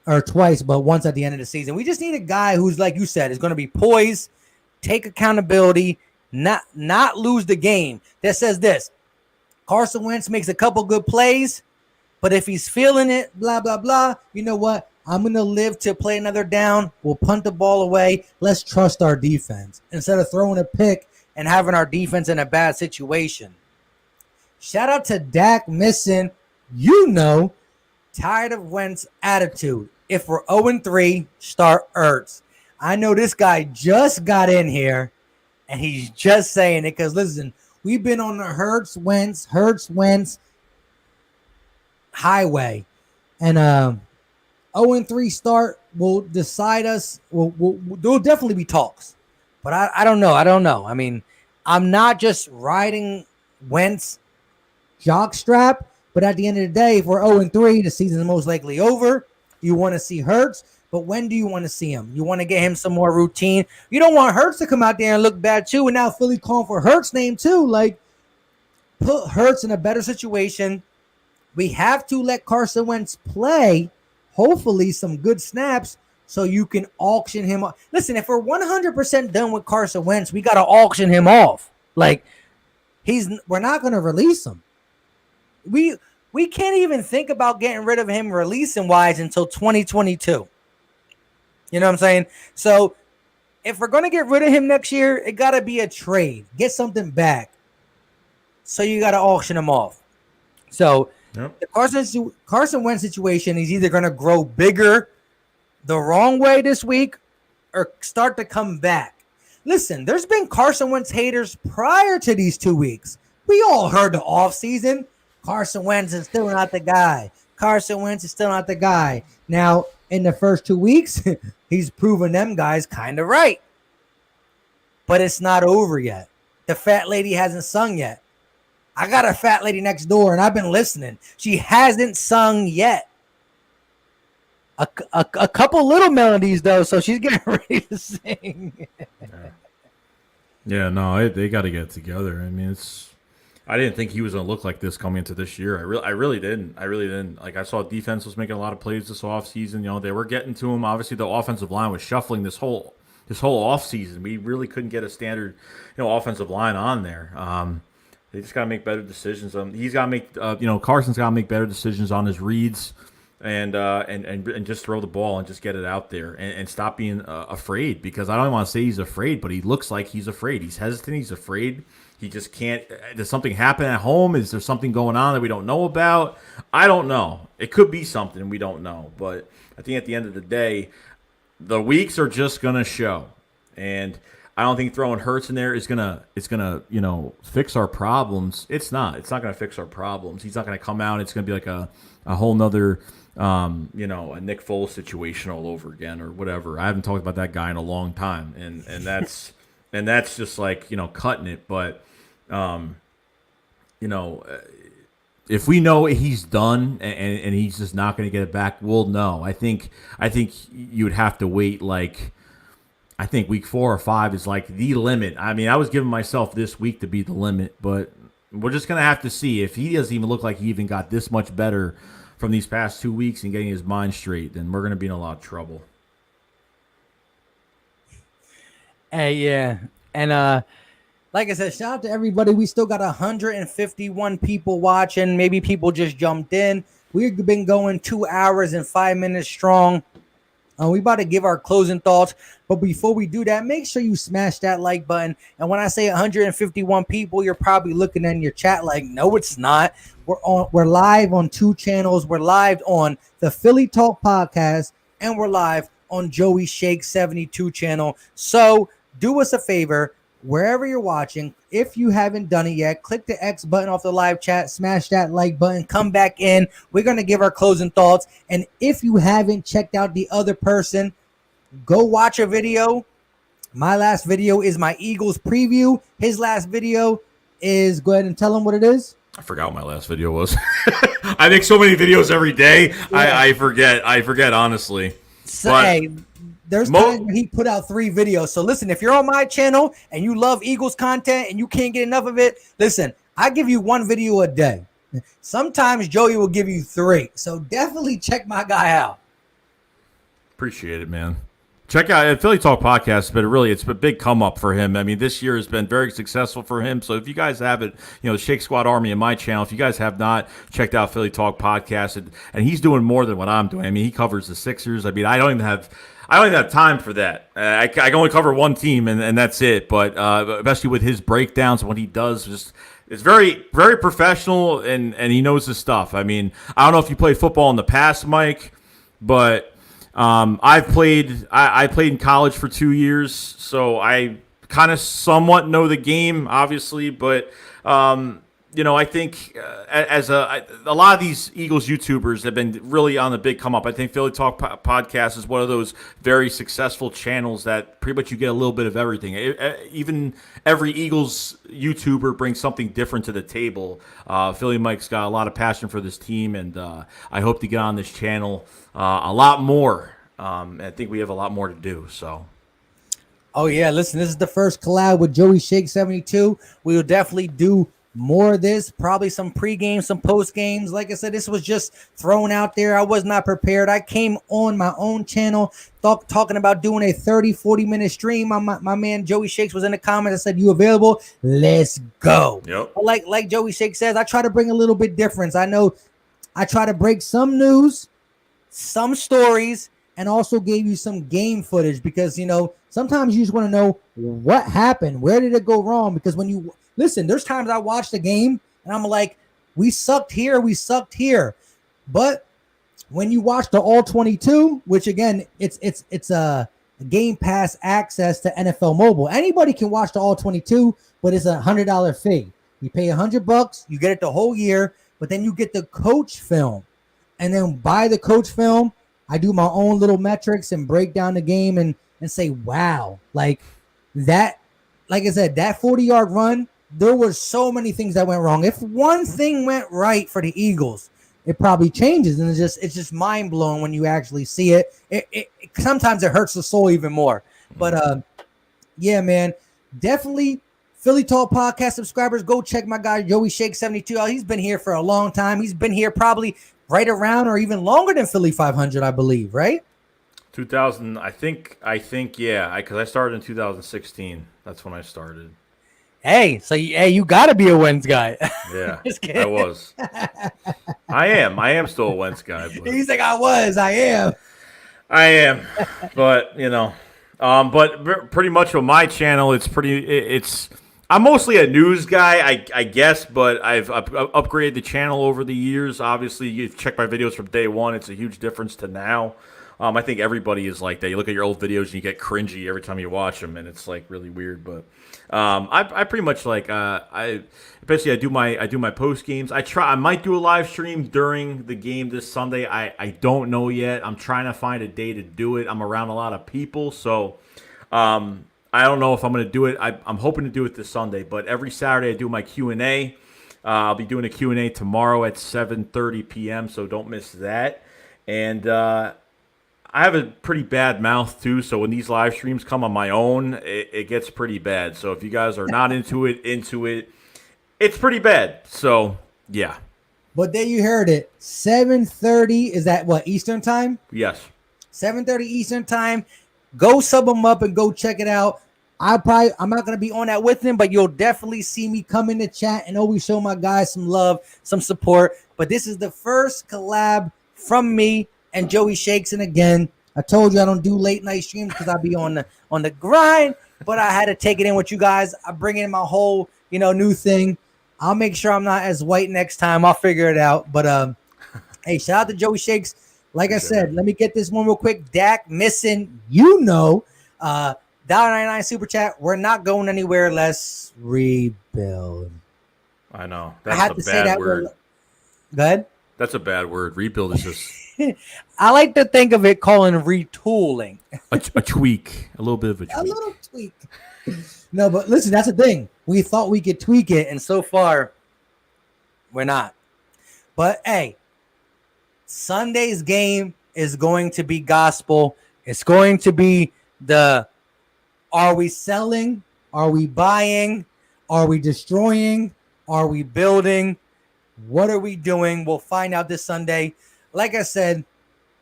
Or twice, but once at the end of the season. We just need a guy who's, like you said, is going to be poised, take accountability, not lose the game. That says this: Carson Wentz makes a couple good plays, but if he's feeling it, blah, blah, blah, you know what? I'm going to live to play another down. We'll punt the ball away. Let's trust our defense instead of throwing a pick and having our defense in a bad situation. Shout out to Dak missing, tired of Wentz attitude. If we're 0-3, start Ertz. I know this guy just got in here, and he's just saying it because, listen, we've been on the Hurts Wentz highway. And 0-3 start will decide us. There'll definitely be talks. But I don't know. I mean, I'm not just riding Wentz jockstrap, but at the end of the day, if we're 0-3, the season is most likely over. You want to see Hurts, but when do you want to see him? You want to get him some more routine. You don't want Hurts to come out there and look bad too, and now Philly calling for Hurts' name too. Like, put Hurts in a better situation. We have to let Carson Wentz play, hopefully some good snaps, so you can auction him off. Listen, if we're 100% done with Carson Wentz, we got to auction him off. Like, we're not going to release him. We can't even think about getting rid of him releasing wise until 2022. You know what I'm saying? So if we're going to get rid of him next year, it got to be a trade. Get something back. So you got to auction him off. So the Carson Wentz situation is either going to grow bigger the wrong way this week or start to come back. Listen, there's been Carson Wentz haters prior to these 2 weeks. We all heard the offseason. Carson Wentz is still not the guy. Now, in the first 2 weeks, he's proven them guys kind of right. But it's not over yet. The fat lady hasn't sung yet. I got a fat lady next door, and I've been listening. She hasn't sung yet. A couple little melodies, though, so she's getting ready to sing. Yeah, no, they got to get together. I mean, I didn't think he was going to look like this coming into this year. I really didn't. I really didn't. Like, I saw defense was making a lot of plays this offseason. You know, they were getting to him. Obviously, the offensive line was shuffling this whole offseason. We really couldn't get a standard, offensive line on there. They just got to make better decisions. He's got to make, Carson's got to make better decisions on his reads, and just throw the ball and just get it out there and stop being afraid. Because I don't want to say he's afraid, but he looks like he's afraid. He's hesitant. He's afraid. He just can't. Does something happen at home? Is there something going on that we don't know about? I don't know. It could be something we don't know. But I think at the end of the day, the weeks are just gonna show. And I don't think throwing Hurts in there is gonna fix our problems. It's not. It's not gonna fix our problems. He's not gonna come out. It's gonna be like a whole nother a Nick Foles situation all over again or whatever. I haven't talked about that guy in a long time, and that's just like cutting it. But if we know he's done and he's just not going to get it back, we'll know. I think you would have to wait. Like, I think week 4 or 5 is like the limit. I mean, I was giving myself this week to be the limit, but we're just going to have to see. If he doesn't even look like he even got this much better from these past 2 weeks and getting his mind straight, then we're going to be in a lot of trouble. Hey, yeah. And like I said, shout out to everybody. We still got 151 people watching. Maybe people just jumped in. We've been going 2 hours and 5 minutes strong. We about to give our closing thoughts. But before we do that, make sure you smash that like button. And when I say 151 people, you're probably looking in your chat like, no, it's not. We're live on 2 channels. We're live on the Philly Talk podcast, and we're live on Joey Shake 72 channel. So do us a favor. Wherever you're watching, if you haven't done it yet, click the X button off the live chat, smash that like button, come back in. We're going to give our closing thoughts. And if you haven't checked out the other person, go watch a video. My last video is my Eagles preview. His last video is, go ahead and tell him what it is. I forgot what my last video was. I make so many videos every day. Yeah. I forget, honestly. So, hey, there's times where he put out 3 videos. So listen, if you're on my channel and you love Eagles content and you can't get enough of it, listen, I give you 1 video a day. Sometimes Joey will give you 3. So definitely check my guy out. Appreciate it, man. Check out Philly Talk Podcast, but really it's a big come up for him. I mean, this year has been very successful for him. So if you guys haven't, the Shake Squad Army in my channel, if you guys have not checked out Philly Talk Podcast, and he's doing more than what I'm doing. I mean, he covers the Sixers. I mean, I don't even have time for that. I can only cover one team, and that's it. But especially with his breakdowns and what he does, it's very, very professional, and he knows his stuff. I mean, I don't know if you played football in the past, Mike, but I played in college for 2 years, so I kind of somewhat know the game, obviously. But I think a lot of these Eagles YouTubers have been really on the big come up. I think Philly Talk Podcast is one of those very successful channels that pretty much you get a little bit of everything. Even every Eagles YouTuber brings something different to the table. Philly Mike's got a lot of passion for this team, and I hope to get on this channel a lot more. I think we have a lot more to do. So. Oh, yeah. Listen, this is the first collab with Joey Shake 72. We will definitely do more of this, probably some pre-games, some post-games. Like I said, this was just thrown out there. I was not prepared. I came on my own channel talking about doing a 30-40 minute stream. My man Joey Shakes was in the comments. I said, you available? Let's go. Yep. Like Joey Shakes says, I try to bring a little bit difference. I know I try to break some news, some stories, and also gave you some game footage because, sometimes you just want to know what happened. Where did it go wrong? Because when you listen, there's times I watch the game and I'm like, we sucked here. But when you watch the all 22, which again, it's a Game Pass access to NFL Mobile. Anybody can watch the all 22, but it's $100 fee. You pay $100, you get it the whole year, but then you get the coach film. And then by the coach film, I do my own little metrics and break down the game and say, wow, like that, like I said, that 40-yard run, there were so many things that went wrong. If one thing went right for the Eagles, it probably changes. And it's just mind blowing when you actually see it. It sometimes it hurts the soul even more. But yeah, man, definitely Philly Talk Podcast subscribers, go check my guy Joey Shake 72 out. He's been here for a long time. He's been here probably right around or even longer than Philly 500, I believe, right? 2000, I think, yeah, because I started in 2016. That's when I started. Hey, so you got to be a Wentz guy. Yeah, I was. I am still a Wentz guy. But He's like, I am. But but pretty much on my channel, I'm mostly a news guy, I guess, but I've upgraded the channel over the years. Obviously, you check my videos from day one. It's a huge difference to now. I think everybody is like that. You look at your old videos and you get cringy every time you watch them, and it's like really weird. But I pretty much like I do my post games. I might do a live stream during the game this Sunday. I don't know yet. I'm trying to find a day to do it. I'm around a lot of people, so I don't know if I'm going to do it. I'm hoping to do it this Sunday, but every Saturday I do my Q&A. I'll be doing a Q&A tomorrow at 7:30 p.m., so don't miss that. And I have a pretty bad mouth, too, so when these live streams come on my own, it gets pretty bad. So if you guys are not into it, it's pretty bad. So, yeah. But there you heard it. 7:30, is that what, Eastern time? Yes. 7:30 Eastern time. Go sub them up and go check it out. I'm not going to be on that with him, but you'll definitely see me come in the chat and always show my guys some love, some support. But this is the first collab from me and Joey Shakes. And again, I told you I don't do late night streams because I'll be on the grind, but I had to take it in with you guys. I bring in my whole, new thing. I'll make sure I'm not as white next time. I'll figure it out. But hey, shout out to Joey Shakes. Like I said, let me get this one real quick. Dak missing, $1.99 super chat. We're not going anywhere. Let's rebuild. I know. I had to say that word. Go ahead. That's a bad word. Rebuild is just. I like to think of it calling retooling. a tweak. A little bit of a tweak. A little tweak. No, but listen, that's the thing. We thought we could tweak it, and so far, we're not. But hey, Sunday's game is going to be gospel. It's going to be are we selling? Are we buying? Are we destroying? Are we building? What are we doing? We'll find out this Sunday. Like I said,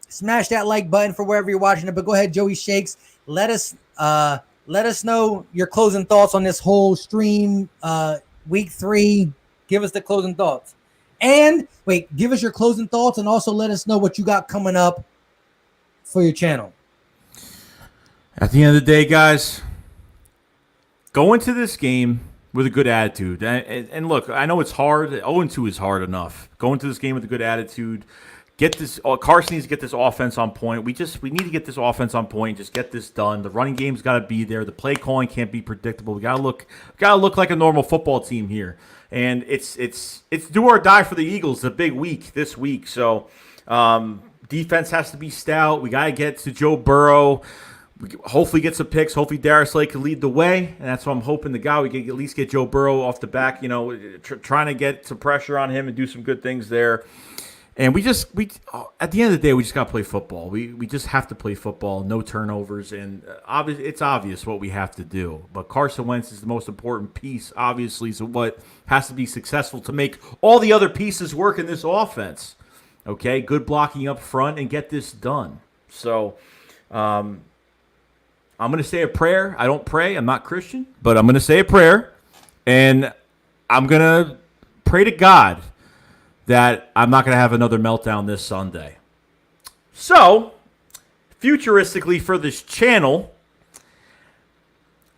smash that like button for wherever you're watching it. But go ahead, Joey Shakes. Let us know your closing thoughts on this whole stream. Week 3. Give us the closing thoughts. And wait, give us your closing thoughts and also let us know what you got coming up for your channel. At the end of the day, guys, go into this game with a good attitude. And look, I know it's hard. 0-2 is hard enough. Go into this game with a good attitude. Carson needs to get this offense on point. We need to get this offense on point. Just get this done. The running game's got to be there. The play calling can't be predictable. We gotta look like a normal football team here. And it's do or die for the Eagles. The big week this week. So defense has to be stout. We gotta get to Joe Burrow. Hopefully get some picks. Hopefully Darius Slay can lead the way, and that's what I'm hoping. We can at least get Joe Burrow off the back. Trying to get some pressure on him and do some good things there. And we at the end of the day, we just got to play football. We just have to play football, no turnovers, and it's obvious what we have to do. But Carson Wentz is the most important piece, obviously, so what has to be successful to make all the other pieces work in this offense. Okay, good blocking up front and get this done. So I'm going to say a prayer. I don't pray. I'm not Christian, but I'm going to say a prayer, and I'm going to pray to God that I'm not going to have another meltdown this Sunday. So, futuristically for this channel,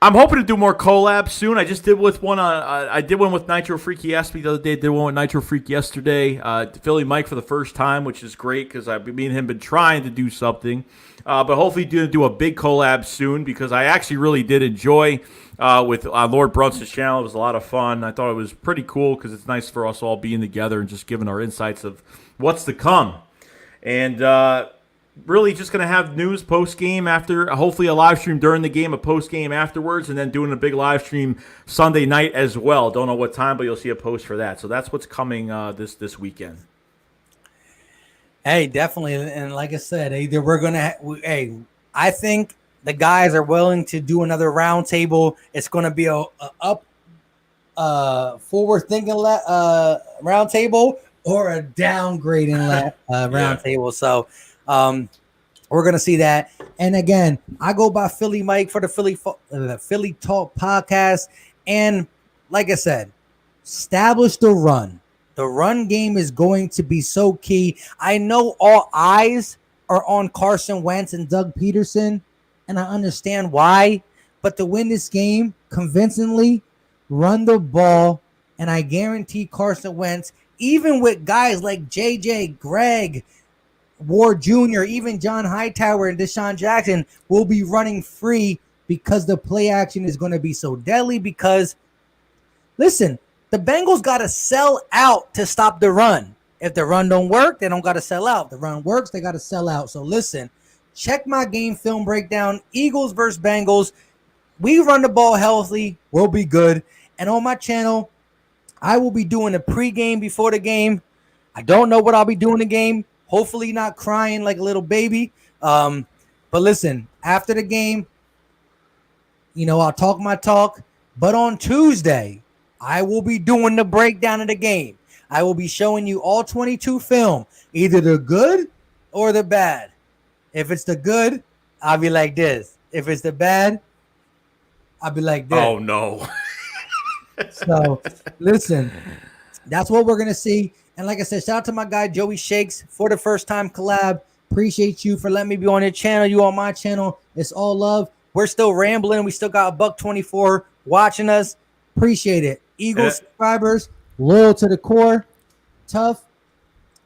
I'm hoping to do more collabs soon. I just did one. I did one with Nitro Freaky Asked Me the other day. Did one with Nitro Freak yesterday. Philly Mike for the first time, which is great because me and him been trying to do something. But hopefully do a big collab soon because I actually really did enjoy with Lord Brunson's channel. It was a lot of fun. I thought it was pretty cool because it's nice for us all being together and just giving our insights of what's to come. And really just going to have news post-game after, hopefully a live stream during the game, a post-game afterwards, and then doing a big live stream Sunday night as well. Don't know what time, but you'll see a post for that. So that's what's coming this weekend. Hey, definitely. And like I said, either we're going to I think the guys are willing to do another round table. It's going to be a forward thinking round table or a downgrading round table. So we're gonna see that. And again, I go by Philly Mike for the Philly Talk podcast. And like I said, establish the run. The run game is going to be so key. I know all eyes are on Carson Wentz and Doug Pederson, and I understand why. But to win this game convincingly, run the ball, and I guarantee Carson Wentz, even with guys like JJ, Greg, Ward Jr., even John Hightower and Deshaun Jackson will be running free because the play action is going to be so deadly. Because, listen, the Bengals got to sell out to stop the run. If the run don't work, they don't got to sell out. If the run works, they got to sell out. So listen, check my game film breakdown. Eagles versus Bengals. We run the ball healthy, we'll be good. And on my channel, I will be doing a pregame before the game. I don't know what I'll be doing in the game. Hopefully not crying like a little baby. But listen, after the game, I'll talk my talk. But on Tuesday, I will be doing the breakdown of the game. I will be showing you all 22 film, either the good or the bad. If it's the good, I'll be like this. If it's the bad, I'll be like this. Oh, no. So, listen, that's what we're going to see. And like I said, shout out to my guy, Joey Shakes, for the first time collab. Appreciate you for letting me be on your channel. You on my channel. It's all love. We're still rambling. We still got $124 watching us. Appreciate it. Eagles subscribers, loyal to the core, tough.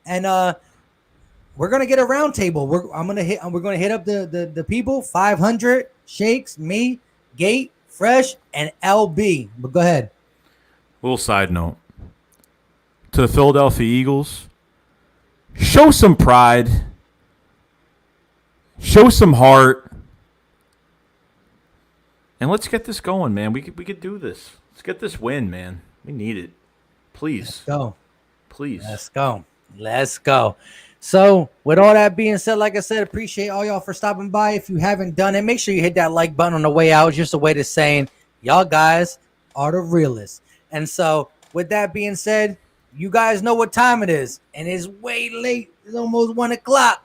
And we're going to get a round table. We're going to hit up the people, 500, Shakes, me, Gate, Fresh, and LB. But go ahead. Little side note. To the Philadelphia Eagles, show some pride. Show some heart. And let's get this going, man. We could do this. Let's get this win, man. We need it. Please. Let's go. Please. Let's go. So, with all that being said, like I said, appreciate all y'all for stopping by. If you haven't done it, make sure you hit that like button on the way out. It's just a way to saying, y'all guys are the realists. And so, with that being said, you guys know what time it is. And it's way late. It's almost 1 o'clock.